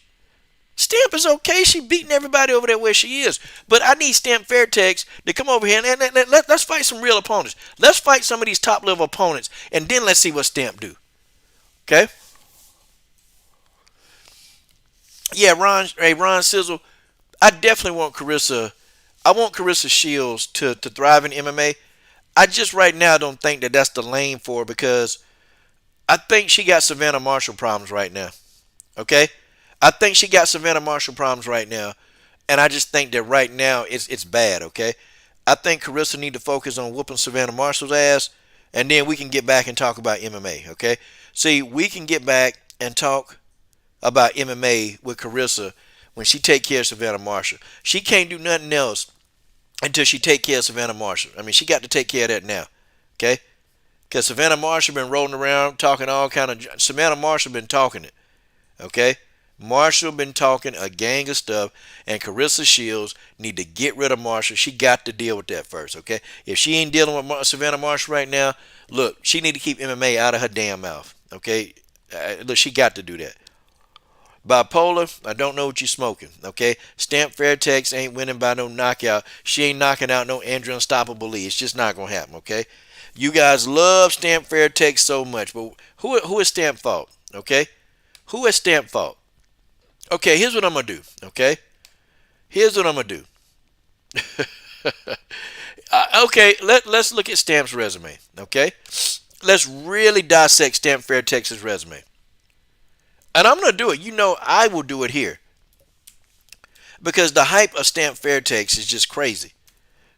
Stamp is okay. She beating everybody over there where she is. But I need Stamp Fairtex to come over here and let's fight some real opponents. Let's fight some of these top level opponents, and then let's see what Stamp do. Okay? Yeah, Ron Sizzle. I definitely want Carissa. I want Carissa Shields to thrive in MMA. I just right now don't think that that's the lane for her because I think she got Savannah Marshall problems right now. Okay? I think she got Savannah Marshall problems right now, and I just think that right now it's bad. Okay, I think Carissa need to focus on whooping Savannah Marshall's ass, and then we can get back and talk about MMA. Okay, see, we can get back and talk about MMA with Carissa when she take care of Savannah Marshall. She can't do nothing else until she take care of Savannah Marshall. I mean, she got to take care of that now. Okay, because Savannah Marshall been rolling around talking all kind of. Savannah Marshall been talking it. Okay. Marshall been talking a gang of stuff, and Carissa Shields need to get rid of Marshall. She got to deal with that first, okay? If she ain't dealing with Savannah Marshall right now, look, she need to keep MMA out of her damn mouth, okay? Look, she got to do that. Bipolar, I don't know what you're smoking, okay? Stamp Fairtex ain't winning by no knockout. She ain't knocking out no Andrew Unstoppable Lee. It's just not going to happen, okay? You guys love Stamp Fairtex so much, but who is Stamp fault, okay? Who is Stamp fault? Okay, here's what I'm going to do, okay? Here's what I'm going to do. Okay, let's look at Stamp's resume, okay? Let's really dissect Stamp Fairtex's resume. And I'm going to do it. You know I will do it here. Because the hype of Stamp Fairtex is just crazy.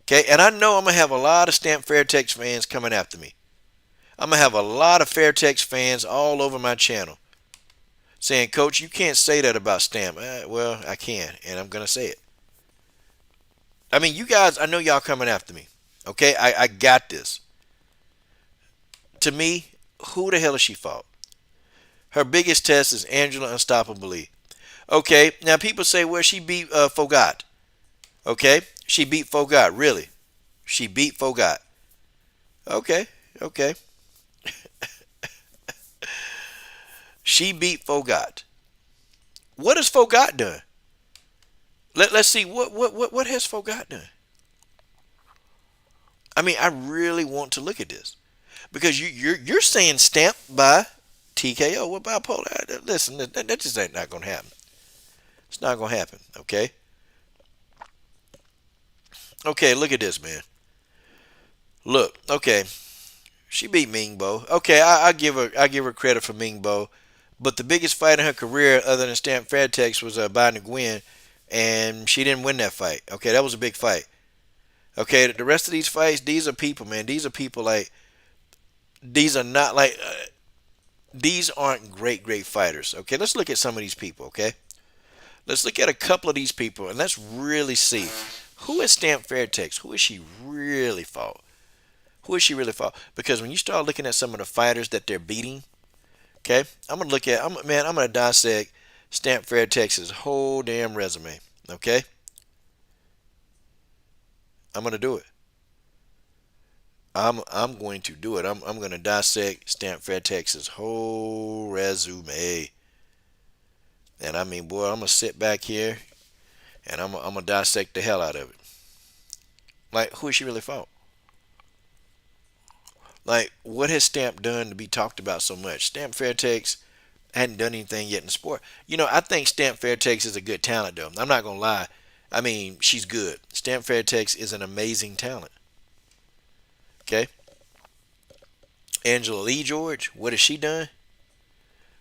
Okay, and I know I'm going to have a lot of Stamp Fairtex fans coming after me. I'm going to have a lot of Fairtex fans all over my channel saying, Coach, you can't say that about Stamp. Well, I can, and I'm going to say it. I mean, you guys, I know y'all coming after me. Okay, I got this. To me, who the hell is she fought? Her biggest test is Angela Unstoppable Lee. Okay, now people say, well, she beat Fogat. Okay, she beat Fogat, really. She beat Fogat. Okay. She beat Fogat. What has Fogat done? Let's see, what has Fogat done? I mean, I really want to look at this. Because you're saying Stamp by TKO. What about Bipolar? Listen, that just ain't not going to happen. It's not going to happen, okay? Okay, look at this, man. Look, okay. She beat Ming Bo. Okay, I give her credit for Ming Bo. But the biggest fight in her career, other than Stamp Fairtex, was Biden Nguyen, and she didn't win that fight. Okay, that was a big fight. Okay, the rest of these fights, these are people, man. These are people like, these are not like, these aren't great fighters. Okay, let's look at some of these people, okay? Let's look at a couple of these people, and let's really see. Who is Stamp Fairtex? Who is she really fought? Who is she really fought? Because when you start looking at some of the fighters that they're beating, okay, I'm going to dissect Stamp Fairtex's whole damn resume, okay? I'm going to do it. I'm going to do it. I'm going to dissect Stamp Fairtex's whole resume. And I mean, boy, I'm going to sit back here and I'm going to dissect the hell out of it. Like, who is she really fought? Like, what has Stamp done to be talked about so much? Stamp Fairtex hadn't done anything yet in sport. You know, I think Stamp Fairtex is a good talent, though. I'm not going to lie. I mean, she's good. Stamp Fairtex is an amazing talent. Okay? Angela Lee George, what has she done?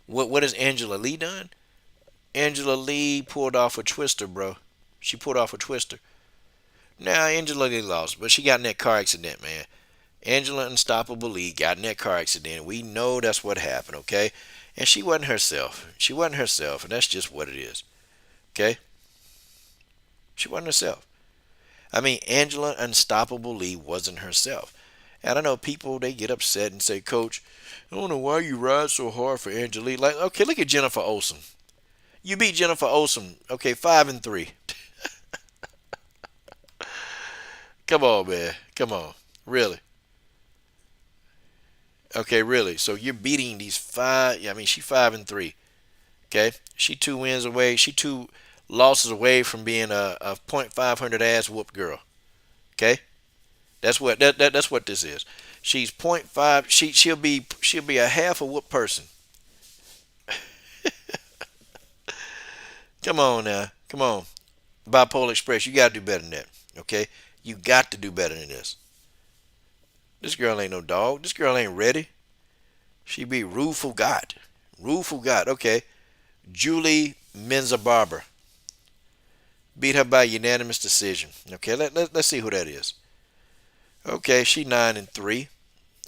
What has Angela Lee done? Angela Lee pulled off a twister, bro. She pulled off a twister. Now, Angela Lee lost, but she got in that car accident, man. Angela Unstoppable Lee got in that car accident. We know that's what happened, okay? And she wasn't herself. She wasn't herself, and that's just what it is. Okay? She wasn't herself. I mean, Angela Unstoppable Lee wasn't herself. And I know people, they get upset and say, Coach, I don't know why you ride so hard for Angela Lee. Like, okay, look at Jennifer Olsen. You beat Jennifer Olsen, okay, 5-3. Come on, man. Come on. Really. Okay, really. So you're beating these five. Yeah, I mean, she 5-3. Okay, she 2 wins away. She 2 losses away from being a .500 ass whoop girl. Okay, that's what this is. She's point .5. She'll be a half a whoop person. Come on now, come on. Bipolar Express, you gotta do better than that. Okay, you got to do better than this. This girl ain't no dog. This girl ain't ready. She be Rueful God. Rueful God. Okay, Julie Menza Barber beat her by unanimous decision. Okay, let's see who that is. Okay, she 9-3.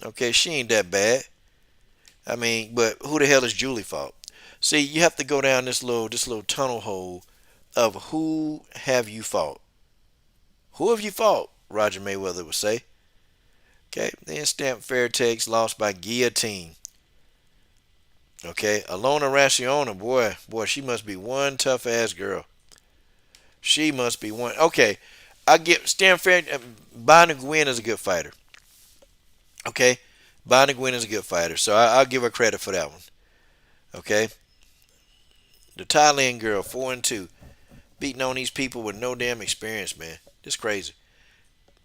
Okay, she ain't that bad. I mean, but who the hell is Julie fault? See, you have to go down this little tunnel hole of who have you fought. Who have you fought? Roger Mayweather would say. Okay, then Stamp Fairtex lost by guillotine. Okay, Alona Raciona, boy, she must be one tough ass girl. She must be one. Okay, I get Stamp Fair. Bonnie Gwynn is a good fighter. Okay, Bonnie Gwynn is a good fighter, so I'll give her credit for that one. Okay, the Thailand girl, 4-2, beating on these people with no damn experience, man. This crazy.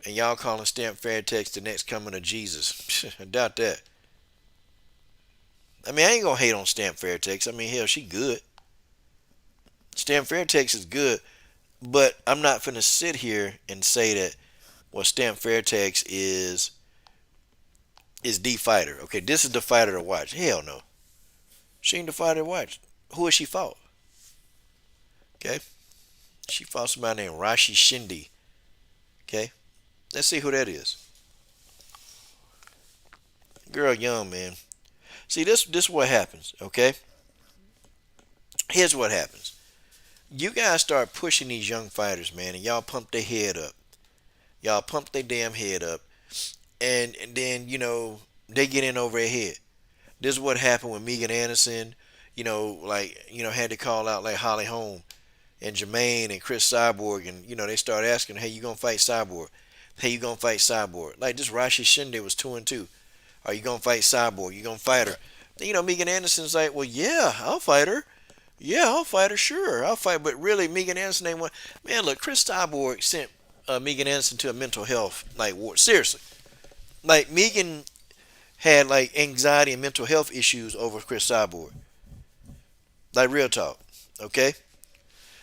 And y'all calling Stamp Fairtex the next coming of Jesus? I doubt that. I mean, I ain't gonna hate on Stamp Fairtex. I mean, hell, she good. Stamp Fairtex is good, but I'm not finna sit here and say that well, Stamp Fairtex is the fighter. Okay, this is the fighter to watch. Hell no, she ain't the fighter to watch. Who has she fought? Okay, she fought somebody named Rashi Shindi. Okay, let's see who that is. Girl, young man. See, this what happens. Okay, here's what happens. You guys start pushing these young fighters, man, and y'all pump their head up. Y'all pump their damn head up, and then they get in over their head. This is what happened with Megan Anderson. Had to call out like Holly Holm and Jermaine and Chris Cyborg, and they start asking, "Hey, you gonna fight Cyborg? Hey, you gonna fight Cyborg?" Like this Rashi Shinde was 2-2. Are you gonna fight Cyborg? You gonna fight her? Then, Megan Anderson's like, "Well, yeah, I'll fight her. Yeah, I'll fight her. Sure, I'll fight." But really, Megan Anderson ain't one. Man, look, Chris Cyborg sent Megan Anderson to a mental health ward. Seriously, like Megan had like anxiety and mental health issues over Chris Cyborg. Like real talk. Okay.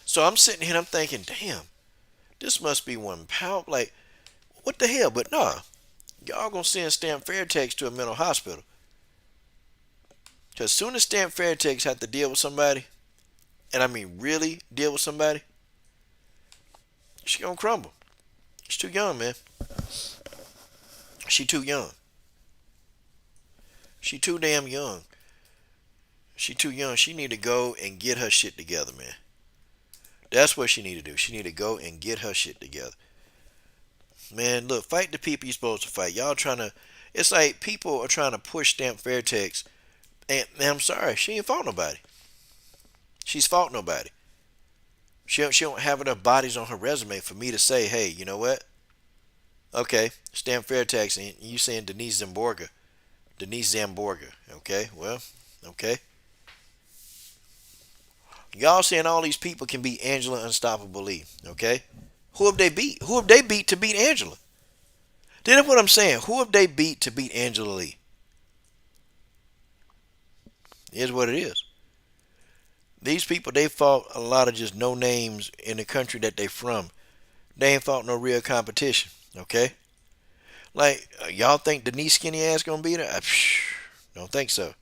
So I'm sitting here and I'm thinking, damn, this must be one power. Like, what the hell? But nah, y'all gonna send Stamp Fairtex to a mental hospital. Because as soon as Stamp Fairtex have to deal with somebody, and I mean really deal with somebody, she gonna crumble. She's too young, man. She too young. She too damn young. She too young. She need to go and get her shit together, man. That's what she need to do. She need to go and get her shit together. Man, look, fight the people you're supposed to fight. Y'all trying to, it's like people are trying to push Stamp Fairtex, and I'm sorry, she ain't fought nobody. She's fought nobody. She don't have enough bodies on her resume for me to say, hey, you know what? Okay, Stamp Fairtex, and you saying Denise Zamborga. Okay, well, okay. Y'all saying all these people can beat Angela Unstoppable Lee, okay? Who have they beat? Who have they beat to beat Angela? That's what I'm saying. Who have they beat to beat Angela Lee? Here's what it is. These people, they fought a lot of just no names in the country that they from. They ain't fought no real competition, okay? Like, y'all think Denise skinny ass gonna beat her? Don't think so.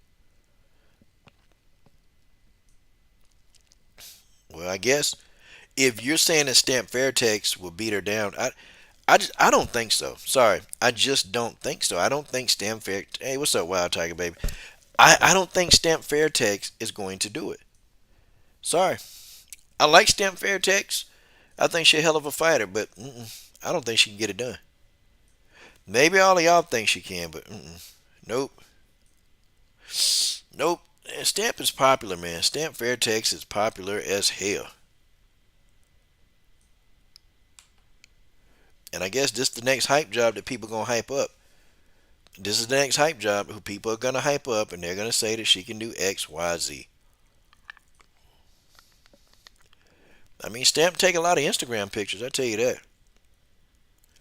Well, I guess if you're saying that Stamp Fairtex will beat her down, I don't think so. Sorry, I just don't think so. I don't think Stamp Fairtex. Hey, what's up, Wild Tiger baby? I don't think Stamp Fairtex is going to do it. Sorry, I like Stamp Fairtex. I think she's a hell of a fighter, but I don't think she can get it done. Maybe all of y'all think she can, but nope. Nope. Stamp is popular, man. Stamp Fairtex is popular as hell. And I guess this is the next hype job that people gonna hype up. This is the next hype job who people are going to hype up and they're going to say that she can do X, Y, Z. I mean, Stamp take a lot of Instagram pictures, I tell you that.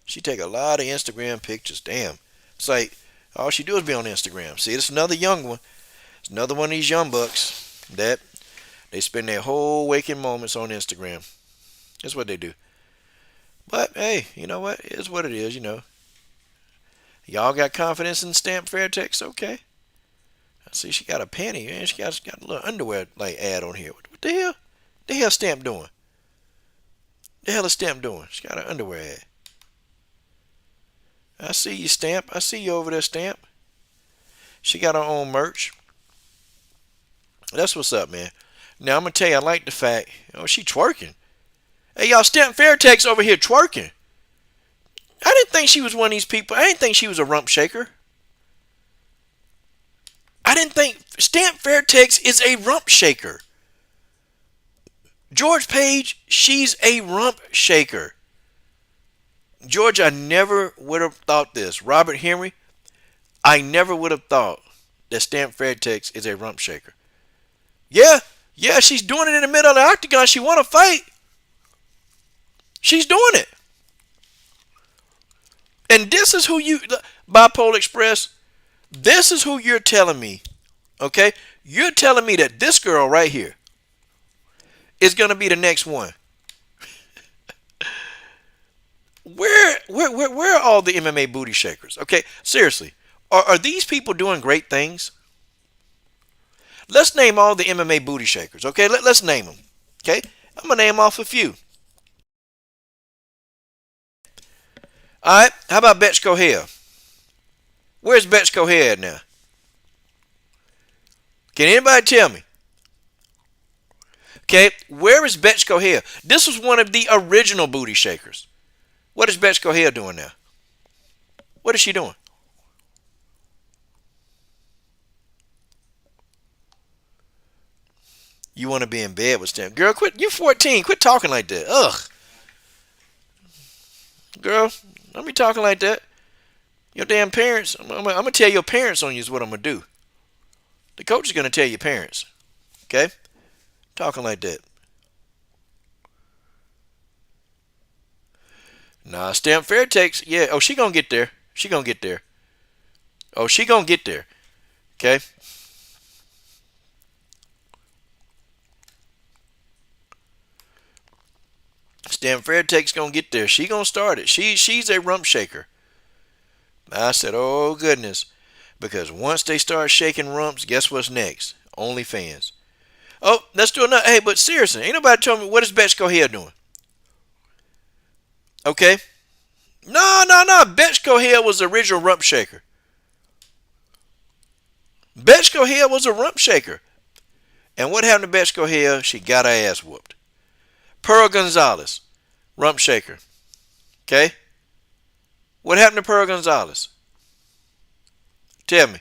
She take a lot of Instagram pictures. Damn. It's like all she do is be on Instagram. See, it's another young one. It's another one of these young bucks that they spend their whole waking moments on Instagram. That's what they do. But hey, you know what? It's what it is, you know. Y'all got confidence in Stamp Fairtex? Okay. I see she got a panty, man. She got a little underwear like ad on here. What the hell? The hell Stamp doing? The hell is Stamp doing? She got an underwear ad. I see you, Stamp. I see you over there, Stamp. She got her own merch. That's what's up, man. Now I'm gonna tell you, I like the fact, she twerking. Hey, y'all, Stamp Fairtex over here twerking. I didn't think she was one of these people. I didn't think she was a rump shaker. I didn't think Stamp Fairtex is a rump shaker. George Page, she's a rump shaker. George, I never would have thought this. Robert Henry, I never would have thought that Stamp Fairtex is a rump shaker. Yeah, she's doing it in the middle of the octagon. She want to fight. She's doing it. And this is who you, Bipolar Express, this is who you're telling me, okay? You're telling me that this girl right here is going to be the next one. Where are all the MMA booty shakers? Okay, seriously, are these people doing great things? Let's name all the MMA booty shakers, okay? Let's name them, okay? I'm going to name off a few. All right, how about Betchko Hill? Where's Betchko Hill at now? Can anybody tell me? Okay, where is Betchko Hill? This was one of the original booty shakers. What is Betchko Hill doing now? What is she doing? You want to be in bed with Stamp. Girl, quit. You 14. Quit talking like that. Ugh. Girl, don't be talking like that. Your damn parents, I'm going to tell your parents on you is what I'm going to do. The coach is going to tell your parents. Okay? Talking like that. Nah, Stamp Fairtex, yeah. Oh, she going to get there. She going to get there. Oh, she going to get there. Okay? Stamp Fairtex going to get there. She going to start it. She's a rump shaker. I said, oh, goodness. Because once they start shaking rumps, guess what's next? OnlyFans. Oh, let's do another. Hey, but seriously, ain't nobody told me what is Betchko Hill doing. Okay? No. Betchko Hill was the original rump shaker. Betchko Hill was a rump shaker. And what happened to Betchko Hill? She got her ass whooped. Pearl Gonzalez, rump shaker. Okay? What happened to Pearl Gonzalez? Tell me.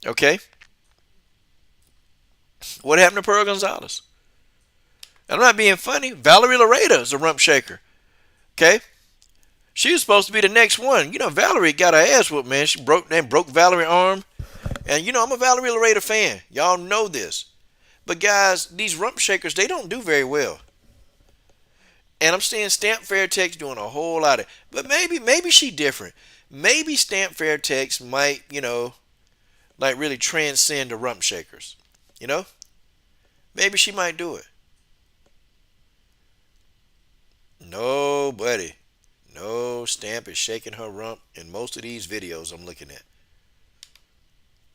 Okay? What happened to Pearl Gonzalez? I'm not being funny. Valerie Laredo is a rump shaker. Okay? She was supposed to be the next one. You know, Valerie got her ass whooped, man. She broke Valerie's arm. And, you know, I'm a Valerie Laredo fan. Y'all know this. But, guys, these rump shakers, they don't do very well. And I'm seeing Stamp Fairtex doing a whole lot of... But maybe she different. Maybe Stamp Fairtex might, you know, like really transcend the rump shakers. You know? Maybe she might do it. No, buddy. No, Stamp is shaking her rump in most of these videos I'm looking at.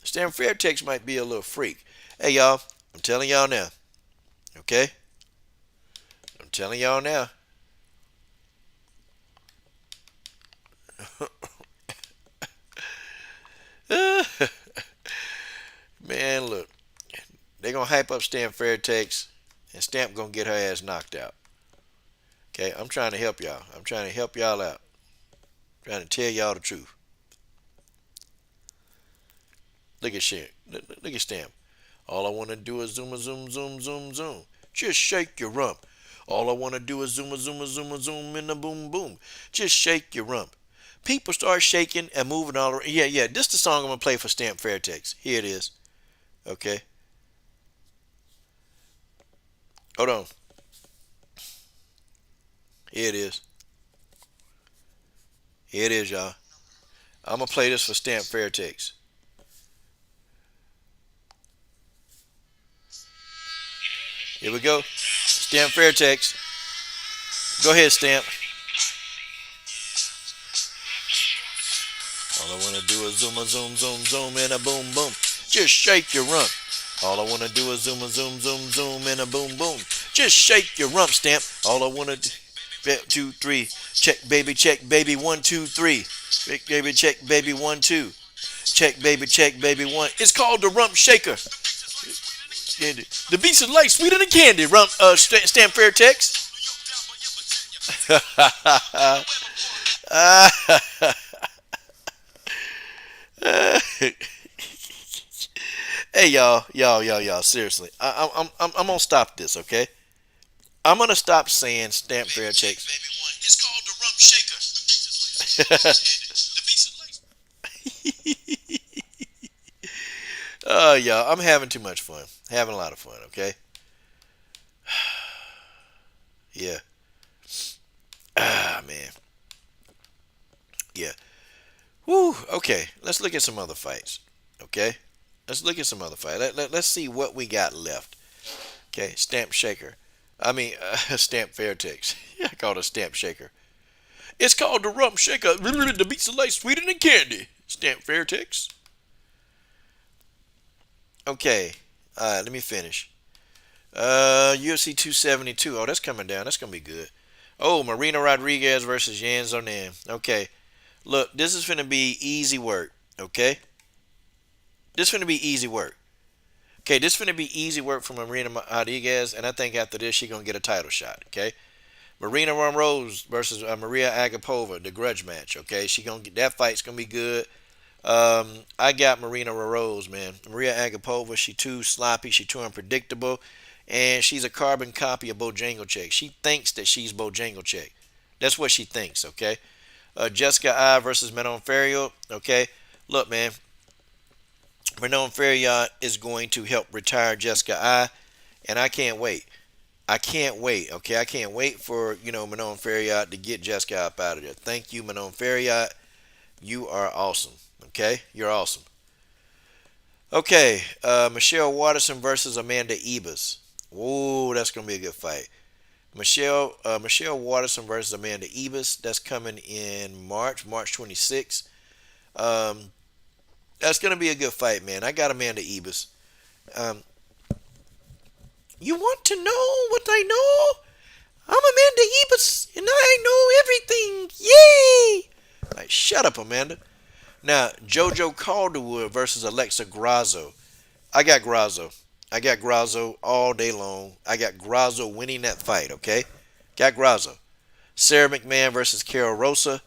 Stamp Fairtex might be a little freak. Hey, y'all. I'm telling y'all now. Okay? I'm telling y'all now. Man, look. They're going to hype up Stamp Fairtex, and Stamp going to get her ass knocked out. Okay? I'm trying to help y'all. I'm trying to help y'all out. I'm trying to tell y'all the truth. Look at shit. Look at Stamp. All I want to do is zoom, zoom, zoom, zoom, zoom. Just shake your rump. All I want to do is zoom, zoom, zoom, zoom in the boom, boom. Just shake your rump. People start shaking and moving all around. Yeah, yeah. This is the song I'm gonna play for Stamp Fairtex. Here it is. Okay. Hold on. Here it is. Here it is, y'all. I'm gonna play this for Stamp Fairtex. Here we go. Stamp Fairtex. Go ahead, Stamp. All I wanna do is zoom a zoom zoom zoom and a boom boom. Just shake your rump. All I wanna do is zoom a zoom zoom zoom and a boom boom. Just shake your rump, Stamp. All I wanna do. 2, 3. Check baby 1, 2, 3. Check baby 1, 2. Check baby 1. It's called the rump shaker. The beats is light, sweeter than candy. Rump Stamp Fairtex. Hey y'all. Seriously, I'm gonna stop this, okay? I'm gonna stop saying Stamp Fairtex. It's called the rump shaker. Oh, y'all, I'm having too much fun. Having a lot of fun, okay? Yeah. Ah, man. Yeah. Whew. Okay. Let's look at some other fights. Okay. Let's look at some other fights. Let's see what we got left. Okay. Stamp shaker. Stamp Fairtex. I call it a stamp shaker. It's called the rump shaker. The beats of light sweeter than candy. Stamp Fairtex. Okay. All right. Let me finish. UFC 272. Oh, that's coming down. That's gonna be good. Oh, Marina Rodriguez versus Yan Zonan. Okay. Look, this is gonna be easy work. Okay. This is gonna be easy work. Okay, this is gonna be easy work for Marina Rodriguez, and I think after this she's gonna get a title shot. Okay. Marina Rose versus Maria Agapova, the grudge match. Okay, she gonna get that fight's gonna be good. I got Marina Rose, man. Maria Agapova, she too sloppy, she too unpredictable, and she's a carbon copy of Bojangleczyk. She thinks that she's Bojangleczyk. That's what she thinks. Okay. Jessica I versus Manon Ferriot. Okay. Look, man. Manon Ferriot is going to help retire Jessica I, and I can't wait. I can't wait. Okay, I can't wait for Manon Ferriot to get Jessica up out of there. Thank you, Manon Ferriot. You are awesome. Okay, you're awesome. Okay, Michelle Waterson versus Amanda Ebus. Whoa, that's gonna be a good fight. Michelle Waterson versus Amanda Ebus. That's coming in March 26th. That's gonna be a good fight, man. I got Amanda Ebus. You want to know what I know? I'm Amanda Ebus, and I know everything. Yay! Like, shut up, Amanda. Now, JoJo Calderwood versus Alexa Grasso. I got Grasso. I got Grasso all day long. I got Grasso winning that fight, okay? Got Grasso. Sarah McMahon versus Carol Rosa.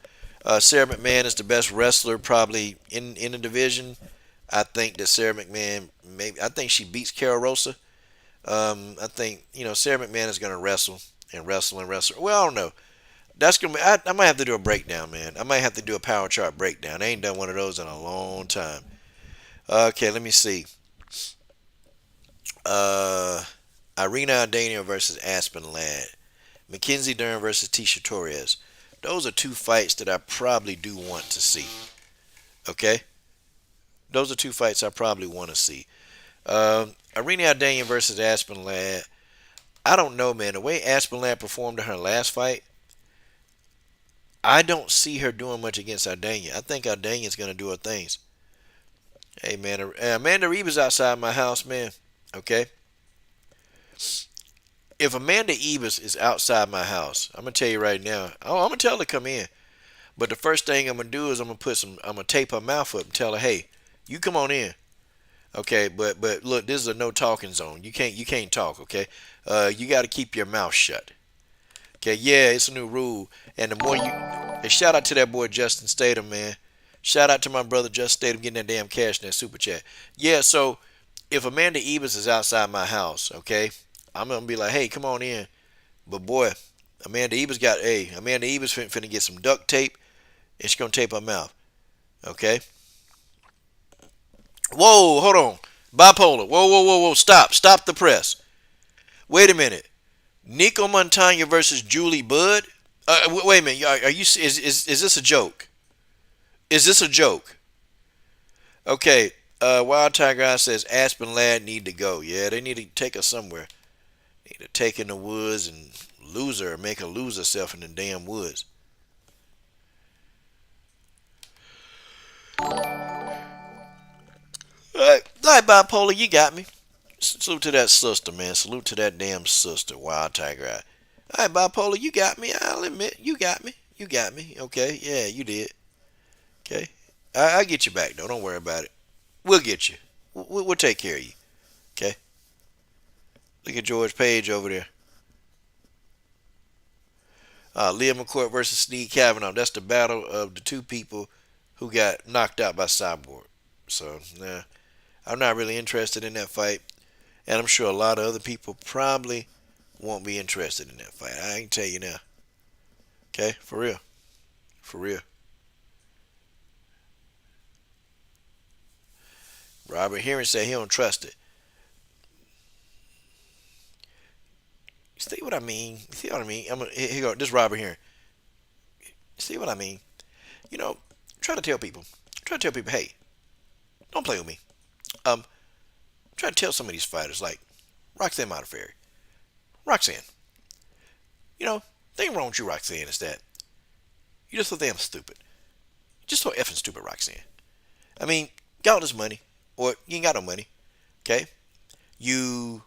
Sarah McMahon is the best wrestler probably in the division. I think that Sarah McMahon, I think she beats Carol Rosa. I think, Sarah McMahon is going to wrestle and wrestle and wrestle. Well, I don't know. That's gonna be. I might have to do a breakdown, man. I might have to do a power chart breakdown. I ain't done one of those in a long time. Okay, let me see. Irina Aldana versus Aspen Ladd. Mackenzie Dern versus Tisha Torres. Those are two fights that I probably do want to see. Okay? Those are two fights I probably want to see. Irina Aldana versus Aspen Ladd. I don't know, man. The way Aspen Ladd performed in her last fight, I don't see her doing much against Aldana. I think Aldana is going to do her things. Hey, man. Amanda Reba's outside my house, man. Okay? If Amanda Ebus is outside my house, I'm going to tell you right now. Oh, I'm going to tell her to come in. But the first thing I'm going to do is I'm going to tape her mouth up and tell her, hey, you come on in. Okay, but look, this is a no talking zone. You can't talk, okay? You got to keep your mouth shut. Okay, yeah, it's a new rule. And the more and shout out to that boy Justin Statham, man. Shout out to my brother Justin Statham getting that damn cash in that super chat. Yeah, so if Amanda Ebus is outside my house, okay, I'm gonna be like, hey, come on in. But boy, Amanda Ebus finna get some duct tape and she's gonna tape her mouth. Okay. Whoa, hold on. Bipolar. Whoa. Stop the press. Wait a minute. Nico Montana versus Julie Budd. Wait a minute. Are you? Is this a joke? Is this a joke? Okay. Wild Tiger Eye says Aspen Lad need to go. Yeah, they need to take her somewhere. Need to take in the woods and lose her, or make her lose herself in the damn woods. All right, Bipolar, you got me. Salute to that sister, man. Salute to that damn sister, Wild Tiger Eye. All right, Bipolar, you got me. I'll admit, you got me. You got me. Okay, yeah, you did. Okay, I'll get you back, though. Don't worry about it. We'll get you. We'll take care of you. Okay. Look at George Page over there. Leah McCourt versus Sneed Kavanaugh. That's the battle of the two people who got knocked out by Cyborg. So, nah, I'm not really interested in that fight. And I'm sure a lot of other people probably won't be interested in that fight. I can tell you now. Okay? For real. For real. Robert Heron said he don't trust it. See what I mean? See what I mean? Here you go. This is Robert Heron. See what I mean? You know, try to tell people, hey, don't play with me. Try to tell some of these fighters, like Roxanne Modafferi. Roxanne, you know, the thing wrong with you, Roxanne, is that you're just so damn stupid. Just so effing stupid, Roxanne. I mean, got all this money, or you ain't got no money, okay? You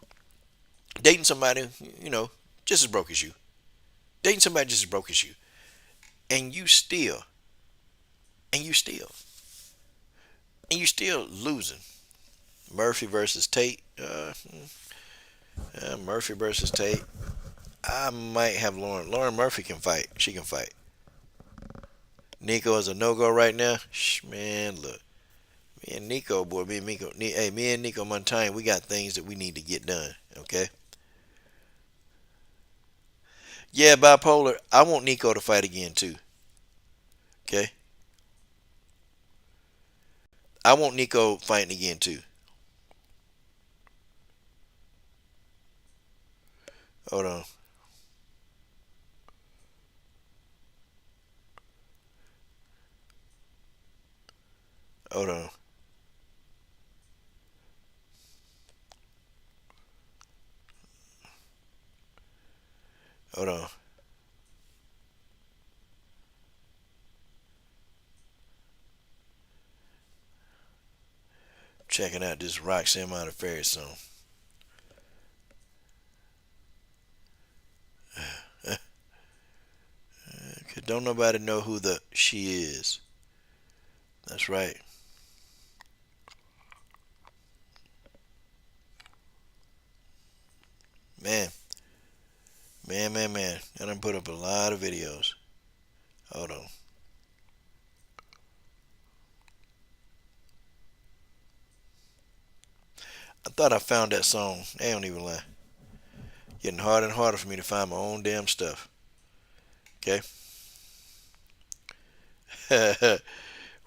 dating somebody, you know, just as broke as you. Dating somebody just as broke as you. And you still losing. Murphy versus Tate. Murphy versus Tate. I might have Lauren. Lauren Murphy can fight. She can fight. Nico is a no-go right now. Man, look. Me and Nico Montana, we got things that we need to get done. Okay? Yeah, Bipolar, I want Nico to fight again, too. Okay? I want Nico fighting again, too. Hold on. Hold on. Hold on. Checking out this Roxanne Modafferi song. Don't nobody know who she is. That's right. Man. I done put up a lot of videos. Hold on. I thought I found that song. I don't even lie. Getting harder and harder for me to find my own damn stuff. Okay?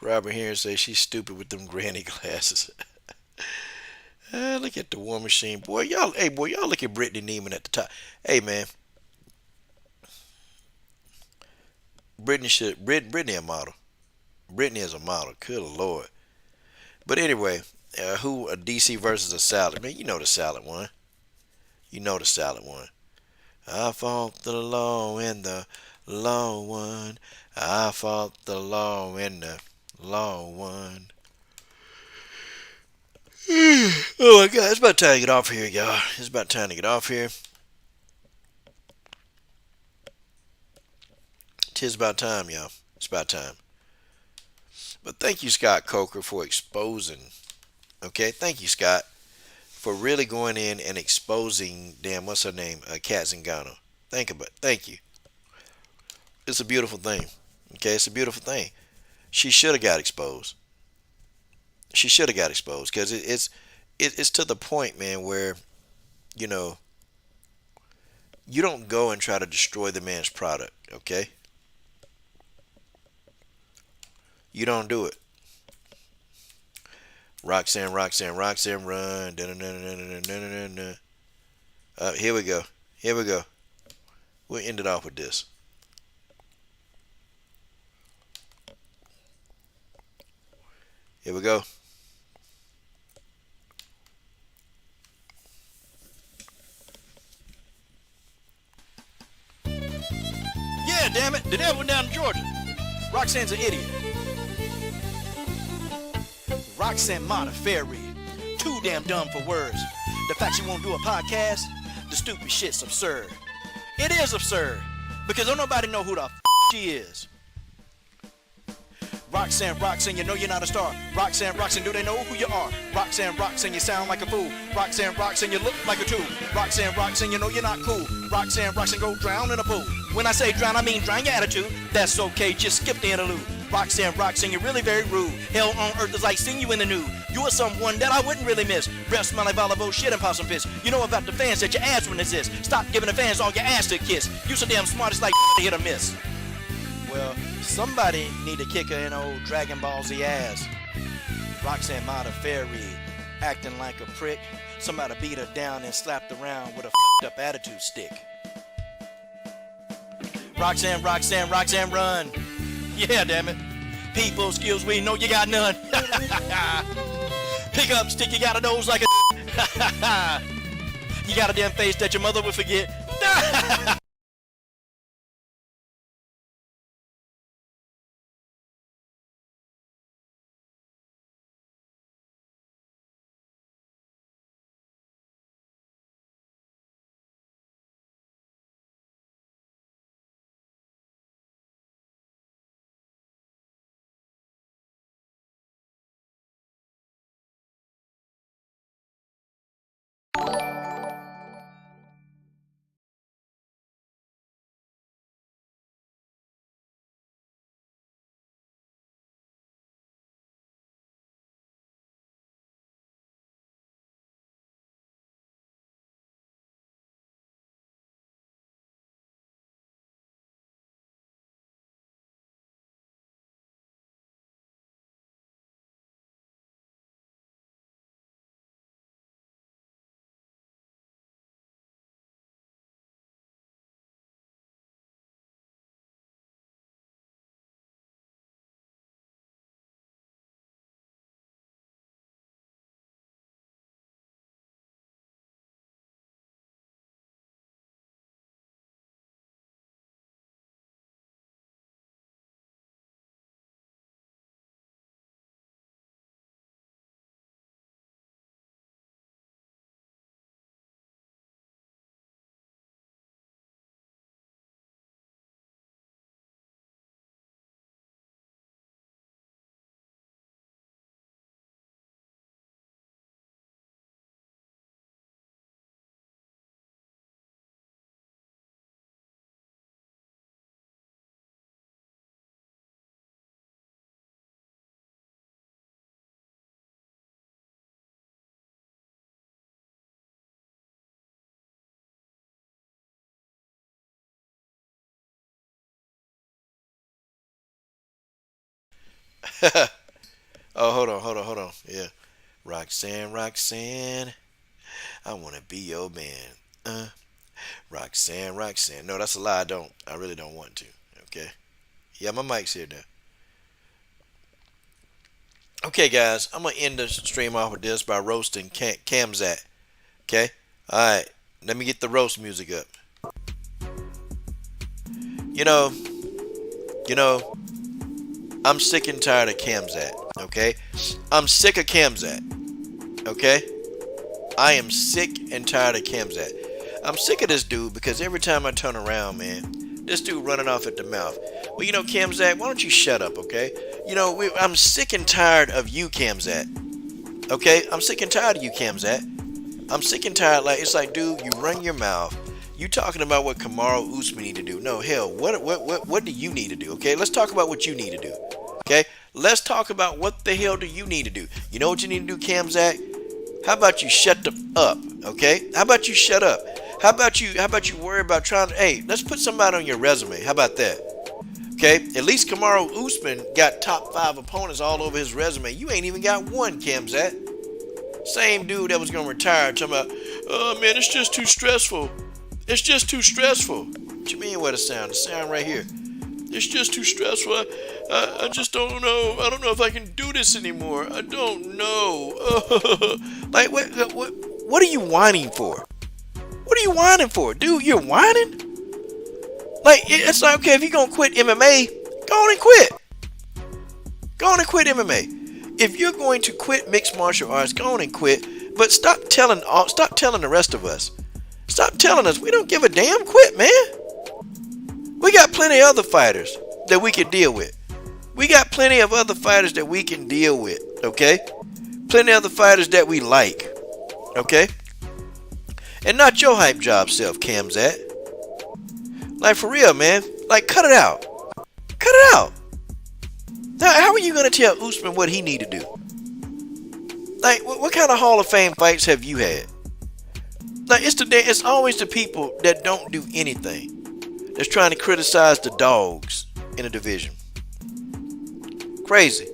Robert Heron says she's stupid with them granny glasses. Look at the War Machine. Boy, y'all look at Brittany Neiman at the top. Hey, man. Brittany a model. Brittany is a model. Good Lord. But anyway, who a DC versus a salad? Man, you know the salad one. I fought the law and the law won. I fought the law and the law won. Oh my God, it's about time to get off here, y'all. It's about time to get off here. Tis about time, y'all. It's about time. But thank you, Scott Coker, for exposing. Okay, thank you, Scott, for really going in and exposing. Damn, what's her name? Kat Zingano. Thank you. It's a beautiful thing. Okay, it's a beautiful thing. She should have got exposed. Because it's to the point, man, where you know you don't go and try to destroy the man's product. Okay. You don't do it. Roxanne, Roxanne, Roxanne, run. Here we go. Here we go. We'll end it off with this. Here we go. Yeah, damn it. The devil went down to Georgia. Roxanne's an idiot. Roxanne Monteferi. Too damn dumb for words. The fact she won't do a podcast, the stupid shit's absurd. It is absurd. Because don't nobody know who the f she is. Roxanne, Roxanne, you know you're not a star. Roxanne, Roxanne, do they know who you are? Roxanne, Roxanne, you sound like a fool. Roxanne, Roxanne, you look like a tool. Roxanne, Roxanne, you know you're not cool. Roxanne, Roxanne, go drown in a pool. When I say drown, I mean drown your attitude. That's okay, just skip the interlude. Roxanne, Roxanne, you're really very rude. Hell on earth is like seeing you in the nude. You are someone that I wouldn't really miss. Breath smell like Volleyball shit and possum piss. You know about the fans that your ass wouldn't exist. Stop giving the fans all your ass to kiss. You so damn smart, it's like hit or miss. Well, somebody need to kick her in old Dragon Ball Z ass. Roxanne Monteferi, acting like a prick. Somebody beat her down and slapped around with a up attitude stick. Roxanne, Roxanne, Roxanne, run. Yeah, damn it. People skills, we know you got none. Pick up stick, you got a nose like a You got a damn face that your mother would forget. Oh, hold on. Yeah. Roxanne, Roxanne, I want to be your man. Roxanne, Roxanne. No, that's a lie. I don't. I really don't want to. Okay. Yeah, my mic's here now. Okay, guys, I'm going to end the stream off with this by roasting Camzat. Okay? Alright. Let me get the roast music up. You know, I'm sick and tired of Camzat. Okay? I'm sick of Camzat. Okay? I am sick and tired of Camzat. I'm sick of this dude because every time I turn around, man, this dude running off at the mouth. Well, you know, Camzat, why don't you shut up, okay? You know, I'm sick and tired of you, Camzat. Okay? I'm sick and tired of you, Camzat. I'm sick and tired. Like, it's like, dude, you run your mouth. You talking about what Kamaru Usman need to do. No, hell, what do you need to do, okay? Let's talk about what you need to do, okay? Let's talk about what the hell do you need to do. You know what you need to do, Camzat? How about you shut the up, okay? How about you shut up? How about you worry about trying to, hey, let's put somebody on your resume. How about that? Okay, at least Kamaru Usman got top 5 opponents all over his resume. You ain't even got one, Kamzat. Same dude that was gonna retire talking about, oh man, it's just too stressful. It's just too stressful. What you mean what it sound? The sound right here. It's just too stressful. I just don't know. I don't know if I can do this anymore. I don't know. Like, what are you whining for? What are you whining for? Dude, you're whining? Like, it's like, okay, if you're going to quit MMA, go on and quit. Go on and quit MMA. If you're going to quit mixed martial arts, go on and quit. But stop telling the rest of us. Stop telling us. We don't give a damn. Quit, man. We got plenty of other fighters that we can deal with. We got plenty of other fighters that we can deal with, okay? Plenty of other fighters that we like, okay? And not your hype job self, Kamzat. Like, for real, man. Like, cut it out. Cut it out. Now, how are you going to tell Usman what he need to do? Like, what kind of Hall of Fame fights have you had? Like, it's always the people that don't do anything that's trying to criticize the dogs in a division. Crazy.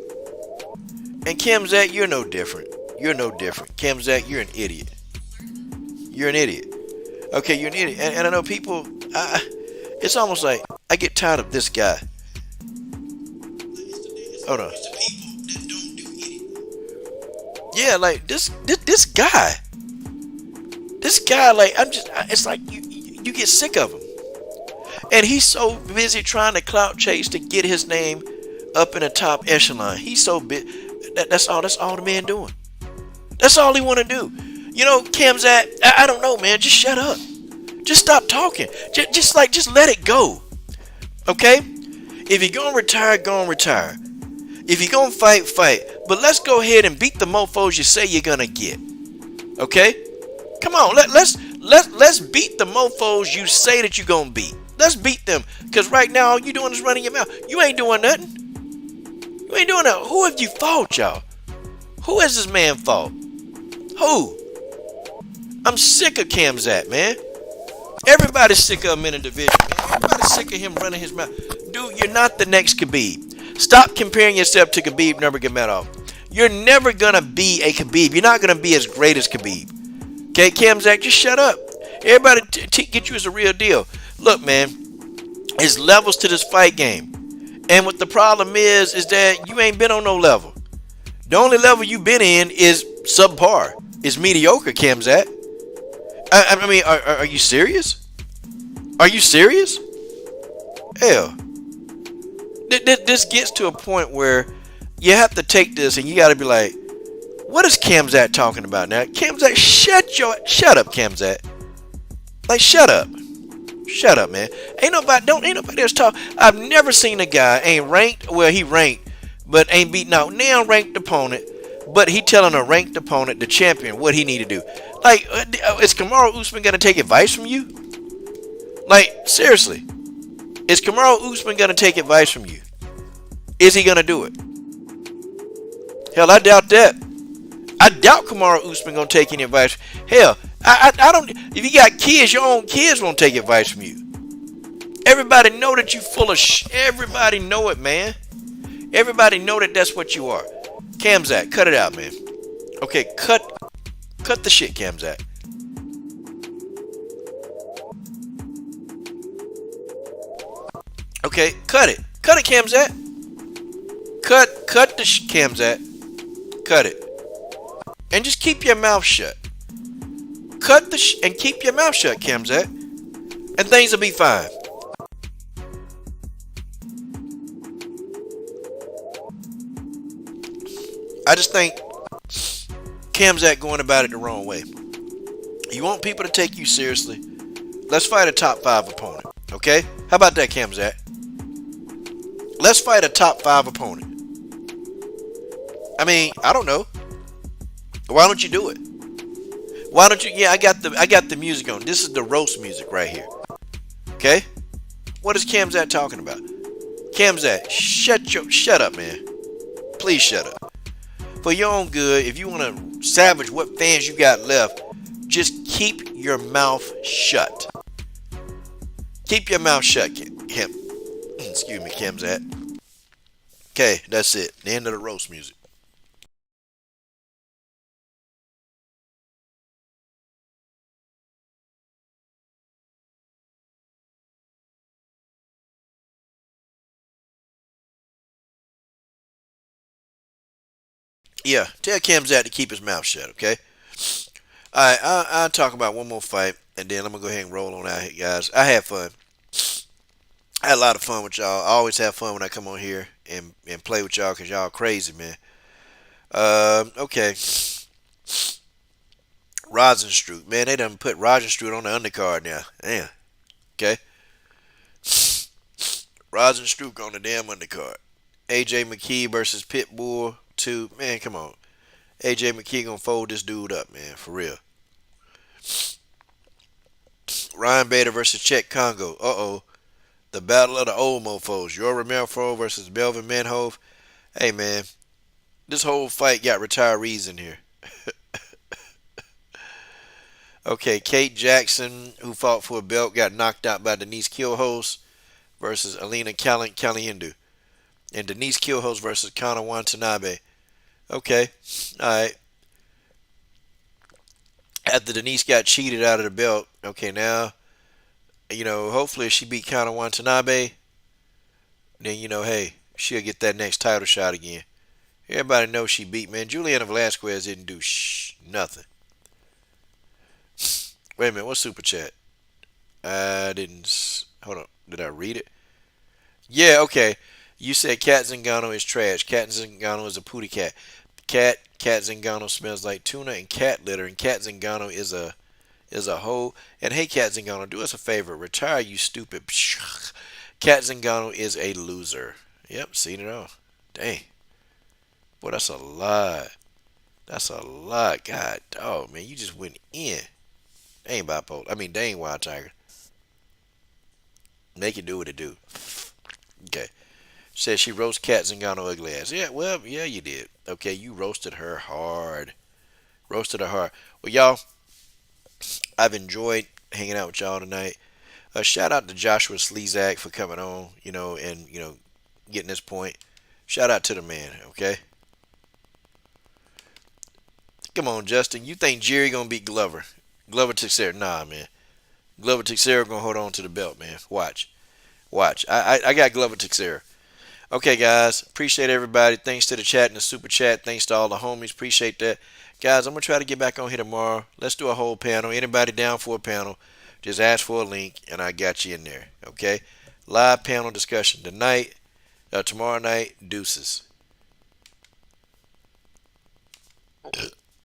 And Kamzat, you're no different. You're no different. Kamzat, you're an idiot. You're an idiot. Okay, you're an idiot. And I know people, it's almost like I get tired of this guy. Hold on. Yeah, like this guy. This guy, like, it's like you get sick of him. And he's so busy trying to clout chase to get his name up in the top echelon. He's so big. That's all the man doing. That's all he want to do. You know, Kamzat, I don't know, man. Just shut up. Just stop talking. Just let it go. Okay? If you're going to retire, go and retire. If you're going to fight, fight. But let's go ahead and beat the mofos you say you're going to get. Okay? Come on. Let's beat the mofos you say that you're going to beat. Let's beat them. Because right now, all you doing is running your mouth. You ain't doing nothing. You ain't doing nothing. Who have you fought, y'all? Who has this man fought? Who? I'm sick of Kamzat, man. Everybody's sick of him in the division, man. Everybody's sick of him running his mouth. Dude, you're not the next Khabib. Stop comparing yourself to Khabib Nurmagomedov. You're never going to be a Khabib. You're not going to be as great as Khabib. Okay, Kamzat, just shut up. Everybody get you as a real deal. Look, man, there's levels to this fight game. And what the problem is that you ain't been on no level. The only level you've been in is subpar. It's mediocre, Kamzat. I mean, are you serious? Are you serious? Hell. This gets to a point where you have to take this and you got to be like, what is Kamzat talking about now? Kamzat, shut up, Kamzat. Like, shut up. Shut up, man. Ain't nobody else talk. I've never seen a guy ain't ranked. Well, he ranked, but ain't beating out now ranked opponent. But he telling a ranked opponent, the champion, what he need to do. Like, is Kamaru Usman gonna take advice from you? Like, seriously, is Kamaru Usman gonna take advice from you? Is he gonna do it? Hell, I doubt that. I doubt Kamaru Usman gonna take any advice. Hell, I don't. If you got kids, your own kids won't take advice from you. Everybody know that you full of everybody know it, man. Everybody know that that's what you are. Kamzat, cut it out, man. Okay, cut the shit, Kamzat. Okay, cut it, Kamzat. Cut the Kamzat. Cut it, and just keep your mouth shut. Cut the and keep your mouth shut, Kamzat, and things will be fine. I just think Kamzat going about it the wrong way. You want people to take you seriously? Let's fight a top 5 opponent, okay? How about that, Kamzat? Let's fight a top 5 opponent. I mean, I don't know. Why don't you do it? Why don't you? Yeah, I got the music on. This is the roast music right here. Okay? What is Kamzat talking about? Kamzat, shut up, man. Please shut up. For your own good, if you want to savage what fans you got left, just keep your mouth shut. Keep your mouth shut, him. Excuse me, Kimzat. Okay, that's it. The end of the roast music. Yeah, tell Kimzat to keep his mouth shut, okay? Alright, I'll talk about one more fight, and then I'm going to go ahead and roll on out here, guys. I had fun. I had a lot of fun with y'all. I always have fun when I come on here and play with y'all because y'all crazy, man. Okay. Rosenstruck. Man, they done put Rosenstruck on the undercard now. Damn. Okay. Rosenstruck on the damn undercard. AJ McKee versus Pitbull 2. Man, come on. AJ McKee gonna fold this dude up, man. For real. Ryan Bader versus Czech Congo. Uh-oh. The battle of the old mofos. Your Romero versus Belvin Manhove. Hey, man. This whole fight got retirees in here. Okay, Kate Jackson, who fought for a belt, got knocked out by Denise Kilhose versus Alina Caliendo. And Denise Kilhose versus Kana Watanabe. Okay, alright. After Denise got cheated out of the belt, okay, now, hopefully if she beat Kana Watanabe, then, hey, she'll get that next title shot again. Everybody knows she beat, man. Juliana Velasquez didn't do nothing. Wait a minute, what's Super Chat? I didn't. Hold on. Did I read it? Yeah, okay. You said Cat Zingano is trash. Cat Zingano is a pooty cat. Cat Zingano smells like tuna and cat litter, and Cat Zingano is a hoe. And hey, Cat Zingano, do us a favor. Retire, you stupid. Cat Zingano is a loser. Yep, seen it all. Dang. Boy, that's a lot. That's a lot. God, dog, man, you just went in. They ain't bipolar. I mean, they ain't Wild Tiger. Make it do what it do. Okay. Says she roast Cat Zingano ugly ass. Yeah, well, yeah, you did. Okay, you roasted her hard. Roasted her hard. Well, y'all, I've enjoyed hanging out with y'all tonight. Shout out to Joshua Slezak for coming on, and, getting this point. Shout out to the man, okay? Come on, Justin. You think Jerry gonna beat Glover? Glover Teixeira. Nah, man. Glover Teixeira gonna hold on to the belt, man. Watch. Watch. I got Glover Teixeira. Okay, guys. Appreciate everybody. Thanks to the chat and the super chat. Thanks to all the homies. Appreciate that. Guys, I'm going to try to get back on here tomorrow. Let's do a whole panel. Anybody down for a panel, just ask for a link, and I got you in there. Okay? Live panel discussion tonight, tomorrow night. Deuces.